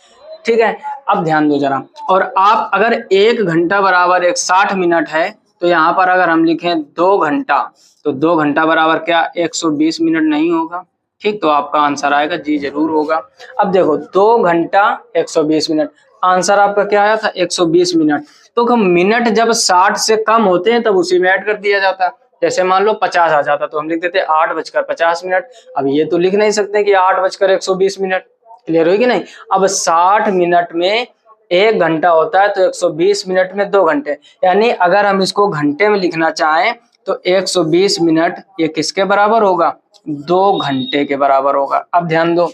ठीक है, अब ध्यान दो जरा, और आप अगर 1 घंटा बराबर 60 मिनट है, तो यहाँ पर अगर हम लिखें 2 घंटा, तो 2 घंटा बराबर क्या 120 मिनट नहीं होगा। ठीक, तो आपका आंसर आएगा जी जरूर होगा। अब देखो 2 घंटा 120 मिनट, आंसर आपका क्या आया था 120 मिनट। तो मिनट जब 60 से कम होते हैं तब उसी में ऐड कर दिया जाता है। जैसे मान लो 50 आ जाता तो हम लिख देते 8:50 मिनट। अब ये तो लिख नहीं सकते कि 8:120 मिनट। क्लियर हुई कि नहीं। अब 60 मिनट में 1 घंटा होता है, तो 120 मिनट में 2 घंटे, यानी अगर हम इसको घंटे में लिखना चाहें तो 120 मिनट ये किसके बराबर होगा, 2 घंटे के बराबर होगा। अब ध्यान दो,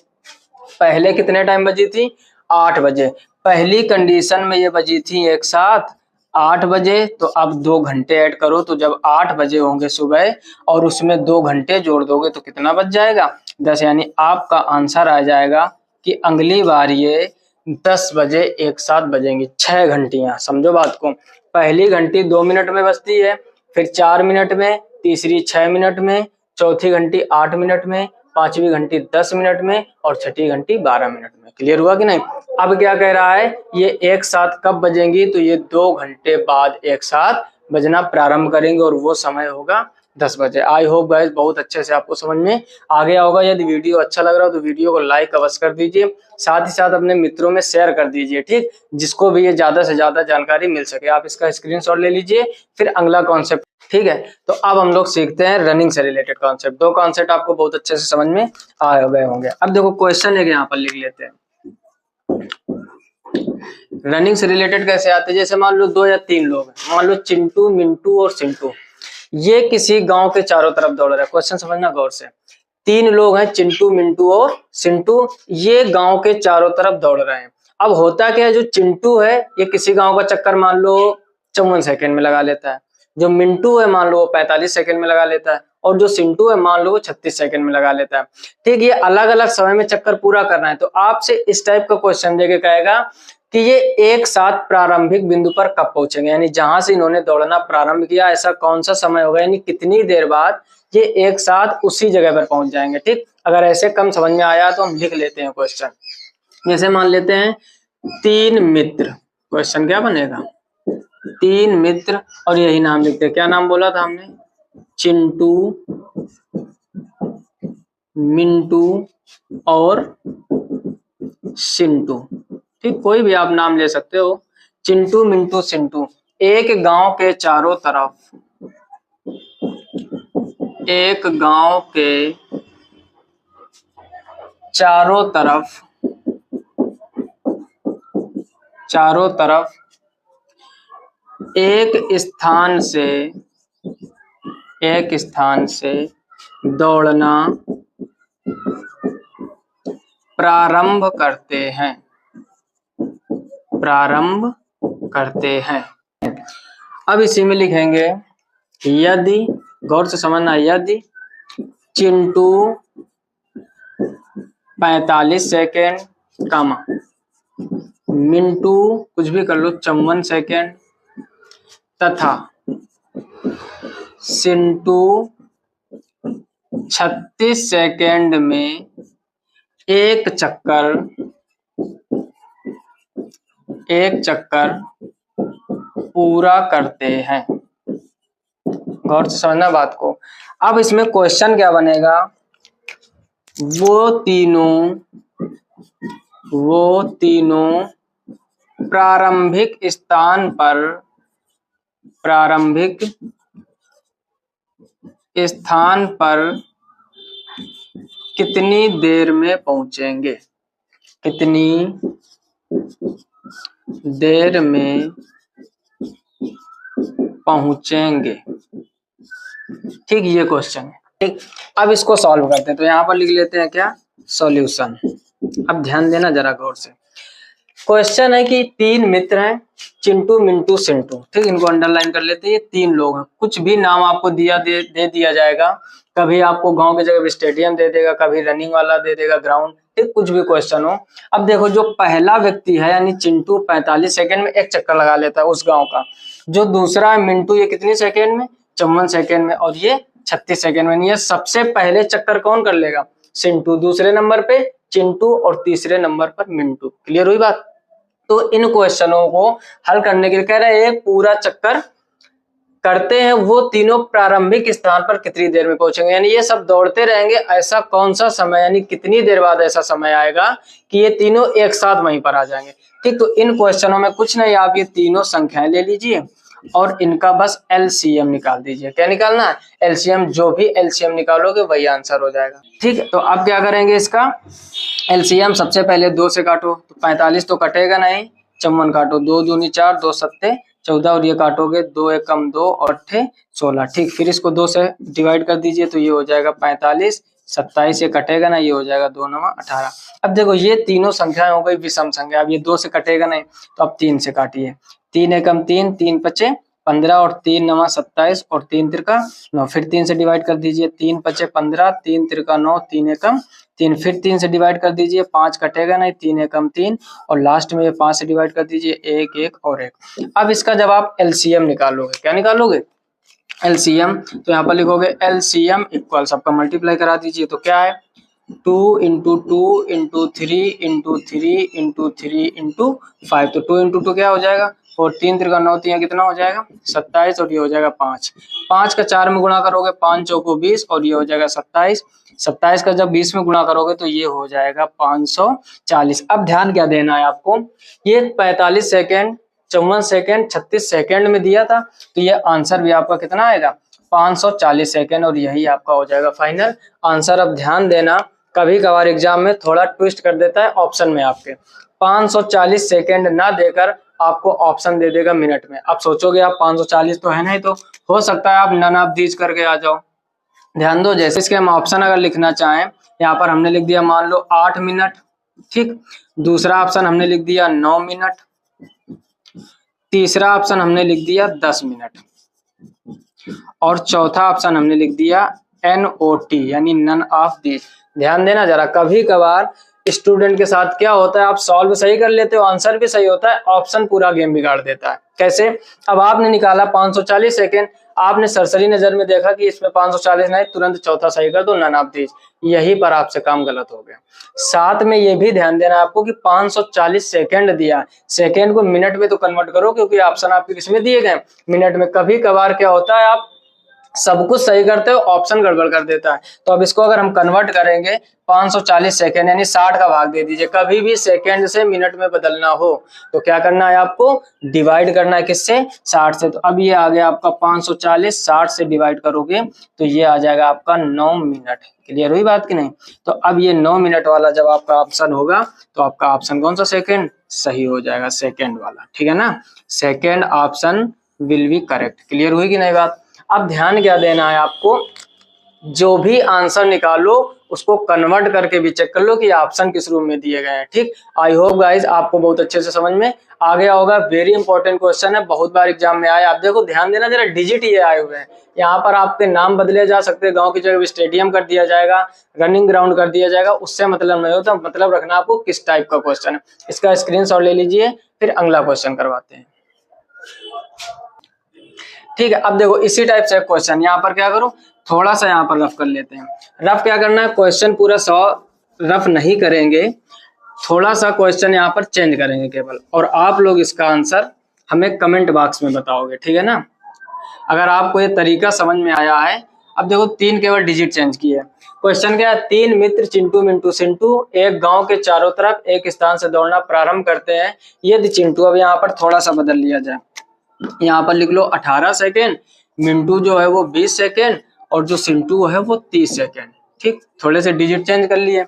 पहले कितने टाइम बजी थी, 8 बजे। पहली कंडीशन में ये बजी थी एक साथ 8 बजे, तो अब 2 घंटे ऐड करो, तो जब 8 बजे होंगे सुबह और उसमें 2 घंटे जोड़ दोगे तो कितना बच जाएगा, 10। यानी आपका आंसर आ जाएगा कि अगली बार ये 10 बजे एक साथ बजेंगी। 6 घंटियां, समझो बात को। पहली घंटी 2 मिनट में बजती है, फिर 4 मिनट में, तीसरी 6 मिनट में, चौथी घंटी 8 मिनट में, पांचवी घंटी 10 मिनट में और छठी घंटी 12 मिनट में। क्लियर हुआ कि नहीं। अब क्या कह रहा है, ये एक साथ कब बजेंगी, तो ये 2 घंटे बाद एक साथ बजना प्रारंभ करेंगे और वो समय होगा 10 बजे। आई होप गाइस बहुत अच्छे से आपको समझ में आ गया होगा। यदि वीडियो अच्छा लग रहा हो तो वीडियो को लाइक अवश्य कर दीजिए, साथ ही साथ अपने मित्रों में शेयर कर दीजिए। ठीक, जिसको भी ये ज्यादा से ज्यादा जानकारी मिल सके। आप इसका स्क्रीनशॉट ले लीजिए। फिर अगला कॉन्सेप्ट, ठीक है, तो अब हम लोग सीखते हैं रनिंग से रिलेटेड कॉन्सेप्ट। 2 कॉन्सेप्ट आपको बहुत अच्छे से समझ में आ गए होंगे। अब देखो क्वेश्चन है, यहाँ पर लिख लेते हैं रनिंग से रिलेटेड कैसे आते हैं। जैसे मान लो 2 या 3 लोग हैं, मान लो चिंटू, मिंटू और सिंटू, ये किसी गांव के चारों तरफ दौड़ रहे हैं। क्वेश्चन समझना गौर से। 3 लोग हैं, चिंटू, मिंटू और सिंटू, ये गांव के चारों तरफ दौड़ रहे हैं। अब होता क्या है, जो चिंटू है ये किसी गांव का चक्कर मान लो 54 सेकंड में लगा लेता है, जो मिंटू है मान लो वो 45 सेकंड में लगा लेता है, और जो सिंटू है मान लो वो 36 सेकंड में लगा लेता है। ठीक, ये अलग अलग समय में चक्कर पूरा करना है। तो आपसे इस टाइप का क्वेश्चन देके कहेगा कि ये एक साथ प्रारंभिक बिंदु पर कब पहुंचेंगे, यानी जहां से इन्होंने दौड़ना प्रारंभ किया ऐसा कौन सा समय होगा, यानी कितनी देर बाद ये एक साथ उसी जगह पर पहुंच जाएंगे। ठीक, अगर ऐसे कम समझ में आया तो हम लिख लेते हैं क्वेश्चन। जैसे मान लेते हैं 3 मित्र, क्वेश्चन क्या बनेगा, 3 मित्र, और यही नाम लिखते हैं, क्या नाम बोला था हमने, चिंटू, मिंटू और सिंटू। ठीक, कोई भी आप नाम ले सकते हो, चिंटू, मिंटू, सिंटू। एक गांव के चारों तरफ, एक गांव के चारों तरफ, चारों तरफ एक स्थान से दौड़ना प्रारंभ करते हैं। अब इसी में लिखेंगे, यदि, गौर से समझना, यदि चिंटू 45 सेकेंड, कामा मिंटू कुछ भी कर लो 54 सेकेंड, तथा सिंटू 36 सेकेंड में एक चक्कर पूरा करते हैं। गौर से समझना बात को। अब इसमें क्वेश्चन क्या बनेगा, वो तीनों प्रारंभिक स्थान पर कितनी देर में पहुंचेंगे, कितनी देर में पहुंचेंगे। ठीक, ये क्वेश्चन है। ठीक, अब इसको सॉल्व करते हैं, तो यहाँ पर लिख लेते हैं क्या, सॉल्यूशन। अब ध्यान देना जरा गौर से। क्वेश्चन है कि 3 मित्र हैं, चिंटू, मिंटू, सिंटू। ठीक, इनको अंडरलाइन कर लेते हैं, ये 3 लोग हैं। कुछ भी नाम आपको दे दिया जाएगा, कभी आपको गांव की जगह स्टेडियम दे देगा, कभी रनिंग वाला दे देगा, ग्राउंड, ठीक, कुछ भी क्वेश्चन हो। अब देखो, जो पहला व्यक्ति है यानी चिंटू 45 सेकंड में एक चक्कर लगा लेता है उस गांव का। जो दूसरा है मिंटू, ये कितनी सेकंड में, 54 सेकंड में, और ये 36 सेकंड में। ये सबसे पहले चक्कर कौन कर लेगा, सिंटू, दूसरे नंबर पे चिंटू, और तीसरे नंबर पर मिंटू। क्लियर हुई बात। तो इन क्वेश्चनों को हल करने के लिए कह रहे हैं एक पूरा चक्कर करते हैं, वो तीनों प्रारंभिक स्थान पर कितनी देर में पहुंचेंगे, यानी ये सब दौड़ते रहेंगे, ऐसा कौन सा समय, यानी कितनी देर बाद ऐसा समय आएगा कि ये तीनों एक साथ वहीं पर आ जाएंगे। ठीक, तो इन क्वेश्चनों में कुछ नहीं, आप ये तीनों संख्याएं ले लीजिए और इनका बस एलसीएम निकाल दीजिए। क्या निकालना है, एलसीएम। जो भी एलसीएम निकालोगे वही आंसर हो जाएगा। ठीक, तो अब क्या करेंगे, इसका एलसीएम सबसे पहले 2 से काटो, तो 45 तो कटेगा नहीं, 54 काटो, 2 दूनी 4, 2 सत्ते 14, और ये काटोगे 2 एकम 2 और 8 16। ठीक, फिर इसको 2 से डिवाइड कर दीजिए, तो ये हो जाएगा 45, 27 ये कटेगा ना, ये हो जाएगा 2 9 18। अब देखो, ये तीनों संख्याएं हो गई विषम संख्या। अब ये 2 से कटेगा नहीं, तो अब 3 से काटिए, 3 एकम 3, 3 पचे 15, और 3 9 27, और 3 तिरका 9। फिर 3 से डिवाइड कर दीजिए, 3 पचे 15, 3 तिरका 9, 3 एकम 3। फिर 3 से डिवाइड कर दीजिए, 5 कटेगा नहीं, 3 एकम 3, और लास्ट में 5 से डिवाइड कर दीजिए, 1 1 और 1। अब इसका जब आप एलसीएम निकालोगे, क्या निकालोगे, एलसीएम, तो यहाँ पर लिखोगे एलसीएम इक्वल, सबका मल्टीप्लाई करा दीजिए, तो क्या है 2 into 2 into 3 into 3 into 3 into 5। तो 2 इंटू 2 क्या हो जाएगा, 4, 3 तिरका 9, 3 कितना हो जाएगा 27, और ये हो जाएगा 5। 5 का 4 में गुणा करोगे, 5 चौको 20, और ये हो जाएगा 27। 27 का जब 20 में गुणा करोगे तो ये हो जाएगा 540। अब ध्यान क्या देना है आपको, ये 45 सेकेंड, 54 सेकेंड, 36 सेकेंड में दिया था, तो ये आंसर भी आपका कितना आएगा 540 सेकेंड, और यही आपका हो जाएगा फाइनल आंसर। अब ध्यान देना, कभी कभार एग्जाम में थोड़ा ट्विस्ट कर देता है ऑप्शन में, आपके 540 सेकेंड ना देकर आपको ऑप्शन दे देगा मिनट में। अब सोचोगे आप 540 तो है नहीं, तो हो सकता है आप नन ऑफ दीज करके आ जाओ। ध्यान दो, जैसे इसके हम ऑप्शन अगर लिखना चाहें, यहाँ पर हमने लिख दिया मान लो 8 मिनट, ठीक, दूसरा ऑप्शन हमने लिख दिया 9 मिनट, तीसरा ऑप्शन हमने लिख दिया 10 मिनट, और चौथा ऑप्शन हमने लिख दिया NOT यानी नन ऑफ दिस। ध्यान देना जरा, कभी कभार स्टूडेंट के साथ क्या होता है, आप सॉल्व सही कर लेते हो, आंसर भी सही होता है, ऑप्शन पूरा गेम बिगाड़ देता है। कैसे? अब आपने निकाला 540 सेकेंड, आपने सरसरी नजर में देखा कि इसमें 540 नहीं, तुरंत चौथा सही कर दो, नन ऑफ दिस। यहीं पर आपसे काम गलत हो गया। साथ में ये भी ध्यान देना आपको कि 540 सेकेंड दिया, सेकेंड को मिनट में तो कन्वर्ट करो, क्योंकि ऑप्शन आपके किसमें दिए गए, मिनट में। कभी कभार क्या होता है, आप सब कुछ सही करते हो, ऑप्शन गड़बड़ कर देता है। तो अब इसको अगर हम कन्वर्ट करेंगे, 540 सेकेंड यानी 60 का भाग दे दीजिए। कभी भी सेकेंड से मिनट में बदलना हो तो क्या करना है, आपको डिवाइड करना है, किससे, 60 से। तो अब ये आ गया आपका 540, 60 से डिवाइड करोगे तो ये आ जाएगा आपका 9 मिनट। क्लियर हुई बात कि नहीं? तो अब ये 9 मिनट वाला जब आपका ऑप्शन होगा तो आपका ऑप्शन कौन सा, सेकेंड, सही हो जाएगा, सेकेंड वाला। ठीक है ना, second option will be correct. Clear हुई कि नहीं बात? अब ध्यान क्या देना है आपको, जो भी आंसर निकालो उसको कन्वर्ट करके भी चेक कर लो कि ऑप्शन किस रूम में दिए गए हैं। ठीक, आई होप गाइज आपको बहुत अच्छे से समझ में आ गया होगा। वेरी इंपॉर्टेंट क्वेश्चन है, बहुत बार एग्जाम में आया। आप देखो, ध्यान देना जरा, डिजिट ये आए हुए हैं, यहाँ पर आपके नाम बदले जा सकते हैं, गांव की जगह स्टेडियम कर दिया जाएगा, रनिंग ग्राउंड कर दिया जाएगा, उससे मतलब नहीं होता। मतलब रखना आपको किस टाइप का क्वेश्चन है। इसका स्क्रीनशॉट ले लीजिए, फिर अगला क्वेश्चन करवाते हैं। ठीक है, अब देखो इसी टाइप से क्वेश्चन, यहाँ पर क्या करो, थोड़ा सा यहाँ पर रफ कर लेते हैं। रफ क्या करना है, क्वेश्चन पूरा 100 रफ नहीं करेंगे, थोड़ा सा क्वेश्चन यहाँ पर चेंज करेंगे केवल, और आप लोग इसका आंसर हमें कमेंट बॉक्स में बताओगे। ठीक है ना, अगर आपको ये तरीका समझ में आया है। अब देखो, 3 केवल डिजिट चेंज किए। क्वेश्चन क्या है, 3 मित्र चिंटू मिंटू सिंटू एक गांव के चारों तरफ एक स्थान से दौड़ना प्रारंभ करते हैं। यदि चिंटू, अब यहाँ पर थोड़ा सा बदल लिया जाए, यहाँ पर लिख लो 18 सेकेंड, मिंटू जो है वो 20 सेकेंड, और जो सिंटू है वो 30 सेकेंड। ठीक, थोड़े से डिजिट चेंज कर लिए।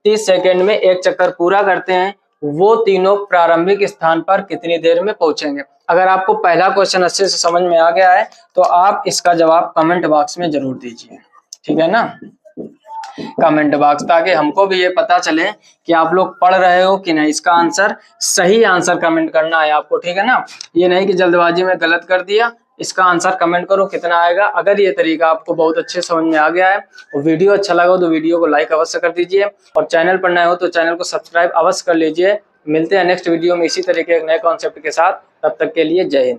30 सेकेंड में एक चक्कर पूरा करते हैं, वो तीनों प्रारंभिक स्थान पर कितनी देर में पहुंचेंगे। अगर आपको पहला क्वेश्चन अच्छे से समझ में आ गया है तो आप इसका जवाब कमेंट बॉक्स में जरूर दीजिए। ठीक है ना, कमेंट बॉक्स, ताकि हमको भी ये पता चले कि आप लोग पढ़ रहे हो कि नहीं। इसका आंसर, सही आंसर कमेंट करना है आपको। ठीक है ना, ये नहीं कि जल्दबाजी में गलत कर दिया। इसका आंसर कमेंट करो कितना आएगा। अगर ये तरीका आपको बहुत अच्छे समझ में आ गया है और वीडियो अच्छा लगा हो तो वीडियो को लाइक अवश्य कर दीजिए, और चैनल पर नए हो तो चैनल को सब्सक्राइब अवश्य कर लीजिए। मिलते हैं नेक्स्ट वीडियो में इसी तरीके एक नए कॉन्सेप्ट के साथ। तब तक के लिए जय हिंद।